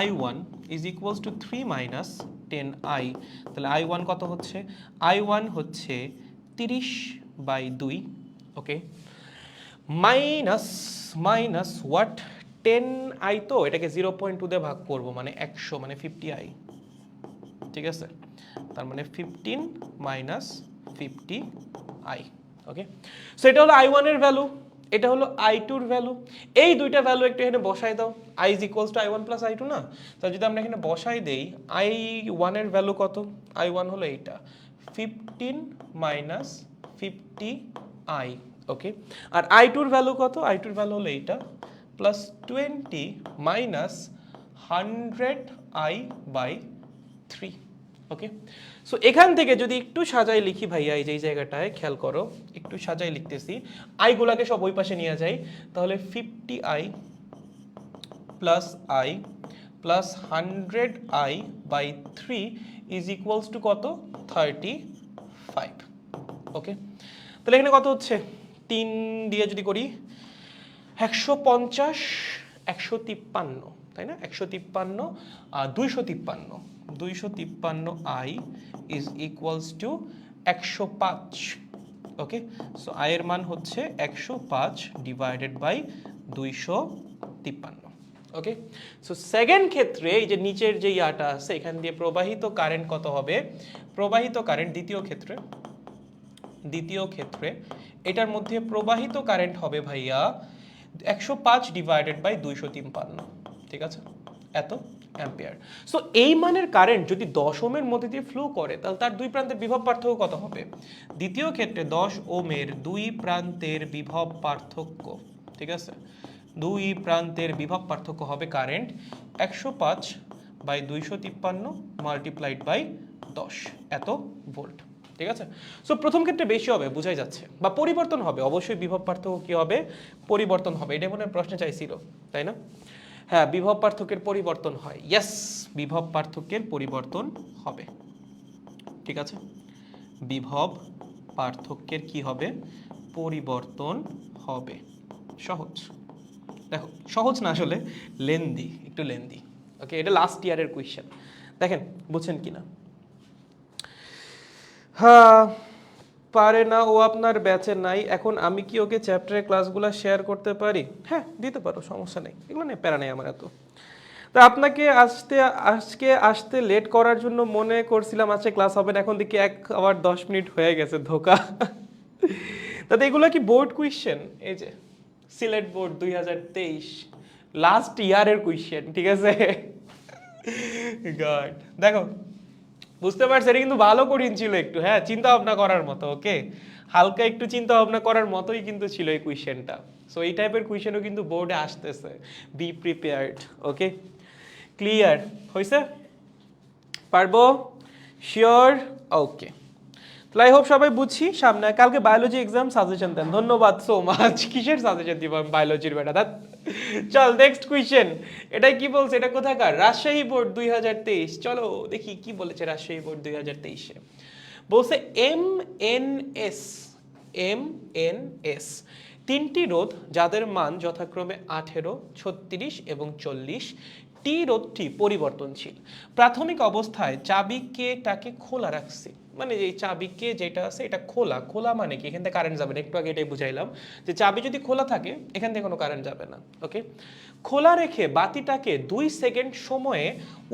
I1 is equals two 3 minus 10I, তাহলে I1 কত হচ্ছে, I1 হচ্ছে 30/2, ওকে মাইনাস হোয়াট 10I, তো এটাকে 0.2 দিয়ে ভাগ করবো মানে 100, মানে 50I, ঠিক আছে, তার মানে 15 মাইনাস 50I। ওকে, সো এটা হলো I1 এর ভ্যালু, এটা হলো I2 এর ভ্যালু। এই দুইটা ভ্যালু একটু এখানে বসাই দাও, I is equals two I1 plus I2 না, তাহলে যদি আমরা এখানে বসাই দেই, I1 এর ভ্যালু কত, I1 হলো এইটা 15 মাইনাস 50I, ওকে, আর I2 এর ভ্যালু কত, I2 এর ভ্যালু হলো এইটা plus 20 minus 100I by 3। Okay, so এখান থেকে যদি একটু সাজাই লিখি ভাইয়া, এই যে এই জায়গাটায় খেয়াল করো, একটু সাজাই লিখতেছি, আই গুলাকে সব ওই পাশে নিয়ে যাই, তাহলে 50I plus I plus 100I by 3 is equals to কত, 35। ওকে, তাহলে এখানে কত হচ্ছে, 3 দিয়ে যদি করি 150 153, তাই না, 153 253I is equals to 105। Okay, so I এর মান হচ্ছে 105 divided by 253। Okay, so second ক্ষেত্রে এই যে নিচের যে ইয়াটা আছে এখান দিয়ে প্রবাহিত কারেন্ট কত হবে, প্রবাহিত কারেন্ট দ্বিতীয় ক্ষেত্রে এটার মধ্যে প্রবাহিত কারেন্ট হবে ভাইয়া 105 ডিভাইডেড বাই 253, ঠিক আছে, এত অ্যাম্পিয়ার। সো এই মানের কারেন্ট যদি 10 ওহমের মধ্যে দিয়ে ফ্লো করে, তাহলে তার দুই প্রান্তের বিভব পার্থক্য কত হবে, দ্বিতীয় ক্ষেত্রে 10 ওহমের দুই প্রান্তের বিভব পার্থক্য, ঠিক আছে, দুই প্রান্তের বিভব পার্থক্য হবে কারেন্ট 105/253 মাল্টিপ্লাইড বাই 10 এত ভোল্ট। ঠিক আছে, সো প্রথম ক্ষেত্রে বেশি হবে, বোঝাই যাচ্ছে, বা পরিবর্তন হবে, অবশ্যই বিভব পার্থক্য কি হবে, পরিবর্তন হবে। এটা মনে হয় প্রশ্নে চাইছিল, তাই না? হ্যাঁ, বিভব পার্থক্যের পরিবর্তন হয়, ইয়েস, বিভব পার্থক্যের পরিবর্তন হবে। ঠিক আছে, বিভব পার্থক্যের কি হবে, পরিবর্তন হবে। সহজ, দেখো সহজ না আসলে লেন্দি, একটু লেন্দি। ওকে, এটা লাস্ট ইয়ারের কোয়েশ্চেন, দেখেন বুঝছেন কিনা। হ্যাঁ, পারে না, ও আপনার ব্যাচে নাই এখন, আমি কি ওকে চ্যাপ্টারের ক্লাসগুলো শেয়ার করতে পারি? হ্যাঁ দিতে পারো, সমস্যা নেই, এগুলো নিয়ে প্যারা নেই আমার এত। তা আপনাকে আজকে আসতে লেট করার জন্য মনে করছিলাম আজকে ক্লাস হবে না, এখন দেখি 1 আওয়ার 10 মিনিট হয়ে গেছে, ধোকা। তাতে এগুলো কি বোর্ড কোয়েশ্চেন, এই যে সিলেট বোর্ড 2023 লাস্ট ইয়ারের কোয়েশ্চেন, ঠিক আছে। গড, দেখো বুঝতে পারছি, এটা কিন্তু ভালো কঠিন ছিল একটু, হ্যাঁ চিন্তা ভাবনা করার মতো। ওকে, হালকা একটু চিন্তা ভাবনা করার মতোই কিন্তু ছিল এই কোয়েশ্চেনটা। সো এই টাইপের কোয়েশ্চেনও কিন্তু বোর্ডে আসতেছে, বি প্রিপেয়ার্ড। ওকে, ক্লিয়ার হয়েছে? পারবো? শিওর? ওকে, তাহলে আই হোপ সবাই বুঝছি। সামনে কালকে বায়োলজি এক্সাম, সাজেশন দেন। ধন্যবাদ সো মাচ। কিসের সাজেশন দিব আমি বায়োলজির, বেটা দাঁত। চল নেক্সট কোয়েশ্চেন, এটাই কি বলছে, এটা কোথাকার, রাজশাহী বোর্ড 2023। চলো দেখি কি বলেছে রাজশাহী বোর্ড 2023-এ। বলছে MNS তিনটি রোধ যাদের মান যথাক্রমে 18, 36 এবং 40। টি রোধটি পরিবর্তনশীল। প্রাথমিক অবস্থায় চাবিকেটাকে খোলা রাখছি, মানে এই চাবিকে যেটা আছে এটা খোলা, খোলা মানে কি, এখান থেকে কারেন্ট যাবে না, একটু আগে এটাই বুঝাইলাম যে চাবি যদি খোলা থাকে এখান থেকে কোনো কারেন্ট যাবে না। ওকে, খোলা রেখে বাতিটাকে 2 সেকেন্ড সময়ে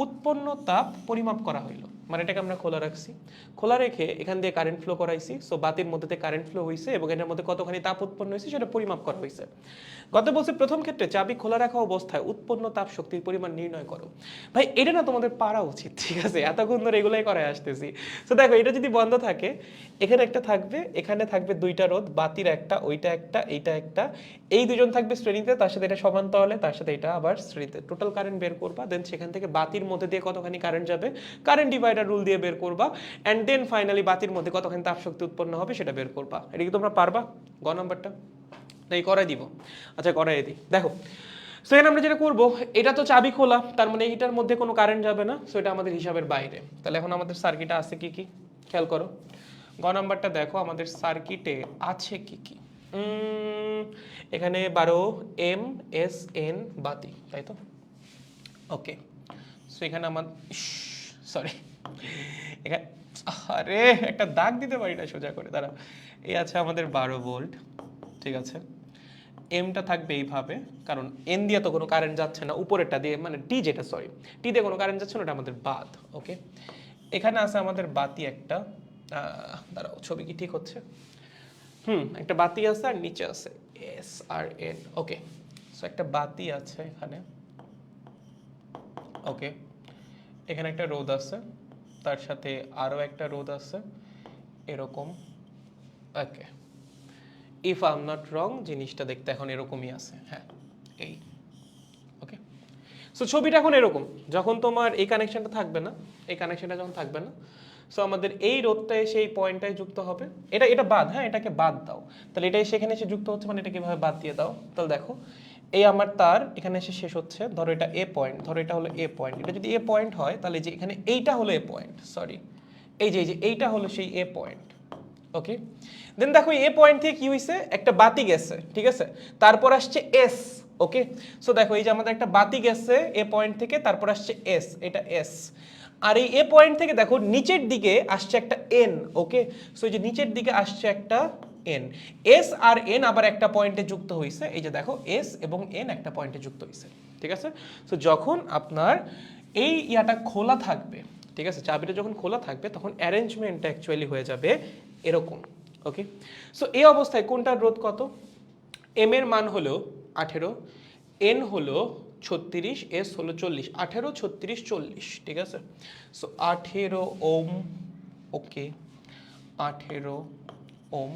উৎপন্ন তাপ পরিমাপ করা হইলো, মানে এটাকে আমরা খোলা রাখছি, খোলা রেখে এখান দিয়ে কারেন্ট ফ্লো করাইছি। সো বাতির মধ্যে থেকে কারেন্ট ফ্লো হয়েছে এবং এটার মধ্যে কতখানি তাপ উৎপন্ন হয়েছে সেটা পরিমাপ করা হয়েছে। গত বলছে প্রথম ক্ষেত্রে চাবি খোলা রাখা অবস্থায় উৎপন্ন তাপ শক্তির পরিমাণ নির্ণয় করো। ভাই এটা না তোমাদের পারা উচিত, ঠিক আছে, এতক্ষণ ধরে এগুলাই করায় আসতেছি। সো দেখো এটা যদি বন্ধ থাকে, এখানে একটা থাকবে, এখানে থাকবে দুইটা রোধ, বাতির একটা, ওইটা একটা, এইটা একটা, এই দুজন থাকবে শ্রেণীতে, তার সাথে এটা সমান্তরালে, তার সাথে এটা আবার শ্রেণীতে। টোটাল কারেন্ট বের করবা, দেন সেখান থেকে বাতির মধ্যে দিয়ে কতখানি কারেন্ট যাবে কারেন্ট ডিভাইডার রুল দিয়ে বের করবা, অ্যান্ড দেন ফাইনালি বাতির মধ্যে কতখানি তাপ শক্তি উৎপন্ন হবে সেটা বের করবা। এটা কি তোমরা পারবা? গ নাম্বারটা তাই করাই দিব। আচ্ছা করাই দিই, দেখো সো এখানে আমরা যেটা করবো, এটা তো চাবি খোলা, তার মানে এইটার মধ্যে কোনো কারেন্ট যাবে না, সো এটা আমাদের হিসাবের বাইরে। তাহলে এখন আমাদের সার্কিটে আছে কি কি খেয়াল করো। গ নাম্বারটা দেখো আমাদের সার্কিটে আছে কি কি। এখানে 12 MSN বাতি, তাই তো? ওকে, সো এখানে আমার সরি, এখানে আরে একটা দাগ দিতে পারি না সোজা করে, দাঁড়া। এই আছে আমাদের 12 ভোল্ট, ঠিক আছে। এমটা থাকবে এইভাবে, কারণ এন দিয়ে তো কোনো কারেন্ট যাচ্ছে না, উপরেরটা দিয়ে মানে টি যেটা, সরি টি দিয়ে কোনো কারেন্ট যাচ্ছে না, ওটা আমাদের বাদ। ওকে, এখানে আছে আমাদের বাতি একটা, দাঁড়াও ছবি কি ঠিক হচ্ছে? একটা বাতি আছে আর নিচে আছে SRN। ওকে, সো একটা বাতি আছে এখানে। ওকে, এখানে একটা রোধ আছে, তার সাথে আরও একটা রোধ আছে এরকম। Okay, if I am not wrong, জিনিসটা দেখতে এখন এরকমই আছে, হ্যাঁ এই। ওকে, সো ছবিটা এখন এরকম, যখন তোমার এই কানেকশনটা থাকবে না, এই কানেকশনটা যখন থাকবে না, সো আমাদের এই রোধটা এসে এই পয়েন্টটায় যুক্ত হবে। এটা বাদ, হ্যাঁ এটাকে বাদ দাও, তাহলে এটা সেখানে এসে যুক্ত হচ্ছে, মানে এটাকে এভাবে বাদ দিয়ে দাও। তাহলে দেখো এই আমার তার এখানে এসে শেষ হচ্ছে, ধরো এটা এ পয়েন্ট, ধরো এটা হলো এ পয়েন্ট, এটা যদি এ পয়েন্ট হয় তাহলে যে এখানে এইটা হলো এ পয়েন্ট, সরি এই যে এইটা হলো সেই এ পয়েন্ট। ওকে, দেন দেখো এ পয়েন্ট থেকে কি হয়েছে, একটা বাতি গেছে, ঠিক আছে, তারপর আসছে এস। ওকে, সো দেখো এই যে আমাদের একটা বাতি গেছে এ পয়েন্ট থেকে, তারপর আসছে এস, এটা এস, আর এই এ পয়েন্ট থেকে দেখো নিচের দিকে আসছে একটা এন। ওকে, সো এই যে নিচের দিকে আসছে একটা এন, এস আর এন আবার একটা পয়েন্টে যুক্ত হয়েছে, এই যে দেখো এস এবং এন একটা পয়েন্টে যুক্ত হয়েছে, ঠিক আছে। সো যখন আপনার এই ইয়াটা খোলা থাকবে, ঠিক আছে, চাবিটা যখন খোলা থাকবে তখন অ্যারেঞ্জমেন্টটা অ্যাকচুয়ালি হয়ে যাবে এরকম। ওকে, সো এই অবস্থায় কোনটার রোধ কত? এম এর মান হলো 18, এন হলো 36, এস হলো 40, 18, 36, 40, ঠিক আছে। সো 18 ওম, ওকে 18 ওম,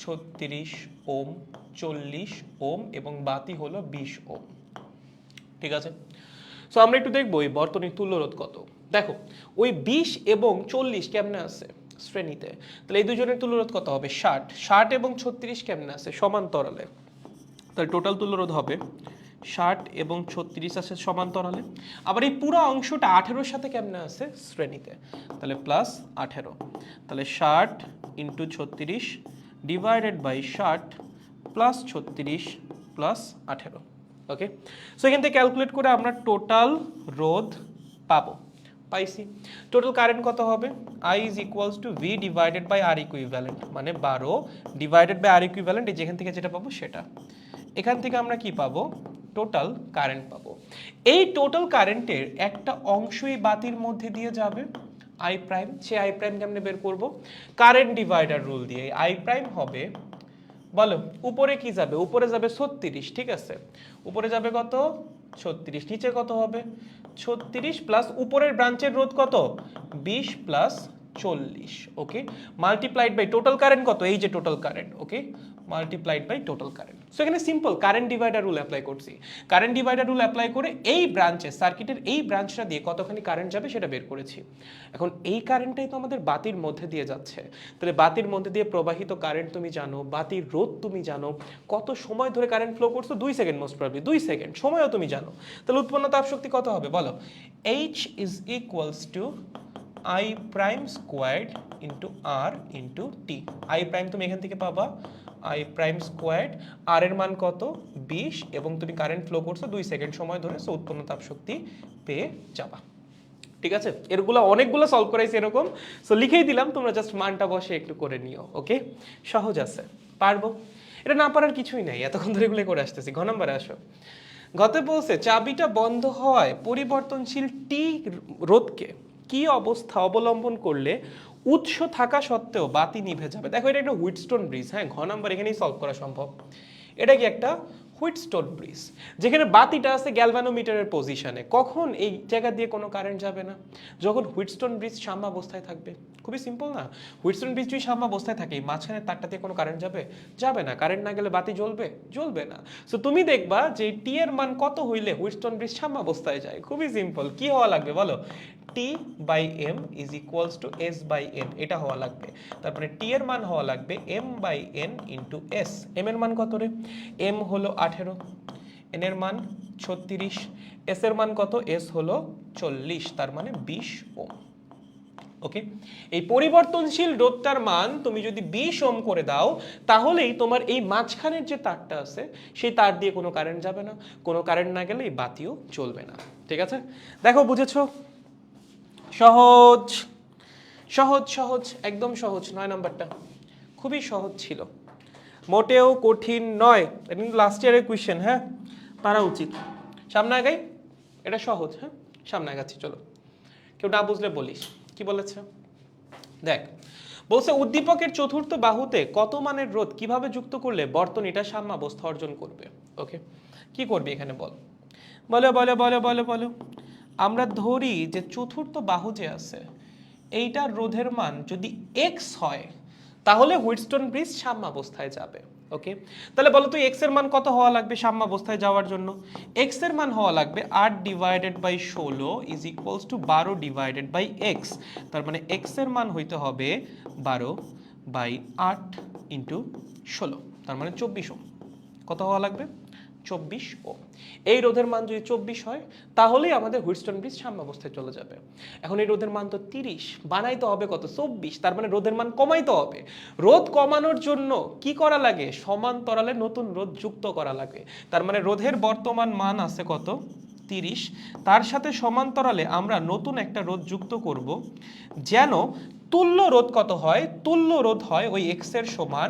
36 ওম, 40 ওম এবং বাতি হলো 20 ওম। ঠিক আছে, সো আমরা একটু দেখবো এই বর্তনীর তুল্য রোধ কত। দেখো ওই 20 এবং 40 কেমনে আছে শ্রেণীতে, তাহলে এই দুজনের তুল্য রোধ কত হবে 60। 60 এবং 36 কেমনে আছে সমান্তরালে, তাহলে টোটাল তুল্য রোধ হবে 60 এবং 36 আছে সমান্তরালে। আবার এই পুরো অংশটা 18 সাথে কেমনে আছে শ্রেণীতে, তাহলে প্লাস 18, তাহলে 60 into 36 divided by 60 plus 36 plus 18। Okay, so এখান থেকে ক্যালকুলেট করে আমরা টোটাল রোধ পাবো, পাইছি। টোটাল কারেন্ট কত হবে, I is equals to V divided by R equivalent, মানে 12 ডিভাইডেড বাই আর ইকুইভ্যালেন্ট, এই যেখান থেকে যেটা পাবো সেটা। এখান থেকে আমরা কি পাবো, টোটাল কারেন্ট পাবো। এই টোটাল কারেন্টের একটা অংশই বাতির মধ্যে দিয়ে যাবে I prime. Say I prime কেমনে বের করব, কারেন্ট ডিভাইডার রুল দিয়ে। আই প্রাইম হবে, বলো উপরে কি যাবে, উপরে যাবে 36, ঠিক আছে, উপরে যাবে কত 36, নিচে কত হবে 36 প্লাস উপরের ব্রাঞ্চের রোধ কত 20 plus 40, okay, multiplied by total current কত, এই যে total current, okay, multiplied by total current. So এখানে simple current divider rule apply করছি। কারেন্ট ডিভাইডার রুল অ্যাপ্লাই করে এই ব্রাঞ্চে, সার্কিটের এই ব্রাঞ্চটা দিয়ে কতখানি কারেন্ট যাবে সেটা বের করেছি। এখন এই কারেন্টটাই তো আমাদের বাতির মধ্যে দিয়ে যাচ্ছে, তাহলে বাতির মধ্যে দিয়ে প্রবাহিত কারেন্ট তুমি জানো, বাতির রোধ তুমি জানো, কত সময় ধরে কারেন্ট ফ্লো করছো 2 সেকেন্ড, মোস্ট প্রবাবলি 2 সেকেন্ড সময়ও তুমি জানো। তাহলে উৎপন্ন তাপ শক্তি কত হবে বলো, H is equals to I prime squared into R into T. I prime তুমি এখান থেকে পাবা I প্রাইম স্কোয়ার্ড, আর এর মান কত 20 এবং তুমি কারেন্ট ফ্লো করছো 2 সেকেন্ড সময় ধরে, সো উৎপন্ন তাপ শক্তি পেয়ে যাবা। ঠিক আছে, এরগুলো অনেকগুলো সলভ করাইছি এরকম, সো লিখেই দিলাম, তোমরা জাস্ট মানটা বসে একটু করে নিও। ওকে, সহজ আছে, পারবো, এটা না পারার কিছুই নাই, এতক্ষণ ধরে এগুলো করে আসতেছি। ঘ নম্বরে আসো। গতে বলছে চাবিটা বন্ধ হওয়ায় পরিবর্তনশীল টি রোধকে কি অবস্থা অবলম্বন করলে উৎস থাকা সত্ত্বেও বাতি নিভে যাবে। দেখো এটা একটা হুইটস্টোন ব্রিজ, হ্যাঁ, ঘ নাম্বার এখানেই সলভ করা সম্ভব। এটা কি একটা হুইটস্টোন ব্রিজ, যেখানে বাতিটা আছে গ্যালভানোমিটারের পজিশনে। কখন এই জায়গা দিয়ে কোনো কারেন্ট যাবে না, যখন হুইটস্টোন ব্রিজ সাম্যাবস্থায় থাকবে। খুবই সিম্পল না, হুইটস্টোন ব্রিজ যদি সাম্যাবস্থায় থাকে, মাঝখানে তারটা দিয়ে কোনো কারেন্ট যাবে, যাবে না। কারেন্ট না গেলে বাতি জ্বলবে, জ্বলবে না। সো তুমি দেখবা যে টি এর মান কত হইলে হুইটস্টোন ব্রিজ সাম্যাবস্থায় যায়। খুবই সিম্পল, কি হওয়া লাগবে বলো, T by M is equals to S by N, এটা হওয়া লাগবে। তারপরে টি এর মান হওয়া লাগবে M by N into S. M এর মান কত রে, এম হলো 18, এন এর মান 36, এস এর মান কত, এস হলো 40, তার মানে 20 ওম। ওকে, এই পরিবর্তনশীল রোধটার মান তুমি যদি 20 ওম করে দাও, তাহলেই তোমার এই মাঝখানের যে তারটা আছে সেই তার দিয়ে কোনো কারেন্ট যাবে না, কোনো কারেন্ট না গেলে এই বাতিও চলবে না। ঠিক আছে, দেখো বুঝেছো, সহজ সহজ সহজ, একদম সহজ। 9 নাম্বারটা খুবই সহজ ছিল, মোটেও কঠিন নয়। এটা কিন্তু লাস্ট ইয়ারের কোয়েশ্চেন, হ্যাঁ, পারা উচিত। সামনে আগাই, এটা সহজ, হ্যাঁ, সামনে আগাচ্ছি, চলো। কেউ না বুঝলে বলিস, কি বলেছে দেখ। বলছে উদ্দীপকের চতুর্থ বাহুতে কত মানের রোধ কিভাবে যুক্ত করলে বর্তনীটা সাম্যাবস্থা অর্জন করবে। ওকে, কি করবি এখানে বল, বলো বলো বলো বলো বলো। আমরা ধরি যে চতুর্থ বাহু যে আছে এইটার রোধের মান যদি x হয়, তাহলে হুইটস্টোন ব্রিজ সাম্যাবস্থায় যাবে। ওকে, তাহলে বলো তো এক্স এর মান কত হওয়া লাগবে সাম্যাবস্থায় যাওয়ার জন্য। এক্স এর মান হওয়া লাগবে 8 divided by 16 is equals to 12 divided by X. তার মানে এক্স এর মান হইতে হবে 12 বাই 8 ইন্টু 16, তার মানে 24 ওম। কত হওয়া লাগবে 24 ওম। এই রোধের মান যদি 24 হয়, তাহলেই আমাদের হুইটস্টোন ব্রিজ সাম্যাবস্থায় চলে যাবে। এখন এই রোধের মান তো 30, বানাইতে হবে কত 24, তার মানে রোধের মান কমাইতে হবে। রোধ কমানোর জন্য কি করা লাগে, সমান্তরালে নতুন রোধ যুক্ত করা লাগে। তার মানে রোধের বর্তমান মান আছে কত 30, তার সাথে সমান্তরালে আমরা নতুন একটা রোধ যুক্ত করব, যেন তুল্য রোধ কত হয়, তুল্য রোধ হয় ওই এক্স এর সমান,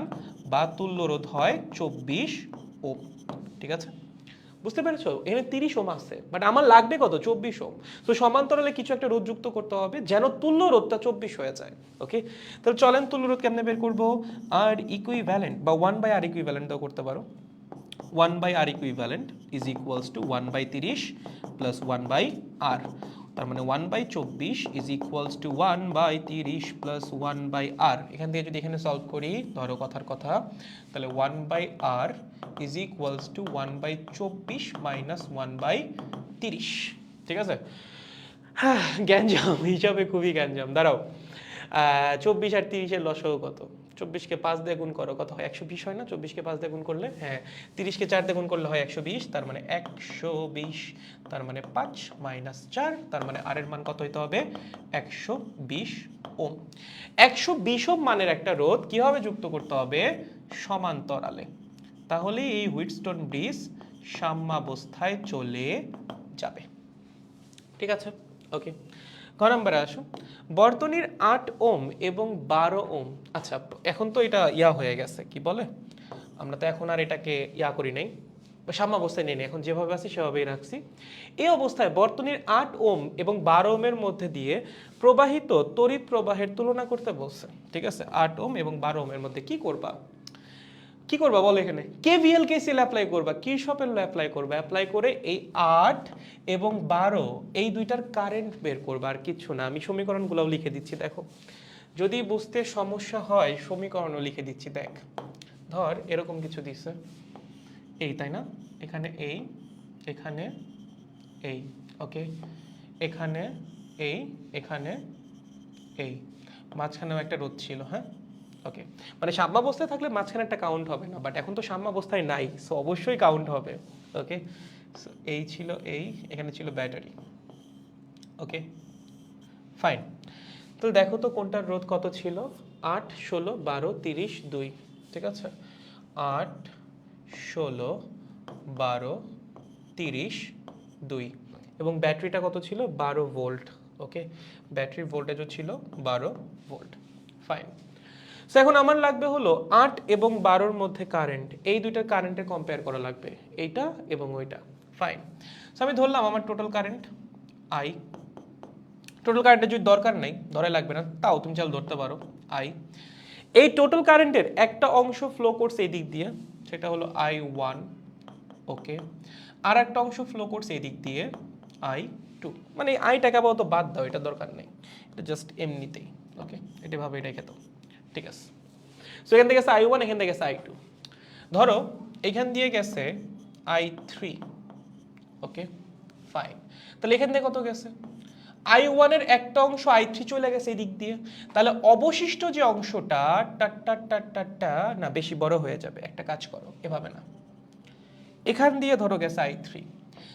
বা তুল্য রোধ হয় 24 ওম। ঠিক আছে, বুঝতে পেরেছো, এখানে 30 ওম আছে, বাট আমার লাগবে কত 24 ওম। তো সমান্তরালে কিছু একটা রোধ যুক্ত করতে হবে যেন তুল্য রোধটা 24 হয়ে যায়। ওকে, তাহলে চলেন তুল্য রোধ কেমনে বের করবো, আর ইকুইভ্যালেন্ট বা 1 বাই আর ইকুইভ্যালেন্ট দাও করতে পারো। 1 by R equivalent is equals to 1 by 30 plus 1 by R. তার মানে 1/24 is equals two 1/30 plus 1/r। এখান থেকে যদি এখানে সলভ করি, ধরো কথার কথা, তাহলে 1/r is equals two 1/24 minus 1/30। ঠিক আছে? হ্যাঁ, গ্যাঞ্জাম হিসাবে খুবই গ্যাঞ্জাম। দাঁড়াও, 24 আর 30-এর লসাগু কত? 24-কে 5 দিয়ে গুণ করো, কত হয়? 120 হয় না? 24-কে 5 দিয়ে গুণ করলে, হ্যাঁ, 30-কে 4 দিয়ে গুণ করলে হয় 120, তার মানে 120, তার মানে 5 মাইনাস 4, তার মানে আর এর মান কত হইতে হবে? 120 ওম। 120 ওম মানের একটা রোধ কিভাবে যুক্ত করতে হবে? সমান্তরালে। তাহলে এই হুইটস্টোন ব্রিজ সাম্যাবস্থায় চলে যাবে। ঠিক আছে, ওকে। ক নম্বরে আসো, বর্তনীর 8 ওম এবং 12 ওম। আচ্ছা, এখন তো এটা হয়ে গেছে, কি বলে, আমরা তো এখন আর এটাকে করি নাই, সাম্যাবস্থায় নেই, এখন যেভাবে আছে সেভাবেই রাখছি। এই অবস্থায় বর্তনীর 8 ওম এবং 12 ওমের মধ্যে দিয়ে প্রবাহিত তড়িৎ প্রবাহের তুলনা করতে বলছে। ঠিক আছে, 8 ওম এবং 12 ওমের মধ্যে কি করবা বলো? এখানে কেভিএল কেসিএল অ্যাপ্লাই করবা, কিরশফের ল অ্যাপ্লাই করবা, অ্যাপ্লাই করে এই 8 এবং 12 এই দুইটার কারেন্ট বের করবা, আর কিছু না। আমি সমীকরণগুলোও লিখে দিচ্ছি, দেখো, যদি বুঝতে সমস্যা হয় সমীকরণও লিখে দিচ্ছি। দেখ, ধর এরকম কিছু দিছে, এই, তাই না? এখানে এই, এখানে এই, ওকে, এখানে এই, এখানে এই, মাঝখানেও একটা রোধ ছিল, হ্যাঁ, ওকে। মানে সাম্যাবস্থায় থাকলে মাঝখানে একটা কাউন্ট হবে না, বাট এখন তো সাম্যাবস্থায় নাই, সো অবশ্যই কাউন্ট হবে। ওকে, সো এই ছিল এই, এখানে ছিল ব্যাটারি। ওকে, ফাইন। তো দেখো তো কোনটার রোধ কত ছিল? 8, 16, 12, 30, 2। ঠিক আছে, 8, 16, 12, 30, 2। এবং ব্যাটারিটা কত ছিল? 12 ভোল্ট। ওকে, ব্যাটারির ভোল্টেজও ছিল 12 ভোল্ট। ফাইন। সো এখন আমার লাগবে হলো 8 এবং 12-র মধ্যে কারেন্ট, এই দুইটার কারেন্টের কম্পেয়ার করা লাগবে, এইটা এবং ওইটা। ফাইন। সো আমি ধরলাম আমার টোটাল কারেন্ট আই। টোটাল কারেন্টের যদি দরকার নাই, ধরে লাগবে না, তাও তুমি চাইলে ধরতে পারো আই। এই টোটাল কারেন্টের একটা অংশ ফ্লো করছে এই দিক দিয়ে, সেটা হলো I1। ওকে, আর একটা অংশ ফ্লো করছে এই দিক দিয়ে I2। মানে আইটাকে আপাতত বাদ দাও, এটা দরকার নেই, এটা জাস্ট এমনিতেই। ওকে, এটা ভাবে, এটাই খেতো। ঠিক আছে, সো এখান থেকে গেছে I1, এখান থেকে গেছে I2। ধরো এখান দিয়ে গেছে I3। ওকে, ফাইন। তাহলে এখান থেকে কত গেছে? I1 এর একটা অংশ I3 চলে গেছে এই দিক দিয়ে, তাহলে অবশিষ্ট যে অংশটা না বেশি বড় হয়ে যাবে। একটা কাজ করো, এভাবে না, এখান দিয়ে ধরো গেছে I3,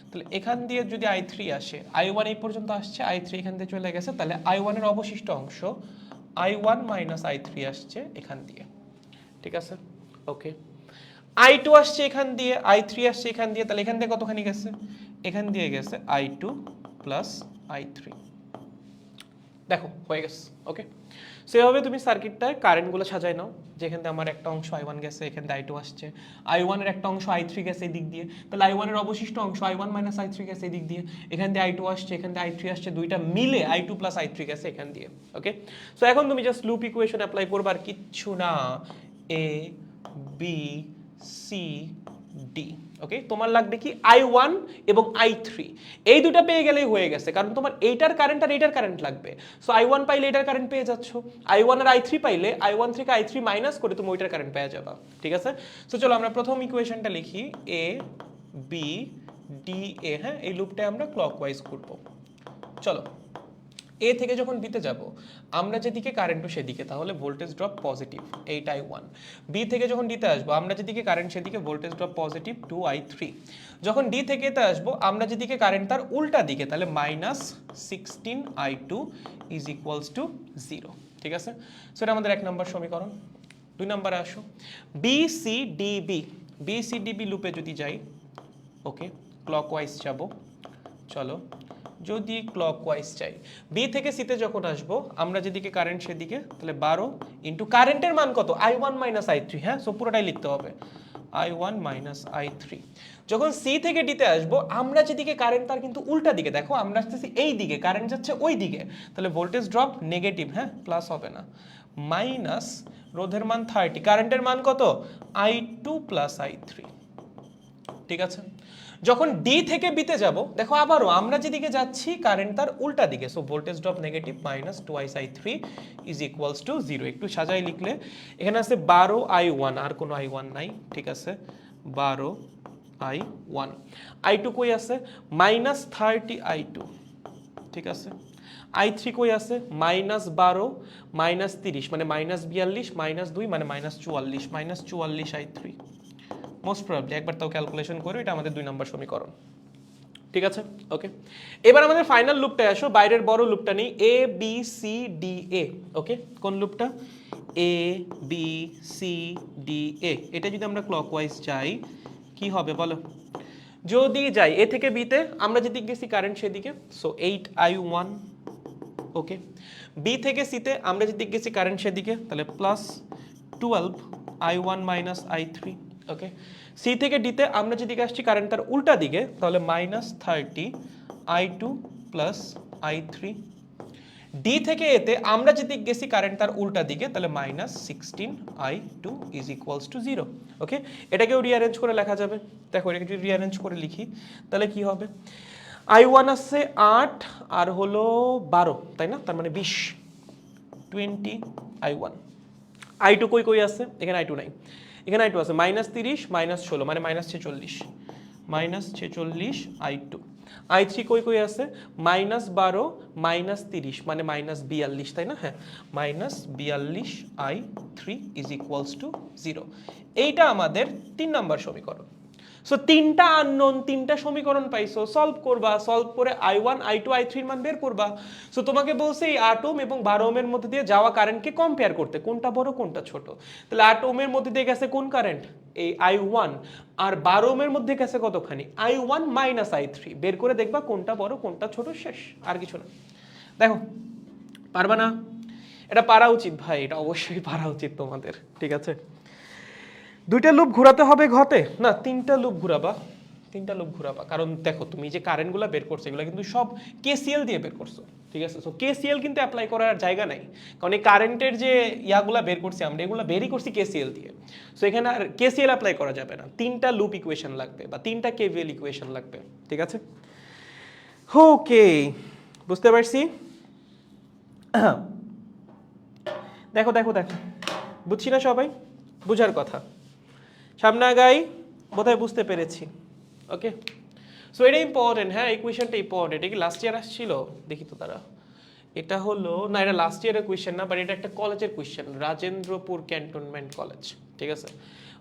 তাহলে এখান দিয়ে যদি I3 আসে, I1 এই পর্যন্ত আসছে, I3 এখান দিয়ে চলে গেছে, তাহলে I1 এর অবশিষ্ট অংশ I1 মাইনাস I3 আসছে এখান দিয়ে। ঠিক আছে, ওকে। I2 আসছে এখান দিয়ে, I3 আসছে এখান দিয়ে, তাহলে এখান দিয়ে কতখানি গেছে? এখান দিয়ে গেছে I2 প্লাস I3। দেখো হয়ে গেছে। ওকে, সেভাবে তুমি সার্কিটটায় কারেন্টগুলো সাজায় নাও, যেখান থেকে আমার একটা অংশ I1 গেছে, এখান থেকে I2 আসছে, I1 এর একটা অংশ I3 গেছে এই দিক দিয়ে, তাহলে I1 এর অবশিষ্ট অংশ I1 মাইনাস I3 গেছে এই দিক দিয়ে, এখান থেকে I2 আসছে, এখান থেকে I3 আসছে, দুইটা মিলে I2 প্লাস I3 গেছে এখান দিয়ে। ওকে, সো এখন তুমি জাস্ট লুপ ইকুয়েশন অ্যাপ্লাই করবে, আর কিচ্ছু না। A B C D। ওকে, তোমার লাগবে কি? I1 এবং I3, এই দুটো পেয়ে গেলেই হয়ে গেছে, কারণ তোমার এইটার কারেন্ট আর এইটার কারেন্ট লাগবে। সো I1 পাইলে এটার কারেন্ট পেয়ে যাচ্ছ, I1 আর I3 পাইলে I1 থেকে I3 মাইনাস করে তুমি ওইটার কারেন্ট পেয়ে যাবা। ঠিক আছে, সো চলো আমরা প্রথম ইকুয়েশনটা লিখি, A B D A। হ্যাঁ, এই লুপটা আমরা ক্লকওয়াইজ করব। চলো, এ থেকে যখন বিতে যাব, আমরা যেদিকে কারেন্টও সেদিকে, তাহলে voltage drop positive, 8I1। B থেকে যখন ডিতে আসবো, আমরা যেদিকে কারেন্ট সেদিকে, ভোল্টেজ ড্রপ পজিটিভ, 2I3। যখন ডি থেকে এতে আসবো, আমরা যেদিকে কারেন্ট তার উল্টা দিকে, তাহলে minus 16I2 is equals two 0। ঠিক আছে, সো এটা আমাদের 1 নম্বর সমীকরণ। 2 নম্বরে আসো, BCDB। BCDB লুপে যদি যাই, ওকে, ক্লকওয়াইজ যাব। চলো, যদি ক্লকওয়াইজ চাই, বি থেকে সিতে যখন আসবো, আমরা যেদিকে কারেন্ট সেদিকে, তাহলে 12 ইন্টু কারেন্টের মান কত? I1 minus I3। হ্যাঁ, সো পুরোটাই লিখতে হবে, I1 মাইনাস I3। যখন সি থেকে ডিতে আসবো, আমরা যেদিকে কারেন্ট তার কিন্তু উল্টা দিকে, দেখো আমরা আসতেছি এই দিকে, কারেন্ট যাচ্ছে ওই দিকে, তাহলে ভোল্টেজ ড্রপ নেগেটিভ, হ্যাঁ, প্লাস হবে না, মাইনাস রোধের মান 30, কারেন্টের মান কত? I2 plus I3। ঠিক আছে, যখন ডি থেকে বিতে যাব, দেখো আবারও আমরা যেদিকে যাচ্ছি কারেন্ট তার উল্টা দিকে, so voltage drop negative minus twice I3 is equals two 0। একটু সাজাই লিখলে এখানে আছে 12I1, আর কোনো I1 নাই, ঠিক আছে, 12I1। I2 কই আছে? মাইনাস 30I2, ঠিক আছে। I3 কই আছে? মাইনাস 12 মাইনাস 30 মানে মাইনাস 42 মাইনাস 2 মানে minus 44, minus 44 I3 most probably. একবার তাও ক্যালকুলেশন করো, এটা আমাদের 2 নম্বর সমীকরণ, ঠিক আছে। ওকে, এবার আমাদের ফাইনাল লুপটায় আসো। বাইরের বড় লুপটা নেই, এ বি সি ডি এ। ওকে, কোন লুপটা? এ বি সি ডি এ। এটা যদি আমরা ক্লকওয়াইজ যাই কি হবে বলো? যদি যাই এ থেকে বিতে, আমরা যেদিকে গেছি কারেন্ট সেদিকে, সো 8I1। ওকে, বি থেকে সিতে আমরা যেদিকে গেছি কারেন্ট সেদিকে, তাহলে প্লাস 12I1 মাইনাস I3। ওকে, সি থেকে ডিতে আমরা যেদিকে আসছি কারেন্ট তার উল্টা দিকে, তাহলে minus 30I2 plus I3। D থেকে এতে আমরা যেদিকে গেছি কারেন্ট তার উল্টা দিকে, তাহলে minus 16I2 is equals two 0। ওকে, এটাকেও রিঅ্যারেঞ্জ করে লেখা যাবে। দেখো এটাকে যদি রিঅ্যারেঞ্জ করে লিখি তাহলে কি হবে? I1 আছে 8 আর হলো 12, তাই না? তার মানে 20, 20I1। I2 কই কই আছে? এখানে I2 নাই, এখানে I2 আছে মাইনাস 30 মাইনাস 16 মানে মাইনাস 46, মাইনাস 46 I2। I3 কই কই আছে? মাইনাস 12 মাইনাস 30 মানে মাইনাস 42, তাই না? হ্যাঁ, minus 42 I3 is equals two 0। এইটা আমাদের 3 নম্বর সমীকরণ। সো তিনটা আননোন, তিনটা সমীকরণ পাইছো, সলভ করবা, সলভ করে I1 I2 I3 এর মান বের করবা। সো তোমাকে বলছে এই 8 ওহম এবং 12 ওহমের মধ্যে দিয়ে যাওয়া কারেন্টকে কম্পেয়ার করতে, কোনটা বড় কোনটা ছোট। তাহলে 8 ওহমের মধ্যে দিয়ে গেছে কোন কারেন্ট? এই I1, আর 12 ওহমের মধ্যে গেছে কতখানি? I1 minus I3। বের করে দেখবা কোনটা বড় কোনটা ছোট, শেষ, আর কিছু না। দেখো পারবা না? এটা পারা উচিত ভাই, এটা অবশ্যই পারা উচিত তোমাদের, ঠিক আছে। 2টা লুপ ঘোরাতে হবে ঘতে না, 3টা লুপ ঘোরাবা, 3টা লুপ ঘোরাবা। কারণ দেখো তুমি যে কারেন্টগুলো বের করছো এগুলো কিন্তু সব কেসিএল দিয়ে বের করছো, ঠিক আছে। সো কেসিএল কিন্তু অ্যাপ্লাই করার জায়গা নাই, কারণ এই কারেন্টের যে ইয়াগুলা বের করছি আমরা, এগুলো বেরই করছি কেসিএল দিয়ে। সো এখানে আর কেসিএল অ্যাপ্লাই করা যাবে না, 3টা লুপ ইকুয়েশন লাগবে বা 3টা কেভিএল ইকুয়েশন লাগবে, ঠিক আছে। ওকে, বুঝতে পারছি। দেখো দেখো দেখো, বুঝছি না সবাই? বুঝার কথা, সামনে আগাই, বোধহয় বুঝতে পেরেছি। ওকে, সো এটা ইম্পর্টেন্ট, হ্যাঁ ইকুয়েশনটা ইম্পর্টেন্ট। এটা কি লাস্ট ইয়ার আসছিল? দেখি তো তারা, এটা হলো না, এটা লাস্ট ইয়ারের কোয়েশ্চেন না, বাট এটা একটা কলেজের কোয়েশ্চেন, রাজেন্দ্রপুর ক্যান্টনমেন্ট কলেজ, ঠিক আছে।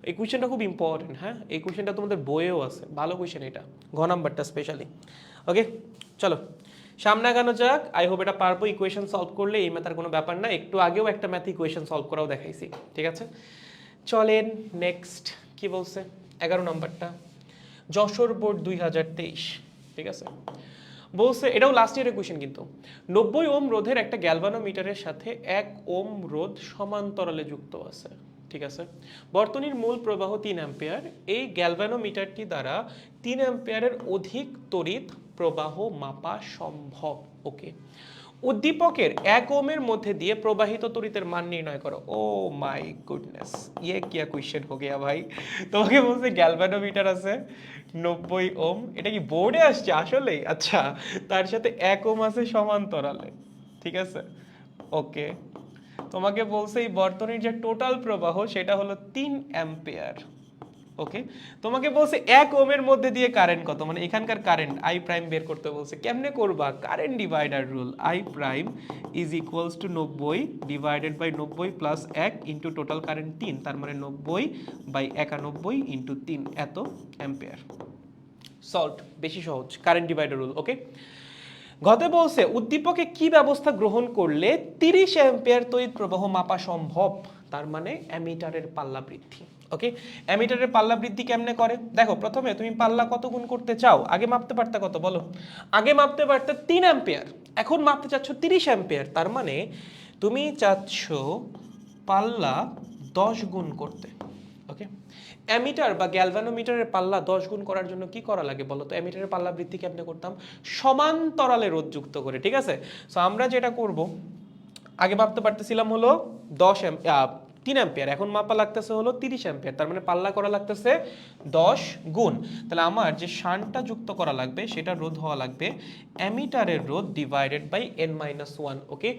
এই কোয়েশ্চেনটা খুব ইম্পর্টেন্ট, হ্যাঁ এই কোয়েশ্চেনটা তোমাদের বইয়েও আছে, ভালো কোয়েশ্চেন এটা, ঘ নাম্বারটা স্পেশালি। ওকে চলো সামনে আগানো যাক, আই হোপ এটা পারবো। ইকুয়েশন সলভ করলে এই ম্যাথার কোনো ব্যাপার না, একটু আগেও একটা ম্যাথ ইকুয়েশন সলভ করাও দেখাইছি, ঠিক আছে। চলেন নেক্সট কি বলছে, 11 নম্বরটা, যশোর বোর্ড 2023, ঠিক আছে। বলছে এটাও লাস্ট ইয়ারের কোয়েশ্চেন কিন্তু, 90 ওম রোধের একটা গ্যালভানোমিটারের সাথে 1 ওম রোধ সমান্তরালে যুক্ত আছে, ঠিক আছে। বর্তনীর মূল প্রবাহ 3 অ্যাম্পিয়ার, এই গ্যালভানোমিটারটি দ্বারা 3 অ্যাম্পিয়ারের অধিক তড়িৎ প্রবাহ মাপা সম্ভব। ওকে, উদ্দীপকের 1 ওমের মধ্যে দিয়ে প্রবাহিত তড়িতের মান নির্ণয় করো। ও মাই গুডনেস, ইয়ে কিয়া কোয়েশ্চেন হো গিয়া ভাই। তোমাকে বলছে গ্যালভানোমিটার আছে 90 ওম, এটা কি বোর্ডে আসছে আসলেই? আচ্ছা, তার সাথে 1 ওম আছে সমান্তরালে, ঠিক আছে। ওকে, তোমাকে বলছে এই বর্তনীর যে টোটাল প্রবাহ সেটা হলো 3 অ্যাম্পিয়ার। ওকে, তোমাকে বলছে 1 ওমের মধ্যে দিয়ে কারেন্ট কত, মানে এখানকার কারেন্ট আই প্রাইম বের করতে বলছে। কেমনে করবা? Current divider rule, I prime is equals to 90 divided by 90 plus 1 into total current 3, তার মানে 90 বাই 91 ইন্টু 3 এত অ্যাম্পিয়ার। সল্ট, বেশি সহজ, কারেন্ট ডিভাইডার রুল। ওকে, গতে বলছে উদ্দীপকে কি ব্যবস্থা গ্রহণ করলে 30 অ্যাম্পিয়ার তড়িৎ প্রবাহ মাপা সম্ভব, তার মানে অ্যামিটারের পাল্লা বৃদ্ধি। ওকে, অ্যামিটারের পাল্লা বৃদ্ধি কেমনে করে? দেখো প্রথমে তুমি পাল্লা কত গুণ করতে চাও, আগে মাপতে পারতে কত বলো? আগে মাপতে পারতে 3 অ্যাম্পিয়ার, এখন মাপতে চাচ্ছ 30 অ্যাম্পিয়ার, তার মানে তুমি চাচ্ছ পাল্লা 10 গুণ করতে। ওকে, অ্যামিটার বা গ্যালভানোমিটারের পাল্লা 10 গুণ করার জন্য কি করা লাগে বলো তো? অ্যামিটারের পাল্লা বৃদ্ধি কেমনে করতাম? সমান্তরালে রোধ যুক্ত করে, ঠিক আছে। সো আমরা যেটা করব, আগে ভাবতে পারতেছিলাম হলো 3 অ্যাম্পিয়ার, এখন মাপা লাগতেছে হলো 30 অ্যাম্পিয়ার, তার মানে পাল্লা করা লাগতেছে 10 গুণ। তাহলে আমার যে শান্টটা যুক্ত করা লাগবে সেটা রোধ হওয়া লাগবে অ্যামিটারের রোধ divided by n-1। Okay,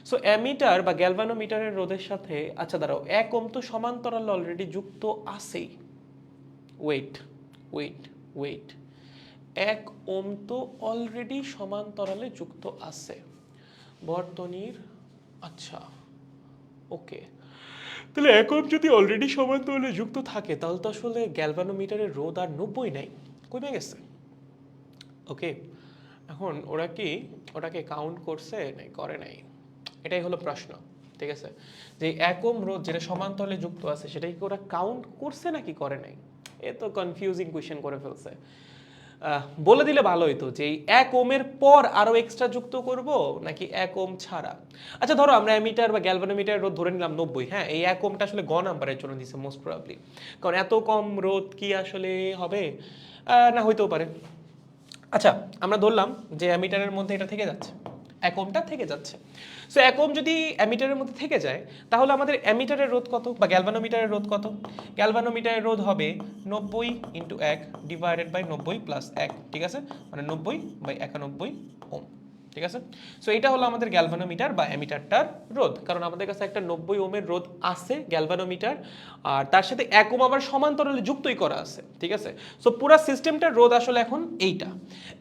so ammeter বা গ্যালভানোমিটারের রোধের সাথে, আচ্ছা দাঁড়াও, 1 ওহম তো সমান্তরাল অলরেডি যুক্ত আছেই। ওয়েট ওয়েট ওয়েট, 1 ওহম তো অলরেডি সমান্তরালে যুক্ত আছে বর্তনীর। আচ্ছা ওকে, তাহলে 1 ওহম যদি অলরেডি সমান্তরালে যুক্ত থাকে তাহলে তো আসলে গ্যালভানোমিটারের রোধ আর 90 নাই, কমে গেছে। ওকে, এখন ওরা কি ওটাকে কাউন্ট করছে নাই করে নাই, এটাই হলো প্রশ্ন। ঠিক আছে, যে 1 ওহম রোধ যেটা সমান্তরালে যুক্ত আছে সেটাই কি ওরা কাউন্ট করছে নাকি করে নাই? এ তো কনফিউজিং কোয়েশ্চেন করে ফেলছে। বলে দিলে ভালো হইতো যে এই 1 ওহমের পর আরো এক্সট্রা যুক্ত করব নাকি 1 ওহম ছাড়া। আচ্ছা ধরো আমরা অ্যামিটার বা গ্যালভানোমিটার রোধ ধরে নিলাম 90, হ্যাঁ, এই 1 ওহমটা আসলে গ নাম্বারের জন্য দিছে মোস্ট প্রবাবলি, কারণ এত কম রোধ কি আসলে হবে, না হইতেও পারে। আচ্ছা আমরা ধরলাম যে অ্যামিটারের মধ্যে এটা থেকে যাচ্ছে, 1 ওহমটা থেকে যাচ্ছে। সো 1 ওহম যদি অ্যামিটারের মধ্যে থেকে যায় তাহলে আমাদের অ্যামিটারের রোধ কত বা গ্যালভানোমিটারের রোধ কত? গ্যালভানোমিটারের রোধ হবে 90 ইন্টু 1 ডিভাইডেড বাই 90 প্লাস 1, ঠিক আছে, মানে 90 বাই 91 ওহম। ঠিক আছে, সো এটা হলো আমাদের গ্যালভানোমিটার বা অ্যামিটারটার রোধ, কারণ আমাদের কাছে একটা 90 ওহমের রোধ আছে গ্যালভানোমিটার, আর তার সাথে 1 ওহম আবার সমান্তরালে যুক্তই করা আছে। ঠিক আছে, সো পুরো সিস্টেমটার রোধ আসলে এখন এইটা।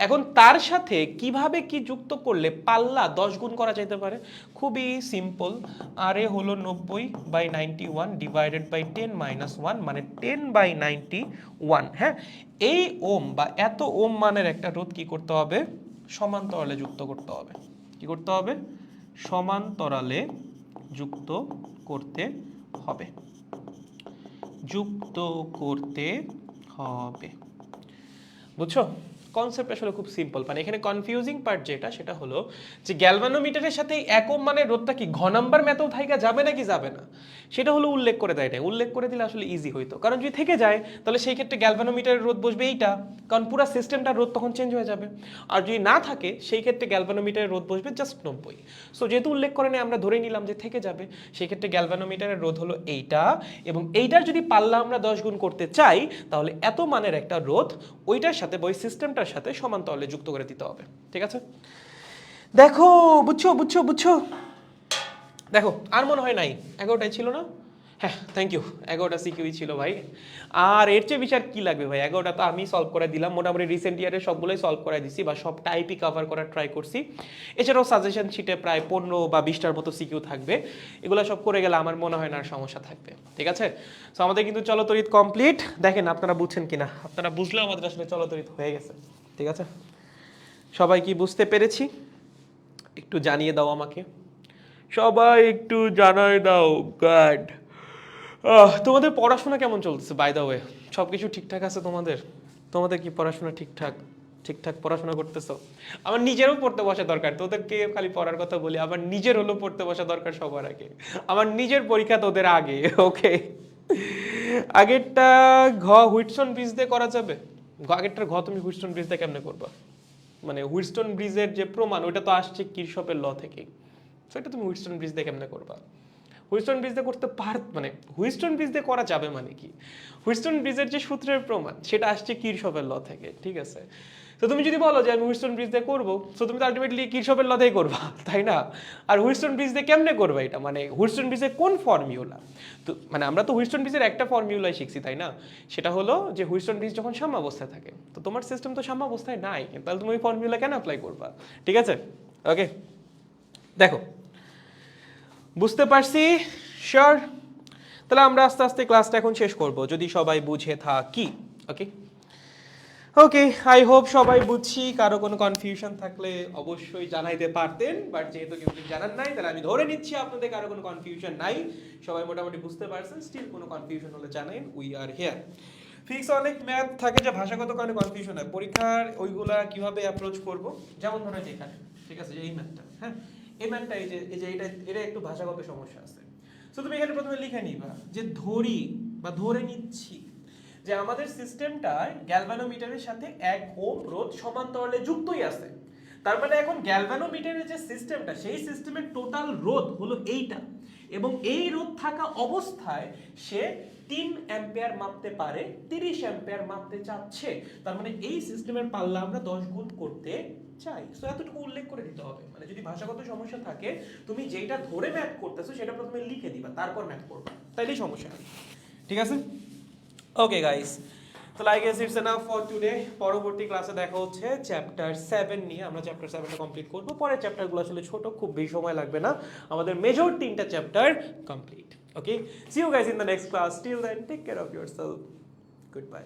এখন তার সাথে কিভাবে কি যুক্ত করলে পাল্লা 10 গুণ করা যেতে পারে? খুবই সিম্পল, আর এ হলো 90 বাই 91 ডিভাইডেড বাই 10 মাইনাস 1, মানে 10 বাই 91। হ্যাঁ, এই ওহম বা এত ওহম মানের একটা রোধ কি করতে হবে? সমান্তরালে যুক্ত করতে হবে। কি করতে হবে? সমান্তরালে যুক্ত করতে হবে, যুক্ত করতে হবে। বুঝছো? কনসেপ্ট আসলে খুব সিম্পল, মানে এখানে কনফিউজিং পার্ট যেটা সেটা হলো যে গ্যালভানোমিটারের সাথে 1 ওহম মানের রোধটা কি ঘ নাম্বার ম্যাথেও থাইকা যাবে নাকি যাবে না, সেটা হলো উল্লেখ করে দেয় না। উল্লেখ করে দিলে আসলে ইজি হইতো, কারণ যদি থেকে যায় তাহলে সেই ক্ষেত্রে গ্যালভানোমিটারের রোধ বসবে এইটা, কারণ পুরো সিস্টেমটার রোধ তখন চেঞ্জ হয়ে যাবে। আর যদি না থাকে সেই ক্ষেত্রে গ্যালভানোমিটারের রোধ বসবে জাস্ট 90। সো যেহেতু উল্লেখ করে নেই আমরা ধরে নিলাম যে থেকে যাবে, সেই ক্ষেত্রে গ্যালভানোমিটারের রোধ হলো এইটা, এবং এইটার যদি পাল্লা আমরা 10 গুণ করতে চাই তাহলে এত মানের একটা রোধ ওইটার সাথে ওই সিস্টেমটার সাথে সমান্তরালে যুক্ত করে দিতে হবে। ঠিক আছে, দেখো বুঝছো বুঝছো বুঝছো, দেখো আর মনে হয় নাই 11টাই ছিল না? হ্যাঁ থ্যাংক ইউ, 11টা সিকিউই ছিল ভাই, আর এর চেয়ে বেশি আর কি লাগবে ভাই? 11টা তো আমি সলভ করে দিলাম, মোটামুটি রিসেন্ট ইয়ারে সবগুলোই সলভ করে দিছি বা সব টাইপই কভার করার ট্রাই করছি। এছাড়াও সাজেশন শিটে প্রায় 15 বা 20টার মতো সিকিউ থাকবে, এগুলো সব করে গেলে আমার মনে হয় না আর সমস্যা থাকবে। ঠিক আছে, সো আমাদের কিন্তু চলতরিত কমপ্লিট। দেখেন আপনারা বুঝছেন কিনা, আপনারা বুঝলেও আমাদের আসলে চলতরিত হয়ে গেছে। ঠিক আছে, সবাই কি বুঝতে পেরেছি? একটু জানিয়ে দাও আমাকে, সবাই একটু জানাই দাও। গাড, তোমাদের পড়াশোনা কেমন চলতেছে বাই দ্য ওয়ে? সব কিছু ঠিকঠাক আছে তোমাদের? তোমাদের কি পড়াশোনা ঠিকঠাক ঠিকঠাক পড়াশোনা করতেছো? আমার নিজেরও পড়তে বসা দরকার, তোদেরকে খালি পড়ার কথা বলি, আমার নিজের হলো পড়তে বসা দরকার সবার আগে, আমার নিজের পরীক্ষা তোদের আগে। ওকে, আগেরটা ঘ হুইটস্টোন ব্রিজ দিয়ে করা যাবে? আগেরটার ঘ তুমি হুইটস্টোন ব্রিজ দিয়ে কেমনে করবা? মানে হুইটস্টোন ব্রিজের যে প্রমাণ ওইটা তো আসছে কিরশফের ল থেকে, সো এটা তুমি হুইটস্টোন ব্রিজ দিয়ে কেমনে করবা? হুইটস্টোন ব্রিজ দিয়ে করতে মানে হুইটস্টোন ব্রিজ দিয়ে করা যাবে মানে কি? হুইটস্টোন ব্রিজের যে সূত্রের প্রমাণ সেটা আসছে কিরশফের ল থেকে। ঠিক আছে, তো তুমি যদি বলো যে আমি হুইটস্টোন ব্রিজ দিয়ে করবো, সো তুমি তো আলটিমেটলি কিরশফের ল দিয়েই করবা, তাই না? আর হুইটস্টোন ব্রিজ দিয়ে কেমনে করবা এটা? মানে হুইটস্টোন ব্রিজের কোন ফর্মিউলা? তো মানে আমরা তো হুইটস্টোন ব্রিজের একটা ফর্মিউলাই শিখছি, তাই না? সেটা হলো যে হুইটস্টোন ব্রিজ যখন সাম্যাবস্থায় থাকে, তো তোমার সিস্টেম তো সাম্যাবস্থায় নাই, তাহলে তুমি ওই ফর্মিউলা কেন অ্যাপ্লাই করবা? ঠিক আছে, ওকে, দেখো বুঝতে পারছি, শিওর? তাহলে আমরা আস্তে আস্তে ক্লাসটা এখন শেষ করব যদি সবাই বুঝে থাকি। ওকে ওকে, আই হোপ সবাই বুঝছি। কারো কোনো কনফিউশন থাকলে অবশ্যই জানাইতে পারতেন, বাট যেহেতু কেউ জানার নাই তাহলে আমি ধরে নিচ্ছি আপনাদের কারো কোনো কনফিউশন নাই, সবাই মোটামুটি বুঝতে পারছেন। স্টিল কোনো কনফিউশন হলে জানেন, উই আর হিয়ার। ফিক্স অনেক ম্যাথ থাকে যে ভাষাগত কারণে কনফিউশন হয়, পরীক্ষার ওইগুলা কিভাবে অ্যাপ্রোচ করব, যেমন ধরো এখানে, ঠিক আছে, যে এই ম্যাথটা, হ্যাঁ এই ম্যাথটা এই যে এটা একটু ভাষাগত সমস্যা আছে। সো তুমি এখানে প্রথমে লিখে নিবা যে ধরি বা ধরে নিচ্ছি যে আমাদের সিস্টেমটায় গ্যালভানোমিটারের সাথে 1 ওহম রোধ সমান্তরালে যুক্তই আছে। তার মানে এখন গ্যালভানোমিটারের যে সিস্টেমটা সেই সিস্টেমের টোটাল রোধ হলো এইটা, এবং এই রোধ থাকা অবস্থায় সে 3 অ্যাম্পিয়ার মাপতে পারে, 30 অ্যাম্পিয়ার মাপতে চাচ্ছে, তার মানে এই সিস্টেমের পাল্লা আমরা 10 গুণ করতে চাই। সো এতটুকু উল্লেখ করে দিতে হবে, মানে যদি ভাষাগত সমস্যা থাকে তুমি যেটা ধরে ম্যাথ করতেছো সেটা প্রথমে লিখে দিবা, তারপর ম্যাথ করবা, তাইলেই সমস্যা নেই। ঠিক আছে, ওকে গাইস, তো like S it's enough for today. পরবর্তী ক্লাসে দেখা হচ্ছে চ্যাপ্টার 7 নিয়ে। আমরা চ্যাপ্টার 7টা কমপ্লিট করব, পরের চ্যাপ্টারগুলো আসলে ছোট, খুব বেশি সময় লাগবে না, আমাদের মেজর 3টা chapter complete. Okay, see you guys in the next class, till then take care of yourself, good by.